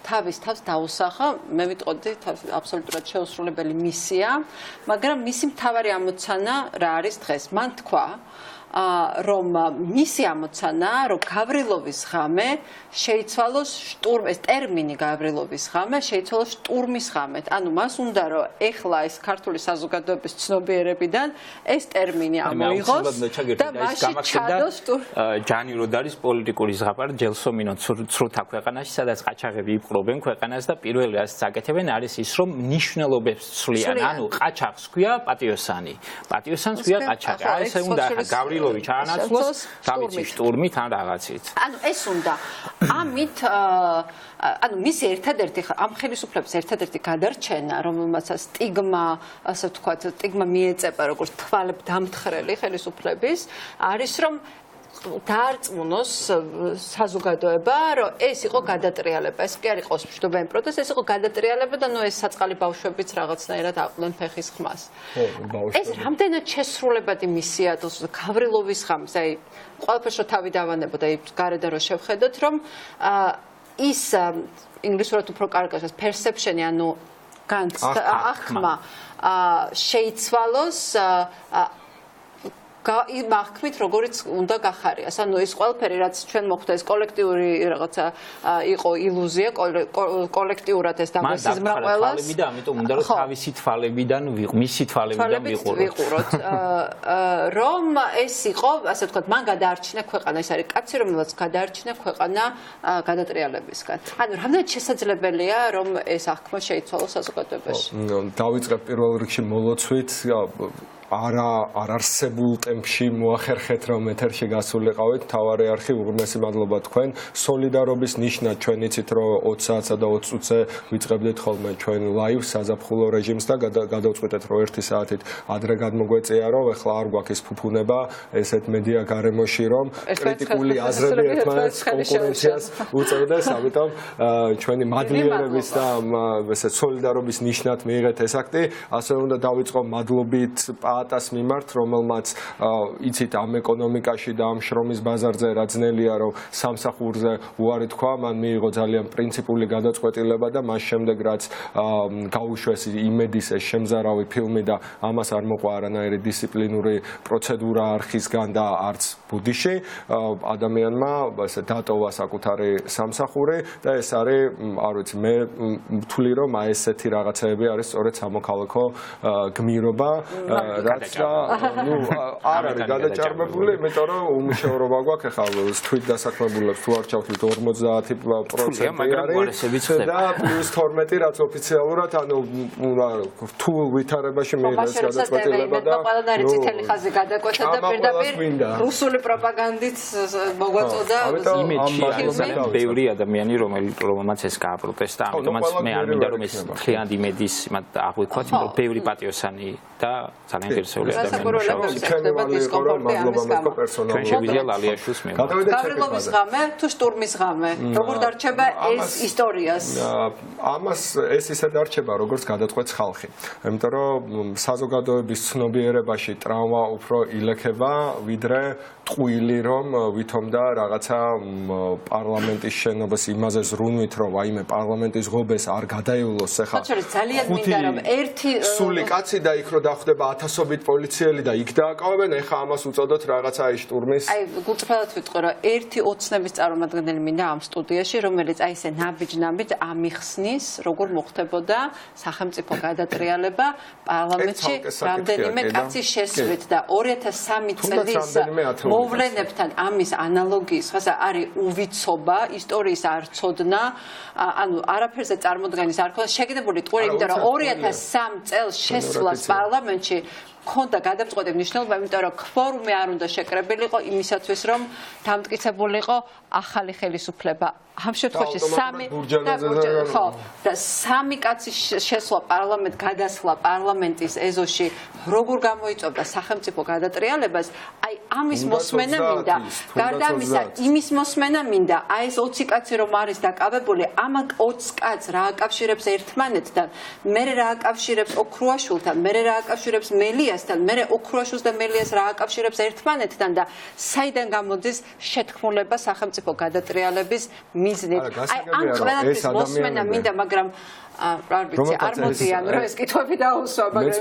Speaker 3: თავის თავს დაუსახა, მე ვიტყოდი აბსოლუტურად შეუსრულებელი მისია, მაგრამ მისი მთავარი ამოცანა რა არის დღეს? მან თქვა რომ მისი ამოცანა, რომ გავრილოვის ღამე შეიცვალოს ეს ტერმინი გავრილოვის ღამე შეიცვალოს შტურმის ღამეთ. ანუ მას უნდა რომ ეხლა ეს ქართული საზოგადოების ცნობიერებიდან ეს ტერმინი ამოიღოს და მასში ჩადოს
Speaker 9: ჯანი როდ არის პოლიტიკური ზღაპარი ჯელსომინო ცრუთა ქვეყანაში, სადაც ყაჩაღები იპყრობენ ქვეყანას და პირველი რასაც აკეთებენ არის ის, რომ ნიშნულობებს ცვლიან. ანუ ყაჩაღს ქვია პატიოსანი, პატიოსანს ქვია ყაჩაღი. აი ესე უნდა გავრილოვი ჩაანაცვლოს თავისი შტურმით ან რაღაცით.
Speaker 3: ანუ ეს უნდა ამით ანუ მისი ერთადერთი ამ ხელისუფლების ერთადერთი გადარჩენა, რომელმაც სტიგმა, ასე ვთქვათ, სტიგმა მიეწება როგორც თვალებდამთხრელი ხელისუფლების, არის რომ დაარწმუნოს საზოგადოება, რომ ეს იყო გადატრიალება, ეს კი არ იყო მშვიდობიანი პროტესტი, ეს იყო გადატრიალება და ნუ ეს საწყალი ბავშვებიც რაღაცნაირად აყვნენ ფეხის ხმას. ეს რამდენად შესრულებადი მისია გავრილოვის ღამეს, აი ყველაფერს რო თავი დავანებოთ, აი გარედან რო შევხედოთ, რომ ის ინგლისურად უფრო კარგად perception-ი, ანუ აღქმა შეიცვალოს იმ აღქმით, როგორიც უნდა გახარიას. ანუ ეს ყველაფერი, რაც ჩვენ მოხდა, ეს კოლექტიური რაღაცა იყო ილუზია, კოლექტიურად ეს დაგვესიზმრა ყველას.
Speaker 9: და ამიტომ უნდა რომ თავისი თვალებიდან მისი თვალებიდან
Speaker 3: ვიყუროთ. რომ ეს იყო, ასე ვთქვათ, მან გადაარჩინა ქვეყანა, ეს არის კაცი, რომელსაც გადაარჩინა ქვეყანა გადატრიალებისგან. ანუ რამდენად შესაძლებელია, რომ ეს აღქმა შეიცვალოს საზოგადოებაში.
Speaker 8: დავიწყებ პირველ რიგში მოლოცვით არ არსებულ ტემპში მოახერხეთ რომ ეთერში გასულიყავით. მთავარი არხი, უღრმესი მადლობა თქვენ. სოლიდარობის ნიშნად ჩვენ იცით რომ 20 საათსა და 20 წუთზე ვიწყებდით ხოლმე ჩვენ ლაივ საზაფხულო რეჟიმს და გადავწყვიტეთ რომ 1 საათით ადრე გადმოგვეწია რომ ეხლა არ გვაქვს ეს ფუფუნება ესეთ მედია გარემოში რომ კრიტიკული აზრები ერთმანეთს კონკურენციას უწევდეს. ამიტომ ჩვენი მადლიერების და ესეთ სოლიდარობის ნიშნად მიიღეთ ეს აქტი. ასე უნდა დავიწყო მადლობით ატას მიმართ, რომელმაც იცით ამ ეკონომიკაში და ამ შრომის ბაზარზე რა ძნელია, რომ სამსახურზე უარი თქვა, მან მიიღო ძალიან პრინციპული გადაწყვეტილება და მას შემდეგ რაც გაუშვეს იმედის ეს შემზარავი ფილმი და ამას არ მოყვა არანაირი დისციპლინური პროცედურა არხისგან და არც ბუდიში, ადამიანმა ესე დატოვა საკუთარი სამსახური და ეს არის, არ ვიცი, მე ვთვლი რომ აი ესეთი რაღაცეები არის სწორედ სამოქალაქო გმირობა. რაც ნუ არ არის გადაჭარბებული, იმიტომ რომ უმუშევრობა გვაქვს ახლა თვით დასაქმებულებს თუ არ ჩავთვლით 50% არის და პლუს 12 რაც ოფიციალურად ანუ რთულ ვითარებაში მიიღეს გადაწყვეტილება და
Speaker 3: ყველანაირი წითელი ხაზი გადაკვეთა და პირდაპირ რუსული პროპაგანდით მოგვაწოდა
Speaker 9: იმეჯი ძალიან ბევრი ადამიანი რომელმაც ეს გააპროტესტა, ამიტომაც მე არ მინდა რომ ეს ხლიანად იმედის იმათ აღვიქვათ, იმიტომ რომ ბევრი პატიოსანი და ძალიან ღირსეული ადამიანები ჩვენ შეგვიძლია ლალიაშვილს მივიღოთ.
Speaker 3: გავრილოვის ღამე თუ შტურმის ღამე, როგორ დარჩება ეს ისტორიას?
Speaker 8: ამას ეს ისე დარჩება, როგორც გადაწყვეტს ხალხი. იმიტომ რომ საზოგადოების ცნობიერებაში ტრავმა უფრო ილექება, ვიდრე ტყუილი რომ ვითომ და რაღაცა პარლამენტის შენობას იმაზე ზრუნვით, რომ აიმე პარლამენტის ღობეს არ გადაეულოს ახლა.
Speaker 3: ძალიან მინდა რომ ერთი
Speaker 8: სული კაცი და იქ რო დახვდება 1000 დაწყებით პოლიციელი და იქ დააკავებენ, ეხა ამას უწოდოთ რაღაცა აი შტურმის.
Speaker 3: აი, გულწრფელად ვიტყვი, რომ ერთი ოცნების წარმომადგენელი მინდა ამ სტუდიაში, რომელიც აი ესე ნაბიჯ-ნაბიჯ ამიხსნის, როგორ მოხდებოდა სახელმწიფო გადატრიალება პარლამენტში რამდენიმე კაცის შესვლით და 2003 წლის მოვლენებთან ამის ანალოგიის ხაზა არის უვიცობა, ისტორიის არ ცოდნა, ანუ არაფერზე წარმოდგენის არ ქონდა შეგნებული ტყუილი, იმიტომ რომ 2003 წელს შესვლას პარლამენტში ქონდა გადამწყვეტი მნიშვნელობა, იმიტომ რომ კვორუმი არ უნდა შეკრებილიყო იმისათვის, რომ დამტკიცებულიყო ახალი ხელისუფლება. ამ შემთხვევაში სამი კაცის შესვლა პარლამენტ გადასვლა პარლამენტის ეზოში როგორ გამოიწვევდა სახელმწიფო გადატრიალებას, აი ამის მოსმენა მინდა. გარდა ამისა, იმის მოსმენა მინდა, აი ეს 20 კაცი რომ არის დაკავებული, ამ 20 კაცს რა აკავშირებს ერთმანეთთან, მე რა აკავშირებს ოქრუაშვილთან, მე რა აკავშირებს მელიასთან, მე ოქრუაშვილს და მელიას რა აკავშირებს ერთმანეთთან და საიდან გამოდის შეთქმულება სახელმწიფო გადატრიალების მიზნით. აი ამ ყველაფრის მოსმენა მინდა, მაგრამ არ ვიცი, არ მოდიან რომ ეს კითხვები დაუსვა,
Speaker 8: მაგრამ მეც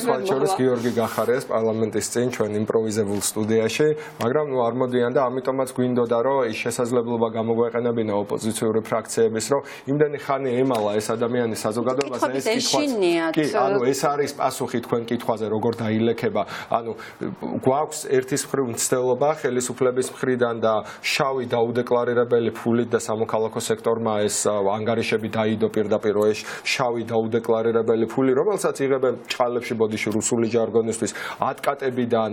Speaker 8: პატიჟებს გიორგი გახარიას პარლამენტის წინ ჩვენ იმპროვიზებულ სტუდიაში, მაგრამ ნუ არ მოდიან და ამიტომაც გვინდოდა რომ ის შესაძლებლობა გამოგვეყენებინა ოპოზიციური ფრაქციების, რომ იმდენი ხანი ემალა ეს ადამიანი საზოგადოებას და ეს კითხვაც. კი, ანუ ეს არის პასუხი თქვენ კითხვაზე, როგორ დაილექება. ანუ გვაქვს ერთის მხრივ მცდელობა ხელისუფლების მხრიდან და შავი დაუდეკლარირებელი ფულით და სამოქალაქო სექტორმა ეს ანგარიშები დაიდო პირდაპირ შავი დაუდეკლარირებელი ფული, რომელსაც იღებენ ჭყალებში ბოდიში რუსული ჟარგონისთვის ატკატებიდან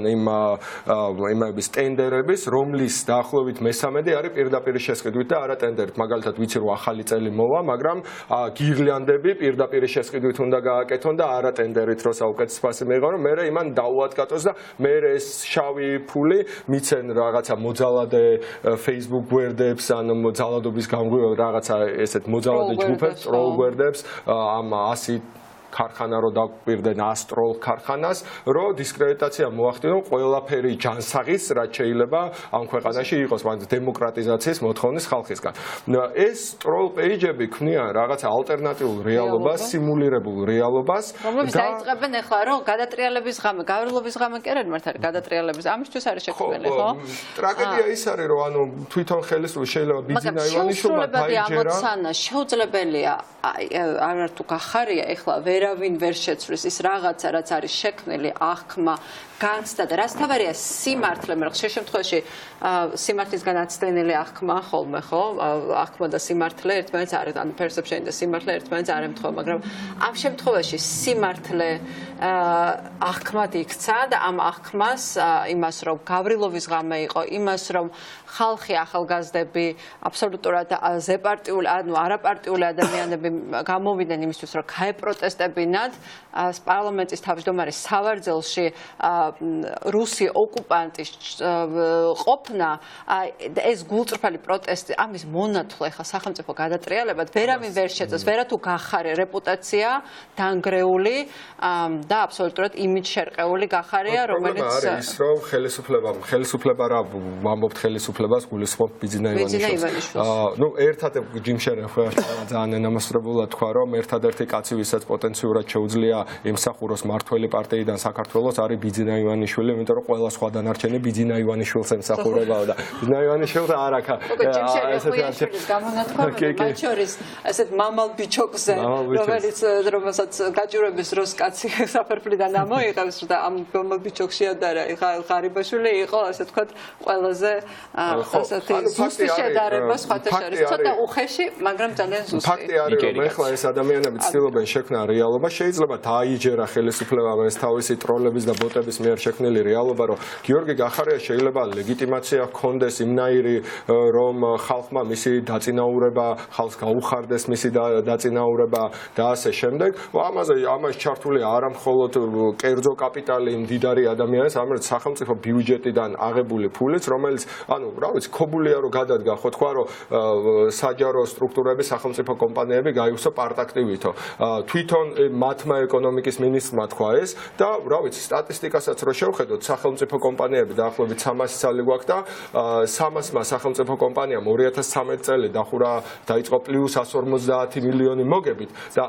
Speaker 8: იმების ტენდერების, რომლის დაახლოებით მესამედი არის პირდაპირ შესყიდვით და არა ტენდერით. მაგალითად ვიცი რომ ახალი წელი მოვა, მაგრამ გირლანდები პირდაპირ შესყიდვით უნდა გააკეთონ და არა ტენდერით, რომ საუკეთესო ფასი მიიღო, რომ მე იმან დაუატკატოს და მე ეს შავი ფული მიცენ რაღაცა მოძალადე Facebook გვერდებს, ან მოძალადობის გამგრევ რაღაცა ესეთ მოძალადე ჯგუფებს, ტროლ ამ 100 ქარხანა რო დაგვირდნენ 100 ტროლ ქარხანას, რომ დისკრედიტაცია მოახდინონ ყველაფერი ჯანსაღის, რაც შეიძლება ამ ქვეყანაში იყოს, მაგრამ დემოკრატიზაციის მოთხოვნის ხალხისგან. ეს ტროლ პეიჯები ქმნიან რაღაცა ალტერნატიულ რეალობას, სიმულირებულ რეალობას.
Speaker 3: რომლებიც დაიწყებენ ახლა, რომ გადატრიალების ღამე, გავრილობის ღამე კი არ არის მართალი გადატრიალების. ამისთვის არის შექმნილი, ხო?
Speaker 8: ტრაგედია ის არის, რომ ანუ თვითონ ხელისუფლება შეიძლება ბიძინა ივანიშვილმა დაიჯერა.
Speaker 3: შეუძლებელია, არ თუ გახარია ახლა ვერავინ ვერ შეცვლის ის რაღაცა, რაც არის შექმნილი აღქმა, განცდა და რაც თავარია სიმართლე, მაგრამ ხშირ შემთხვევაში სიმართლისგან აცდენილი აღქმა ხოლმე, ხო? აღქმა და სიმართლე ერთმანეთს არ ანუ perception და სიმართლე ერთმანეთს არ ემთხვევა, მაგრამ ამ შემთხვევაში სიმართლე აღქმად იქცა და ამ აღქმას იმას, რომ გავრილობის ღამე იყო, იმას, რომ ხალხი ახალგაზრდები აბსოლუტურად ზეპარტიული, ანუ არაპარტიული ადამიანები გამოვიდნენ იმისთვის, რომ გაეპროტესტებინათ პარლამენტის თავმჯდომარის სავარძელში რუსი ოკუპანტის ყოფნა, ეს გულწრფელი პროტესტი, ამის მონათვლა ხა სახელმწიფო გადატრიალებად ვერავინ ვერ შეწევს, ვერა თუ გახარე რეპუტაცია დანგრეული და აბსოლუტურად იმიჯ შერყეული გახარია, რომელიც
Speaker 8: არის რომ ხელისუფლება რა ვამბობთ ხელისუფლებას გულისხმობ ბიძინა ივანიშვილს. ნუ ერთად ჯიმშერე ხო ძალიან ენამასრებულად თქვა რომ ერთადერთი კაცი ვისაც პოტენციურად შეუძლია ემსახუროს მართველი პარტიიდან საქართველოს არის ბიძინა ივანიშვილი, იმიტომ რომ ყველა სხვა დანარჩენი ბიძინა ივანიშვილს ემსახურებაო და ბიძინა ივანიშვილს არ აქა
Speaker 3: ესეთი არის გამონათქვამი, მათ შორის ესეთ მამალ ბიჩოკზე, რომელსაც გაჭირვების დროს კაცი საფერფლიდან ამოიღებს და ამ მამალ ბიჩოკში ადარა ღარიბაშვილი იყო, ასე ვთქვათ, ყველაზე ასეთი ზუსტი შედარება სხვათა შორის, ცოტა უხეში, მაგრამ ძალიან ზუსტი.
Speaker 8: ფაქტი არის, რომ ეხლა ეს ადამიანები ცდილობენ შექმნა რეალობა, შეიძლება დაიჯერა ხელისუფლებამ ეს თავისი ტროლების და ბოტების მიერ შექმნილი რეალობა, რომ გიორგი გახარია შეიძლება ლეგიტიმაცია ჰქონდეს იმნაირი, რომ ხალხმა მისი დაწინაურება, ხალხს გაუხარდეს მისი დაწინაურება და ასე შემდეგ. ამას ჩართული არა მხოლოდ კერძო კაპიტალი, მდიდარი ადამიანის, არამედ სახელმწიფო ბიუჯეტიდან აღებული ფულიც, რომელიც, ანუ, რა ვიცი, ქობულია რომ გადადგა, ხო თქვა, რომ საჯარო სტრუქტურები, სახელმწიფო კომპანიები გაიუსო პარტაქტივითო. თვითონ მათმა ეკონომიკის მინისტრმა თქვა ეს და რა ვიცი სტატისტიკასაც რო შევხედოთ სახელმწიფო კომპანიები დაახლოებით 300 წელი გვაქვს და 300-მა სახელმწიფო კომპანიამ 2013 წელი დაიწყო პლუს 150 მილიონი მოგებით და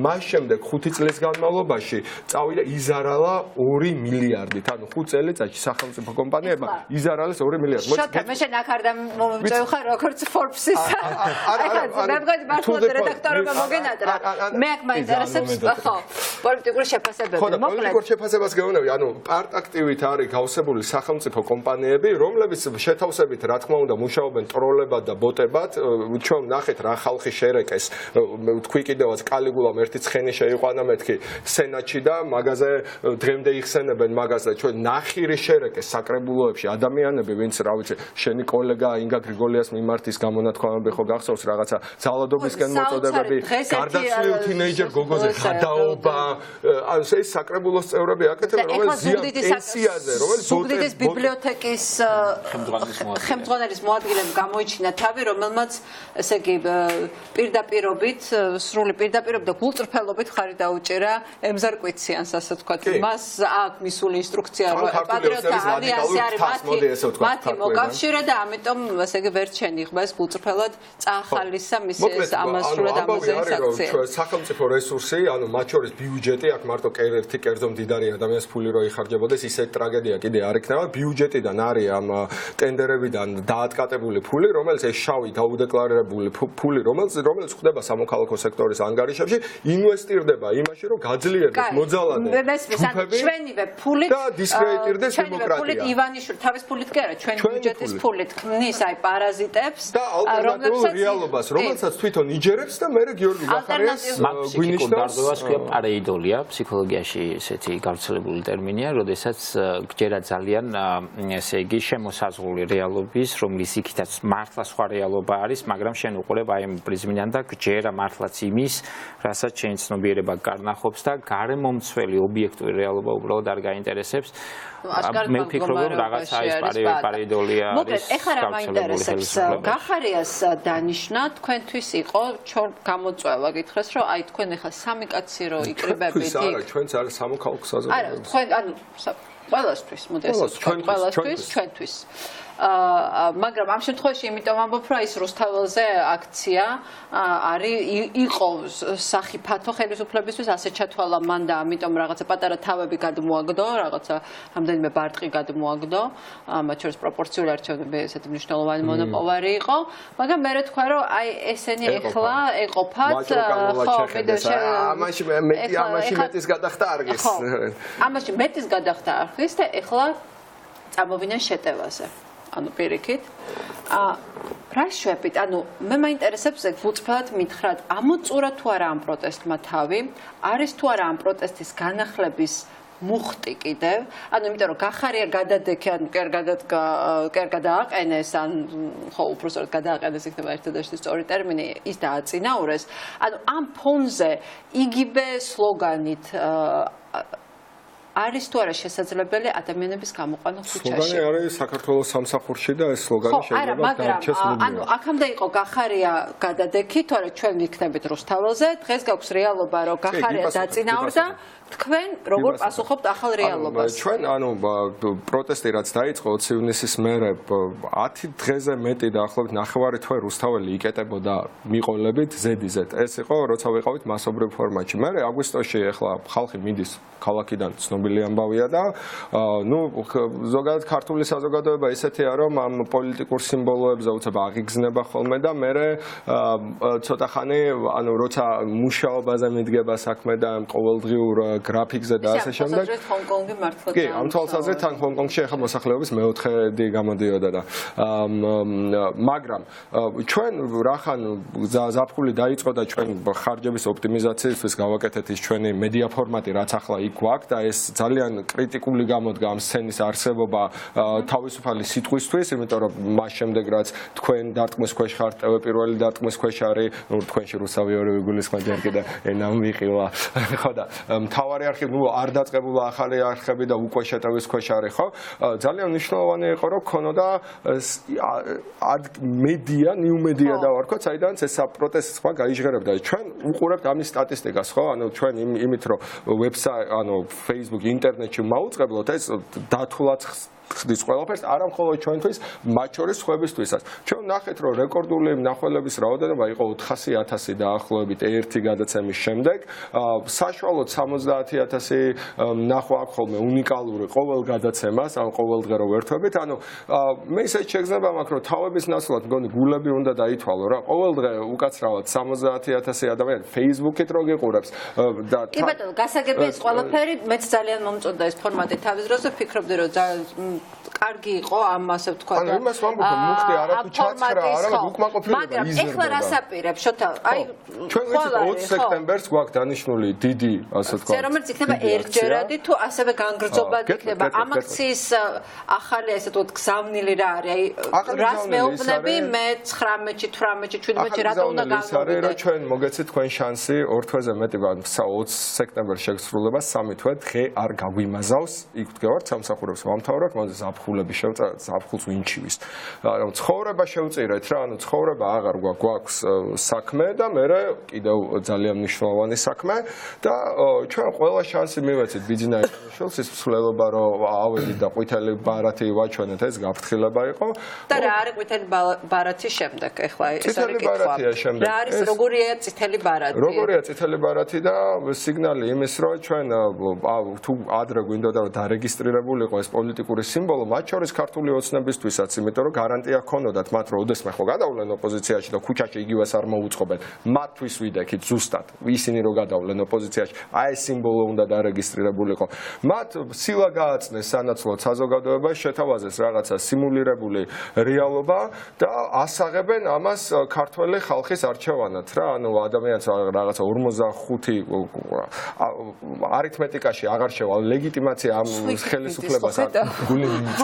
Speaker 8: მას შემდეგ 5 წლის განმავლობაში წავიდა იზარალა 2 მილიარდით ანუ 5 წელიწადში სახელმწიფო კომპანიებმა იზარალეს 2 მილიარდი
Speaker 3: შოთა მე შენ აქ არ მომწევ ხარ როგორც Forbes-ის მე მგონი მართლა რედაქტორობა მოგენატრა მე აქ მაინტერესებს ხო პოლიტიკური შეფასებები
Speaker 8: მოკლედ ხო პოლიტიკურ შეფასებას გეუბნები ანუ პარტაქტივით არის გავსებული სახელმწიფო კომპანიები რომლებიც შეთავსებით რა თქმა უნდა მუშაობენ ტროლებად და ბოტებად ჩვენ ნახეთ რა ხალხი შერეკეს თქვი კიდევაც კალიგულამ ერთი ცხენი შეიყვანა მეთქი სენატში და მაგაზე დღემდე იხსენებენ მაგას და ჩვენ ნახირი შერეკეს საკრებულოებში ადამიანები ვინც რა ვიცი შენი კოლეგა ინგა გრიგოლიას მიმართ ის გამონათქვამები ხო გახსოვს რაღაცა ძალადობისკენ მოწოდებები გარდაცვლილ თინეიჯერ გოგოზე გადაობა ანუ ეს საკრებულოს წევრები აკეთებენ რომელიც პენსიაზე რომელიც
Speaker 3: ზუგდიდის ბიბლიოთეკის ხელმძღვანელის მოადგილემ გამოიჩინა თავი რომელმაც ესე იგი პირდაპირობით სრული პირდაპირობით და გულწრფელობით ხარი დაუჭირა ემზარკვიციანს ასე ვთქვათ მას აქვს მისული ინსტრუქცია რომ პატრიოტთა ალიანსი არის მათი მოკავშირე და ამიტომ ასე იგი ვერ ჩენიღმა ეს გულწრფელად წაახალისა მისი ეს ამას სრულად ამაზენის აქცია
Speaker 8: სახელმწიფო რესურსი ანუ მათ შორის ბიუჯეტი აქ მარტო ერთი კერძო მდიდარი ადამიანის ფული რო იხარჯებოდეს ისე ტრაგედია კიდე არ იქნება ბიუჯეტიდან არის ამ ტენდერებიდან დაატკატებული ფული რომელიც ეს შავი დაუდეკლარირებული ფული რომელიც ხდება სამოქალაქო სექტორის ანგარიშებში ინვესტირდება იმაში რომ გაძლიერდეს მოძალადე
Speaker 3: ჩვენივე ფულით
Speaker 8: და დისკრედიტირდეს დემოკრატია
Speaker 3: ივანიშვილი თავის ფულით კი არა ჩვენი ბიუჯეტის ფულით ქმნის აი პარაზიტებს
Speaker 8: და ალტერნატიულ რეალობას რომელსაც თვითონ იჯერებს და მე გიორგი გახარიას
Speaker 9: გვინიშნავს ქვია პარეიდოლია ფსიქოლოგიაში ესეთი გავრცელებული ტერმინია როდესაც გჯერა ძალიან ესე იგი შემოსაზღვრული რეალობის რომლის იქითაც მართლა სხვა რეალობა არის მაგრამ შენ უყურებ აი ამ პრიზმიდან და გჯერა მართლაც იმის რასაც შენ ცნობიერება კარნახობს და გარემომცველი ობიექტური რეალობა უბრალოდ არ გაინტერესებს მე ვფიქრობ რომ რაღაცა ის პარეიდოლია არის
Speaker 3: მოკლედ ეხლა რა მაინტერესებს გახარიას დანიშნა თქვენთვის იყო გამოწვევა გითხრას რომ აი თქვენ ეხლა სამი კაცი რო იკრიბებით იქ
Speaker 8: არა ჩვენც არის სამოქალაქო საზოგადოება
Speaker 3: არა თქვენ ანუ ყველასთვის მოდესთ ჩვენთვის მაგრამ ამ შემთხვევაში იმიტომ ამბობ რომ ის რუსთაველზე აქცია არის იყო სახიფათო ხელისუფლებისთვის ასე ჩათვალა მან და ამიტომ რაღაცა პატარა თავები გადმოაგდო რაღაცა რამდენიმე ბარტყი გადმოაგდო მათ შორის პროპორციული არჩევნები ესეთი მნიშვნელოვანი მონოპოვარი იყო მაგრამ მე თქვა რომ აი ესენი ეხლა ეყოფათ ხო
Speaker 8: ამაში მეტის გადახდა არხის
Speaker 3: ამაში მეტის გადახდა არხის და ეხლა წამოვიდნენ შეტევაზე ანუ პირიქით რა შვებით ანუ მე მაინტერესებს ეგ გულწრფელად მითხრათ ამოწურა თუ არა ამ პროტესტმა თავი არის თუ არა ამ პროტესტის განახლების მუხტი კიდევ ანუ იმიტომ რომ გახარია გადადექი ან კერ გადააყენეს ან ხო უბრალოდ გადააყენეს იქნება ერთადერთი სწორი ტერმინი ის დააწინაურეს ანუ ამ ფონზე იგივე სლოგანით არის თუ არა შესაძლებელი ადამიანების გამოყვანა ქუჩაში.
Speaker 8: სლოგანი არის საქართველოს სამსახურში და ეს სლოგანი შეიძლება დარჩეს მუდმივად.
Speaker 3: ანუ აქამდე იყო გახარია გადადექი, თუ არა ჩვენ ვიქნებით რუსთაველზე, დღეს გაქვს რეალობა რომ გახარია დაწინაურდა თქვენ როგორ პასუხობთ ახალ რეალობას?
Speaker 8: ჩვენ ანუ პროტესტი რაც დაიწყო 20 ივნისის მერე 10 დღეზე მეტი დაახლოებით 9 თვე რუსთაველი იკეტებოდა მიყოლებით ზედიზედ. ეს იყო როცა ვიყავით მასობრივ ფორმატში. მერე აგვისტოში ახლა ხალხი მიდის ქალაქიდან ცნობილი ამბავია და ნუ ზოგადად ქართული საზოგადოება ისეთია რომ ამ პოლიტიკურ სიმბოლოებზე უცებ აღიგზნება ხოლმე და მერე ცოტა ხანი ანუ როცა მუშაობაზე მიდგება საქმე და ყოველდღიურ გრაფიკზე და ასე შემდეგ.
Speaker 3: ჰონკონგი მართლა
Speaker 8: კი, ამ თვალსაზრისით თან ჰონკონგში ახლა მოსახლეობის მეოთხედი გამოდიოდა და მაგრამ ჩვენ რახან ზაფხული დაიწყო და ჩვენ ხარჯების ოპტიმიზაციისთვის გავაკეთეთ ის ჩვენი მედია ფორმატი რაც ახლა იქ გვაქვს და ეს ძალიან კრიტიკული გამოდგა ამ სცენის არსებობა თავისუფალი სიტყვისთვის, იმიტომ რომ მას შემდეგ რაც თქვენ დარტყმის ქვეშ ხართ, პირველი დარტყმის ქვეშ არის, თქვენში რუსავი ორივე გულისხმობ ჯერ კიდე ენა მიყილა. ხო და მთავარი არხი არ დაწყებულა ახალი არხები და უკვე შეტევის ქვეშ არის, ხო? ძალიან მნიშვნელოვანი იყო რომ ქონოდა მედია, ნიუ მედია დავარქოთ, საიდანაც ეს პროტესტი სხვა გაიჟღერებდა. ჩვენ უყურებთ ამის სტატისტიკას, ხო? ანუ ჩვენ იმით რომ ვებსაიტ, ანუ Facebook, ინტერნეტში მაუწყებლოთ ეს დათულად ხდის ყველაფერს, არა მხოლოდ ჩვენთვის, მათ შორის სხვებისთვისაც. ჩვენ ნახეთ, რომ რეკორდული მნახველების რაოდენობა იყო 400,000 დაახლოებით ერთი გადაცემის შემდეგ. საშუალოდ 70,000 ნახვა აქვს ხოლმე უნიკალური ყოველ გადაცემას, ან ყოველდღე რო ვერთვებით. ანუ მე ისე შეგრძნება მაქვს, რომ თავების ნაცვლად მგონი გულები უნდა დაითვალო რა. ყოველდღე უკაცრავად 70,000 ადამიანი Facebook-ით რო გიყურებს და
Speaker 3: კი ბატონო, გასაგებია ეს ყველაფერი, მეც ძალიან მომწონდა ეს ფორმატი თავის დროს და ფიქრობდი, რომ კარგი იყო ამ ასე ვთქვა და
Speaker 8: ანუ იმას ვამბობ რომ მუხტი არათუ ჩაცხრა არამედ უკმაყოფილება
Speaker 3: მაგრამ ეხლა რას აპირებს შოთა აი
Speaker 8: ჩვენ ვიცით 20 სექტემბერს გვაქვს დანიშნული დიდი ასე ვთქვა
Speaker 3: ზე რომელიც იქნება ერთჯერადი თუ ასევე განგრძობად იქნება ამ აქციის ახალი ასე ვთქვა გზავნილი რა არის აი რას მეუბნები მე 19-ში 18-ში 17-ში რატო უნდა გავგებოდე
Speaker 8: რომ ჩვენ მოგეცით თქვენ შანსი ორ თვეზე მეტი 20 სექტემბერს შეგსრულება 3 თვე დღე არ გაგვიმაზავს იქ ვდგევართ სამსახურებს ვამთავრებთ ზაფხულები შევწარეთ, ზაფხულს ვინჩივის. რომ ცხოვრება შევწირეთ რა, ანუ ცხოვრება აღარ გვაქვს საქმე და მე კიდევ ძალიან მნიშვნელოვანი საქმე და ჩვენ ყველა შანსი მივეცით ბიძინა-იანიშვილს ის მსვლელობა რომ ავედით და ყვითელი ბარათი ვაჩვენეთ ეს გაფრთხილება იყო.
Speaker 3: და რა არის ყვითელი ბარათის შემდეგ ახლა ეს არის კითხვა.
Speaker 8: ბარათია შემდეგ.
Speaker 3: რა არის როგორია წითელი ბარათი?
Speaker 8: როგორია წითელი ბარათი და სიგნალი იმის რომ ჩვენ თუ ადრე გვინდოდა რომ დარეგისტრირებულიყო ეს პოლიტიკური სიმბოლო მათ შორის ქართული ოცნებისთვისაც, იმიტომ რომ გარანტია ჰქონოდათ მათ, რომ ოდესმე ხო გადავლენ ოპოზიციაში და ქუჩაში იგივეს არ მოუწყობენ. მათთვის ვიდექით ზუსტად, ისინი რომ გადავლენ ოპოზიციაში, აი ეს სიმბოლო უნდა დარეგისტრირებულიყო. მათ სილა გააწნეს სანაცვლოდ საზოგადოებას, შეთავაზეს რაღაცა სიმულირებული რეალობა და ასაღებენ ამას ქართველი ხალხის არჩევანად რა, ანუ ადამიანს რაღაცა 45 არითმეტიკაში აღარ შევა ლეგიტიმაცია ამ ხელისუფლებას გული მიწეს.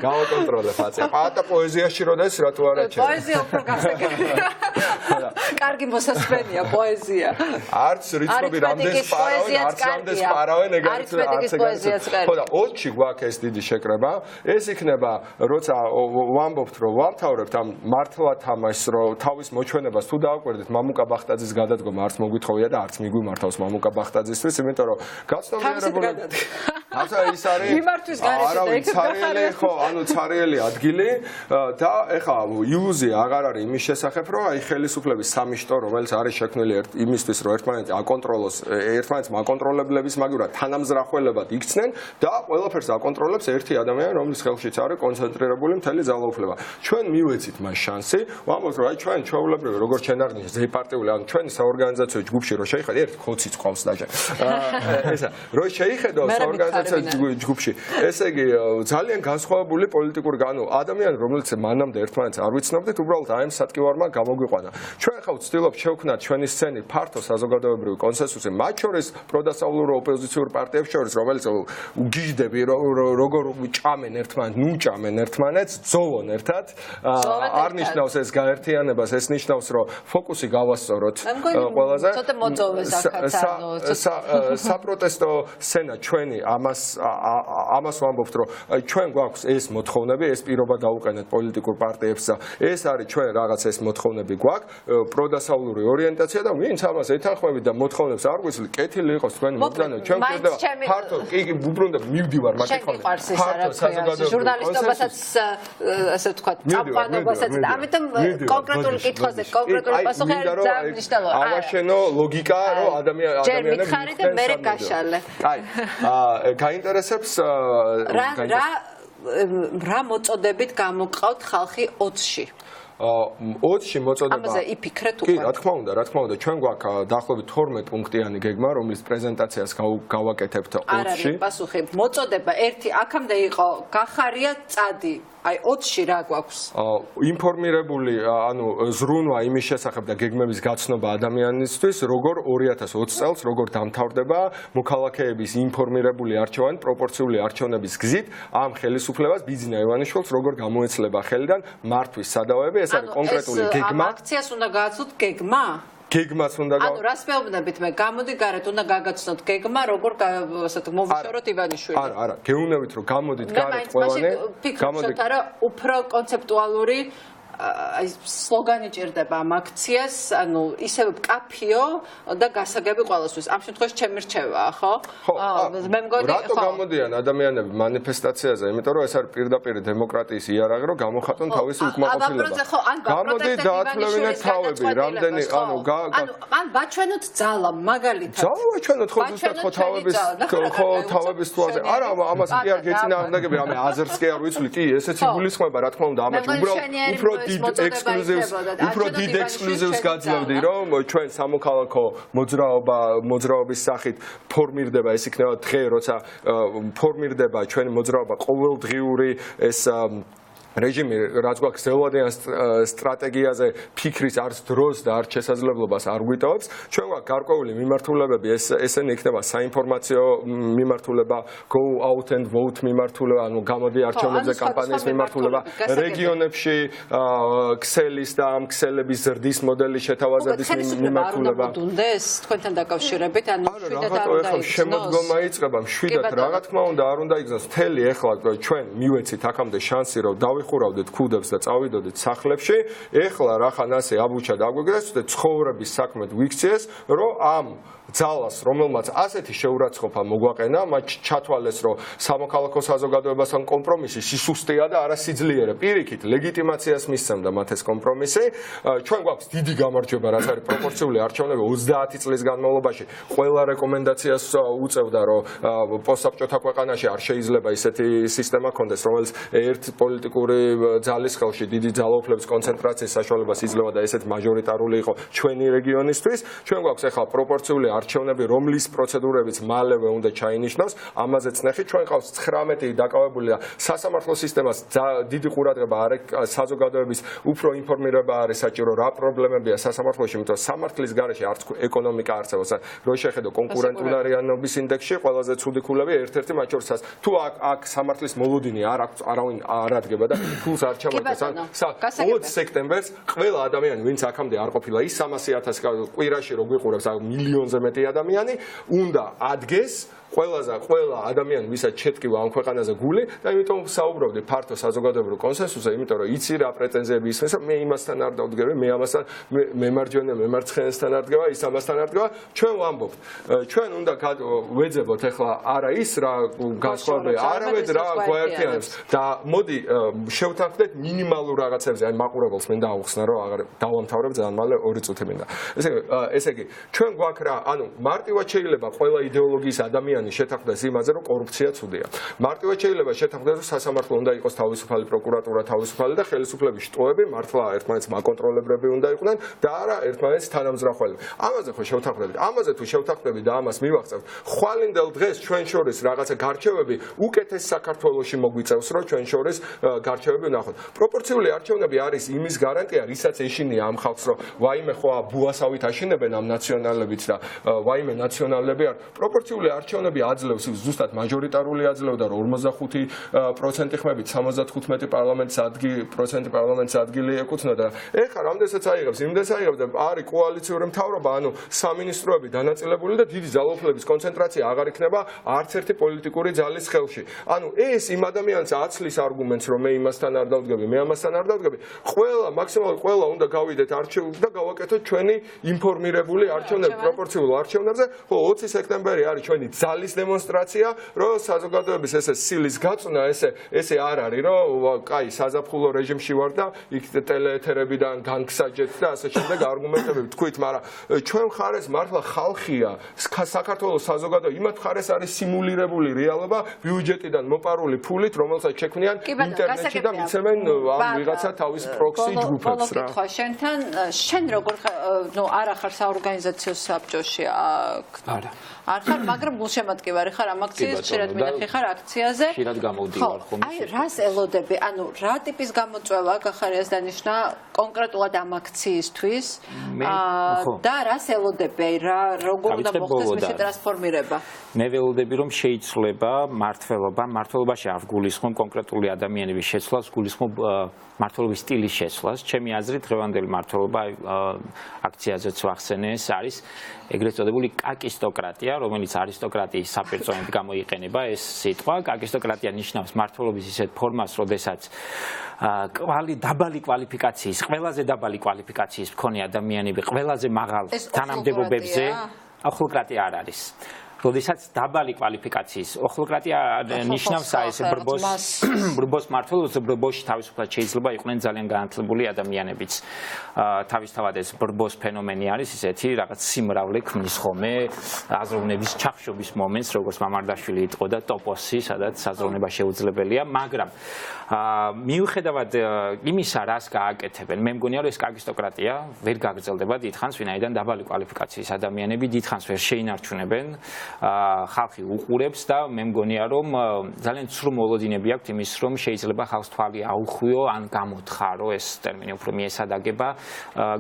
Speaker 8: გავაკონტროლებ აწე. პატა პოეზიაში როდეს რატო არ აჩერე?
Speaker 3: პოეზია უფრო გასაგებია. კარგი მოსასმენია პოეზია.
Speaker 8: არც რიცხვები რამდენს პარავენ, არც რამდენს პარავენ, ეგარიც
Speaker 3: ხო
Speaker 8: და 20-ში გვაქვს ეს დიდი შეკრება. ეს იქნება, როცა ვამბობთ, რომ ვამთავრებთ ამ მართლა თამაშს, რომ თავის მოჩვენებას თუ დააკვირდით მამუკა ბახტაძის გადადგომა არც მოგვითხოვია და არც მიგვიმართავს მამუკა ბახტაძისთვის, იმიტომ რომ გაცნობიერებული ასე ის არის
Speaker 3: მიმართვის გარეშე
Speaker 8: ცარიელი ხო, ანუ ცარიელი ადგილი და ეხლა ილუზია აღარ არის იმის შესახებ, რომ აი ხელისუფლების სამი შტო, რომელიც არის შექმნილი იმისთვის, რომ ერთმანეთს აკონტროლოს, ერთმანეთს მაკონტროლებლების მაგივრად თანამზრახველებად იქცნენ და ყველაფერს აკონტროლებს ერთი ადამიანი, რომლის ხელშიც არის კონცენტრირებული მთელი ძალაუფლება. ჩვენ მივეცით მას შანსი, ვამბობთ, რომ აი ჩვენ ჩვეულებრივი როგორც ჩვენ აღნიშნეთ, ზეპარტიული, ანუ ჩვენი საორგანიზაციო ჯგუფში რომ შეიხედე, ერთ ხოციც ყავს დაჟე. ესა, რომ შეიხედო საორგანიზაციო ჯგუფში, ესე იგი ძალიან განსხვავებული პოლიტიკური ანუ ადამიანი რომელიც მანამდე ერთმანეთს არ ვიცნობდით უბრალოდ აი ამ სატკივარმა გამოგვიყვანა ჩვენ ხავ ვცდილობთ შევქმნათ ჩვენი სცენი ფართო საზოგადოებრივი კონსენსუსი მათ შორის პროდასავლურო ოპოზიციურ პარტიებს შორის რომელიც უგიჟდები როგორ ჭამენ ერთმანეთს ნუ ჭამენ ერთმანეთს ძოვონ ერთად არ ნიშნავს ეს გაერთიანებას ეს ნიშნავს რომ ფოკუსი გავასწოროთ ყველაზე
Speaker 3: ცოტა მოძოვეს ახაც ანუ
Speaker 8: საპროტესტო სცენა ჩვენი ამას ვამბობთ რომ ჩვენ გვაქვს ეს მოთხოვნები, ეს პირობა დაუყენეთ პოლიტიკურ პარტიებს და ეს არის ჩვენ რაღაც ეს მოთხოვნები გვაქვს, პროდასავლური ორიენტაცია და ვინც ამას ეთანხმებით და მოთხოვნებს არ გვისლი, კეთილი იყოს თქვენი მოგზაურობა, ჩვენ გვერდება ფართო, კი, უბრუნდებ მივდივარ მაგითხოვეთ.
Speaker 3: ფართო საზოგადოებრივი ჟურნალისტობასაც ასე ვთქვათ, წამყვანობასაც და ამიტომ კონკრეტული კითხვაზე კონკრეტული პასუხი არის ძალიან მნიშვნელოვანი.
Speaker 8: ავაშენო ლოგიკა, რომ ადამიანები
Speaker 3: ჯერ მითხარი და მე გაშალე.
Speaker 8: აი, გაინტერესებს
Speaker 3: რა მოწოდებით გამოყავთ ხალხი 20-ში?
Speaker 8: 20-ში მოწოდება.
Speaker 3: ამაზე იფიქრეთ უკვე.
Speaker 8: კი, რა თქმა უნდა, ჩვენ გვაქვს დაახლოებით 12 პუნქტიანი გეგმა, რომლის პრეზენტაციას გავაკეთებთ 20-ში.
Speaker 3: არ არის პასუხი. მოწოდება ერთი აქამდე იყო, გახარია წადი. აი 20-ში რა გვაქვს?
Speaker 8: ინფორმირებული, ანუ ზრუნვა იმის შესახებ და გეგმების გაცნობა ადამიანისთვის, როგორ 2020 წელს, როგორ დამთავრდება მოქალაქეების ინფორმირებული არჩევანი პროპორციული არჩევნების გზით ამ ხელისუფლებას ბიძინა ივანიშვილს როგორ გამოეცლება ხელიდან მართვის სადავეები, ეს არის კონკრეტული გეგმა.
Speaker 3: ამ აქციას უნდა გააცნოთ გეგმა?
Speaker 8: გეგმას უნდა
Speaker 3: ანუ რას მეუბნებით მე გამოდი გარეთ უნდა გაგაცნოთ გეგმა როგორ ასეთ მოვიშოროთ ივანიშვილი
Speaker 8: არა გეუნებით რომ გამოდით გარეთ ყველანი
Speaker 3: გამოდით არა უფრო კონცეპტუალური აი სლოგანი ჭირდება ამ აქციას ანუ ისევ კაფიო და გასაგები ყველასთვის ამ შემთხვევაში ჩემი რჩევაა ხო მე მგონი
Speaker 8: რატო გამოდიან ადამიანები მანიფესტაციაზე იმიტომ რომ ეს არის პირდაპირ დემოკრატიის იარაღი რომ გამოხატონ თავისი უკმაყოფილება გამოდით დაათმევინეთ თავები რამდენი ანუ
Speaker 3: ან ბაჩვენოთ ძალა მაგალითად
Speaker 8: ძალა ბაჩვენოთ ხო ზუსტად ხო თავების თვალზე არა ამას კი არ გეწინააღმდეგები რამე აზერს კი არ ვიცვლი კი ესეც იგულისხმება რა თქმა უნდა ამაში უბრალოდ უფრო დიდ ექსკლუზივს გაძლევდი რომ ჩვენ სამოქალაქო მოძრაობის სახით ფორმირდება ეს იქნება დღე როცა ფორმირდება ჩვენი მოძრაობა ყოველდღიური ეს რეჟიმი რაც გვაქვს ზელვადიან სტრატეგიაზე ფიქრის არც დროს და არც შესაძლებლობას არ გვიტოვებს ჩვენ გვაქვს გარკვეული მიმართულებები ესენი იქნება საინფორმაციო მიმართულება go out and vote მიმართულება ანუ გამოდი არჩევნებზე კამპანიის მიმართულება რეგიონებში ქსელის და ამ ქსელების ზრდის მოდელის შეთავაზების მიმართულება
Speaker 3: უნდეს თქვენთან დაკავშირებით ანუ შვიდად არ უნდა
Speaker 8: იქნას შემოდგომა იწყება შვიდად რა თქმა უნდა არ უნდა იქნას მთელი ეხლა ჩვენ მივეცით აქამდე შანსი რომ ხურავდეთ ქუდებს და წავიდოდეთ სახლებში ეხლა რახან ასე აბუჩა დაგვიგდეს და ცხოვრების საქმედ ვიქციეს რომ ამ ძალას რომელმაც ასეთი შეურაცხყოფა მოგვაყენა მათ ჩათვალეს რომ სამოქალაქო საზოგადოებასთან კომპრომისი სისუსტეა და არა სიძლიერე პირიქით ლეგიტიმაციას მისცემდა მათ ეს კომპრომისი ჩვენ გვაქვს დიდი გამარჯვება რაც არის პროპორციული არჩევნები 30 წლის განმავლობაში ყველა რეკომენდაციას უწევდა რომ პოსტსაბჭოთა ქვეყანაში არ შეიძლება ისეთი სისტემა ქონდეს რომელიც ერთ პოლიტიკური ძალის ხელში დიდი ძალაუფლების კონცენტრაციის საშუალებას იძლევა და ესეთ მაჟორიტარული იყო ჩვენი რეგიონისთვის ჩვენ გვაქვს ახლა პროპორციული არჩევნები რომლის პროცედურებიც მალევე უნდა ჩაინიშნოს ამაზე წნეხი ჩვენ ყავს 19 დაკავებული და სასამართლო სისტემას დიდი ყურადღება არის საზოგადოების უფრო ინფორმირება არის საჭირო რა პრობლემებია სასამართლოში იმიტომ სამართლის გარეშე არც ეკონომიკა არსებობს რო შეხედო კონკურენტულარიანობის ინდექსში ყველაზე ცუდი ქულები ერთ-ერთი მათ შორისაც თუ აქ სამართლის მოლოდინი არ აქვს არავინ არ ადგება და ფულს არ ჩამოიტანს 20 სექტემბერს ყველა ადამიანი ვინც აქამდე არ ყოფილა ის 300,000 კვირაში რო გვიყურებს მილიონზე მეტი ადამიანი უნდა ადგეს ყველა ადამიანი ვისაც ჩეთკივა ამ ქვეყანაზე გული და იმიტომ საუბრობდი ფართო საზოგადოებრივ კონსენსუსზე იმიტომ რომ იცი რა პრეტენზიები ისმის მე იმასთან არ დავდგები მე ამასთან მემარჯვენე მემარცხენესთან არ დგება ის ამასთან არ დგება ჩვენ ვამბობთ ჩვენ უნდა ვეძებოთ ახლა არა ის რა განსხვავებები არავედ რა გვაერთიანებს და მოდი შევთანხმდეთ მინიმალურ რაღაცებზე აი მაყურებელს მინდა აუხსნა რომ აღარ დავამთავრებ ძალიან მალე 2 წუთი მინდა ესე იგი ჩვენ გვაქვს რა ანუ მარტივად შეიძლება ყველა იდეოლოგიის ადამიანი შეთანხმდეს იმაზე, რომ კორუფცია ცუდია. მარტივად შეიძლება შეთანხმდეს, რომ სასამართლო უნდა იყოს თავისუფალი პროკურატურა, თავისუფალი და ხელისუფლების შტოები მართლა ერთმანეთს მაკონტროლებრები უნდა იყვნენ და არა ერთმანეთს თანამზრახველები. ამაზე ხო შევთანხმდებით. ამაზე თუ შევთანხმდებით და ამას მივახცევთ, ხვალინდელ დღეს ჩვენ შორის რაღაცა გარჩევები უკეთეს საქართველოში მოგვიწევს, რომ ჩვენ შორის გარჩევები ვნახოთ. პროპორციული არჩევნები არის იმის გარანტია, რისაც ეშინია ამ ხალხს, რომ ვაიმე ხო ბუასავით აშინებენ ამ ნაციონალებიც და ვაიმე ნაციონალები არ. პროპორციული არჩევნები აძლევს ზუსტად მაჟორიტარული აძლევდა რომ 45% ხმებით 75% პარლამენტის ადგილი ეკუთვნოდა. ეხლა რამდენსაც აიღებს, იმდენს აიღებს და არის კოალიციური მთავრობა, ანუ სამინისტროები დანაწილებული და დიდი ძალაუფლების კონცენტრაცია აღარ იქნება არც ერთი პოლიტიკური ძალის ხელში. ანუ ეს იმ ადამიანს აცლის არგუმენტს რომ მე იმასთან არ დავდგები, მე ამასთან არ დავდგები. მაქსიმალურად ყველა უნდა გავიდეთ არჩევნებში და გავაკეთოთ ჩვენი ინფორმირებული არჩევნები პროპორციულ არჩევნებზე. ხო 20 სექტემბერი არის ჩვენი ძალის დემონსტრაცია, რომ საზოგადოების ესე სილის გაწვნა, ესე არ არის, რომ კაი, საზაფხულო რეჟიმში ვარ და იქ ტელეეთერებიდან განგსაჯეთ და ასე შემდეგ არგუმენტები თქვით, მაგრამ ჩვენ მხარეს მართლა ხალხია, საქართველოს საზოგადოება იმათ მხარეს არის სიმულირებული რეალობა ბიუჯეტიდან მოპარული ფულით, რომელსაც შექმნიან ინტერნეტში და მიცემენ ამ ვიღაცა თავის პროქსი ჯგუფებს რა.
Speaker 3: შენთან შენ როგორ არ ახარ საორგანიზაციო საბჭოში არ ხარ, მაგრამ გულშემატკივარი ხარ ამ აქციის, ხშირად მინახი ხარ აქციაზე.
Speaker 9: ხშირად გამოვდივარ ხოლმე.
Speaker 3: აი, რას ელოდები? ანუ რა ტიპის გამოწვევა გახარიას დანიშნა კონკრეტულად ამ აქციისთვის? და რას ელოდები? აი, როგორ უნდა მოხდეს მისი ტრანსფორმირება?
Speaker 9: მე ველოდები რომ შეიცვლება მართლობაში არ გულისხმობ კონკრეტული ადამიანების შეცვლას, გულისხმობ მართლობის სტილის შეცვლას. ჩემი აზრით დღევანდელი მართლობა აქციაზეც ვახსენე, ეს არის ეგრეთ წოდებული კაკისტოკრატია, რომელიც არისტოკრატიის საპირწონედ გამოიყენება ეს სიტყვა. კაკისტოკრატია ნიშნავს მართლობის ისეთ ფორმას, როდესაც დაბალი კვალიფიკაციის, ყველაზე დაბალი კვალიფიკაციის მქონე ადამიანები ყველაზე მაღალ თანამდებობებზე ახლოკრატია არ არის. როდესაც დაბალი კვალიფიკაციის ახლოკრატია ნიშნავს ეს ბრბოს მართლობას, ბრბოში თავისუფლად შეიძლება იყვნენ ძალიან განათლებული ადამიანებიც. თავისთავად ეს ბრბოს ფენომენი არის ისეთი, რაღაც სიმრავლე ქმნის ხოლმე აზროვნების ჩახშობის მომენტს, როგორც მამარდაშვილი იყო და ტოპოსი, სადაც აზროვნება შეუძლებელია, მაგრამ მიუხედავად იმისა, რას გააკეთებენ, მე მგონია, რომ ეს კაკისტოკრატია ვერ გაგრძელდება დიდხანს, ვინაიდან დაბალი კვალიფიკაციის ადამიანები დიდხანს ვერ შეინარჩუნებენ ხალხი უყურებს და მე მგონია რომ ძალიან ცრუ მოლოდინები აქვს იმის რომ შეიძლება ხალხს თვალი აუხვიო ან გამოთხარო ეს ტერმინი უფრო მიესადაგება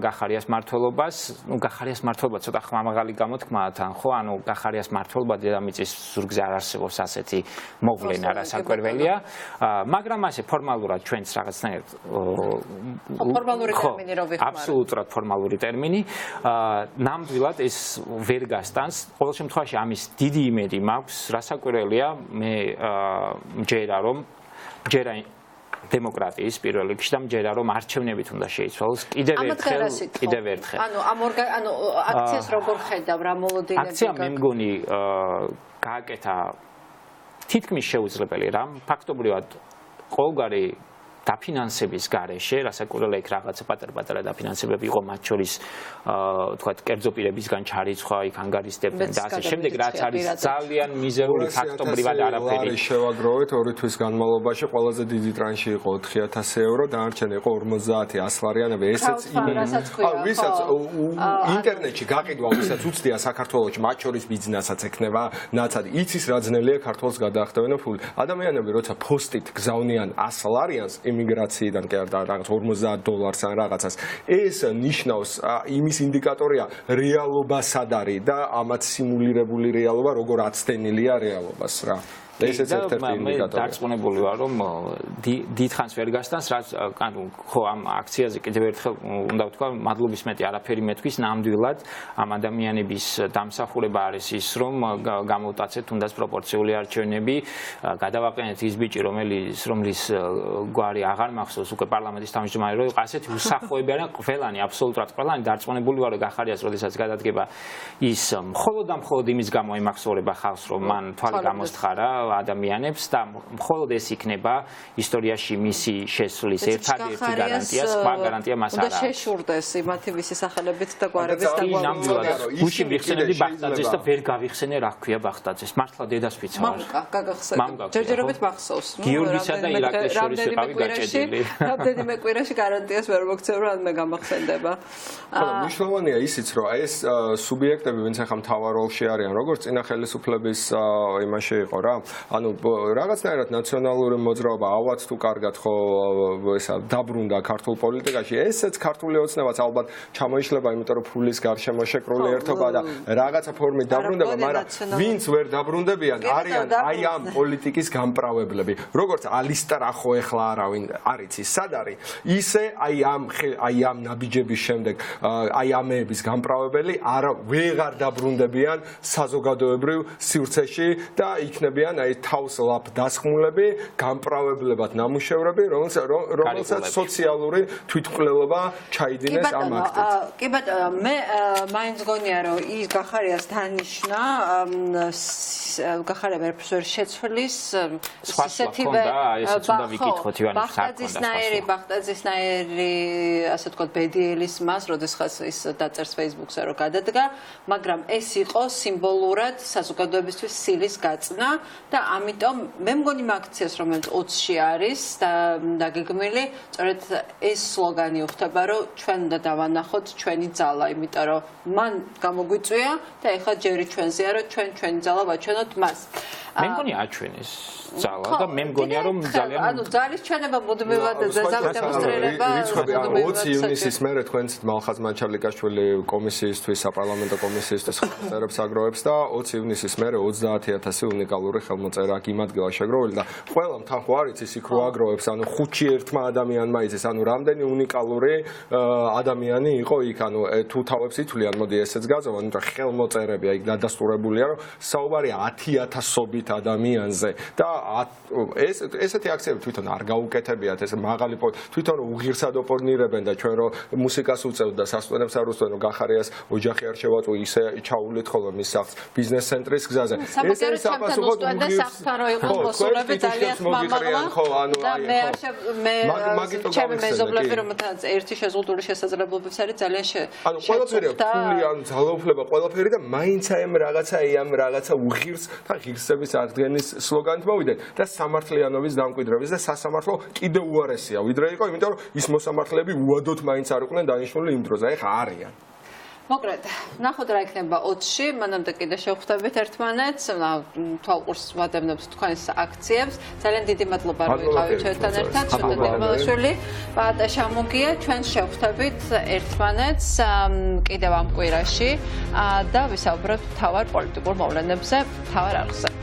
Speaker 9: გახარიას მართლობას ნუ გახარიას მართლობა ცოტა ხმამაღალი გამოთქმათან ხო ანუ გახარიას მართლობა დედამიწის ზურგზე არ არსებობს ასეთი მოვლენა რასაკვირველია მაგრამ ასე ფორმალურად ჩვენც რაღაცნაირად
Speaker 3: ფორმალური ტერმინი რო ვიხმართ
Speaker 9: აბსოლუტურად ფორმალური ტერმინი ნამდვილად ეს ვერ გასტანს ყოველ შემთხვევაში ამის დიდი იმედი მაქვს, რასაკვირველია, მე მჯერა რომ დემოკრატიის პირველ რიგში და მჯერა რომ არჩევნებით უნდა შეიცვალოს კიდევ ერთხელ.
Speaker 3: ანუ აქციას როგორ ხედავ, რა მოლოდინები გაქვს?
Speaker 9: აქცია მე მგონი გააკეთა თითქმის შეუძლებელი რამ, ფაქტობრივად ყოველგვარი დაფინანსების გარეშე, რასაკვირველია იქ რაღაცა პატარ-პატარა დაფინანსებები იყო, მათ შორის თქვათ კერძო პირებისგან ჩარიცხვა, იქ ანგარიშდებდნენ და ასე შემდეგ, რაც არის ძალიან მიზერული ფაქტობრივად არაფერი.
Speaker 8: შევაგროვეთ 2 თვის განმავლობაში ყველაზე დიდი ტრანში იყო 4000 евро, დანარჩენი იყო 50 ასლარიანები, ესეც ვისაც ინტერნეტში გაყიდვა, ვისაც უცდია საქართველოში, მათ შორის ბიზნესაც ექნება, ნაცადი იცის რა ძნელია ქართულს გადაახტევენ ფული. ადამიანები როცა პოსტით გზავნიან ასლარიანს იმიგრაციიდან კი არა რაღაც $50 ან რაღაცას ეს ნიშნავს იმის ინდიკატორია რეალობა სად არის და ამათ სიმულირებული რეალობა როგორ აცდენილია რეალობას რა ესეც ერთ-ერთი ინდიკატორია.
Speaker 9: დარწმუნებული ვარ რომ დიდხანს ვერ გასტანს რაც ანუ ხო ამ აქციაზე კიდევ ერთხელ უნდა ვთქვა მადლობის მეტი არაფერი მეთქვის ნამდვილად ამ ადამიანების დამსახურება არის ის რომ გამოვტაცეთ თუნდაც პროპორციული არჩევნები გადავაყენეთ ის ბიჭი რომლის გვარი აღარ მახსოვს უკვე პარლამენტის თავმჯდომარე რო იყო ასეთი უსახოები არიან ყველანი აბსოლუტურად ყველანი დარწმუნებული ვარ რომ გახარიას როდესაც გადადგება ის მხოლოდ და მხოლოდ იმის გამო იმახსოვრება ხალხს რომ მან თვალი გამოსთხარა ადამიანებს და მხოლოდ ეს იქნება ისტორიაში მისი შესვლის ერთადერთი გარანტია, სხვა გარანტია მას არ აქვს.
Speaker 3: უნდა შეშურდეს იმათი ვისი სახელებით და გვარების
Speaker 9: დაგვარებაც. გუშინ ვიხსენებდი ბახტაძეს და ვერ გავიხსენე რა ქვია ბახტაძეს. მართლა დედასვიცა ვარ.
Speaker 3: მამკა გაგახსენე. ჯერჯერობით მახსოვს.
Speaker 9: გიორგისა და ირაკლის შორის ვიყავი გაჭედილი.
Speaker 3: რამდენიმე კვირაში გარანტიას ვერ მოგცემ რომ მე გამახსენდება.
Speaker 8: ხოლო მნიშვნელოვანია ისიც რომ ეს სუბიექტები ვინც ახლა მთავარ როლში არიან როგორც წინა ხელისუფლების იმაში იყო რა ანუ რაღაცნაირად ნაციონალური მოძრაობა ავაც თუ კარგად ხო ესა დაბრუნდა ქართულ პოლიტიკაში ესეც ქართული ოცნებაც ალბათ ჩამოიშლება იმიტომ რომ ფულის გარშემო შეკრული ერთობა და რაღაცა ფორმით დაბრუნდება მაგრამ ვინც ვერ დაბრუნდებიან არიან აი ამ პოლიტიკის გამправებლები როგორც ალისტარ ახო ეხლა არავინ არ იცის სად არის ისე აი ამ ნაბიჯების შემდეგ აი ამეების გამправებელი ვეღარ დაბრუნდებიან საზოგადოებრივ სივრცეში და იქნებიან აი თავს ლაფ დასხმულები, გამправებლებად ნამუშევრები, რომელსაც სოციალური თვითმკვლელობა ჩაიდინეს ამ აქტით.
Speaker 3: კი ბატონო, მე მაინც გონია რომ ის გახარიას დანიშნა გახარია მეფს ვერ შეცვლის ისეთივე ბახტაძისნაირი ასე ვთქვათ ბედიელის მას როდესაც ის დაწერს Facebook-ზე რომ გადადგა, მაგრამ ეს იყო სიმბოლურად საზოგადოებისთვის სილის გაწნა და ამიტომ მე მგონი იმ აქციას რომელიც 20-ში არის დაგეგმილი, სწორედ ეს სლოგანი უხდება რომ ჩვენ უნდა დავანახოთ ჩვენი ძალა, იმიტომ რომ მან გამოგვიწვია და ეხლა ჯერი ჩვენზეა რომ ჩვენი ძალა ვაჩვენოთ მას.
Speaker 9: მე მგონი აჩვენეს ძალა და მე მგონია რომ ძალიან
Speaker 3: ანუ ძალის ჩვენება მუდმივად დემონსტრირება
Speaker 8: 20 ივნისის მერე თქვენც მალხაზ მანჩალიკაშვილი კომისიისთვის საპარლამენტო კომისიისთვის ხელმოწერებს აგროვებს და 20 ივნისის მერე 30000 უნიკალური ხელმოწერა იმადგელა შეგროვილი და ყველამ თან ხო არის ის იქ რო აგროვებს ანუ 5-ში ერთმა ადამიანმა იცის ანუ რამდენი უნიკალური ადამიანი იყო იქ ანუ თუ თავებს ითვლიან მოდი ესეც გაზომა ანუ ხელმოწერები აი დადასტურებულია რომ საუბარი 10000-ობით ადამიანზე და ესეთი აქციები თვითონ არ გაუკეთებიათ ეს მაღალი თვითონ უღირსად ოპონირებენ და ჩვენ რო მუსიკას უწევთ და სასტუმრებს არ უსწრებთ რომ გახარიას ოჯახი არ შევაწვი ისე ჩაულით ხოლმე მის სახლს ბიზნეს ცენტრის გზაზე
Speaker 3: ეს არის საფასურო და საფთან რო იყოს მოსულები ძალიან მამაღლა და მე ჩემი მეზობლები რომელთაც ერთი შეზღუდული შესაძლებლობებს არის ძალიან
Speaker 8: ანუ ყველაფერი ფული ანუ ძალაუფლება ყველაფერი და მაინც აი ამ რაღაცა უღირს და ღირსების აღდგენის სლოგანით მოვიდეთ და სამართლიანობის დამკვიდრების და სასამართლო კიდევ უარესია ვიდრე იყო, იმიტომ რომ ის მოსამართლეები უადოდ მაინც არ იყვნენ დანიშნული იმ დროზე, ეხლა არიან.
Speaker 3: მოკლედ, ნახოთ რა იქნება 20-ში, მანამდე კიდე შევხვდებით ერთმანეთს, თვალყურს ვადევნებთ თქვენს აქციებს. ძალიან დიდი მადლობა რომ იყავით ჩვენთან ერთად, შემდეგმელაშვილი, პაატა შემოგია, ჩვენ შევხვდებით ერთმანეთს კიდევ ამ კვირაში და ვისაუბრებთ მთავარ პოლიტიკურ მოვლენებზე, მთავარ არხზე.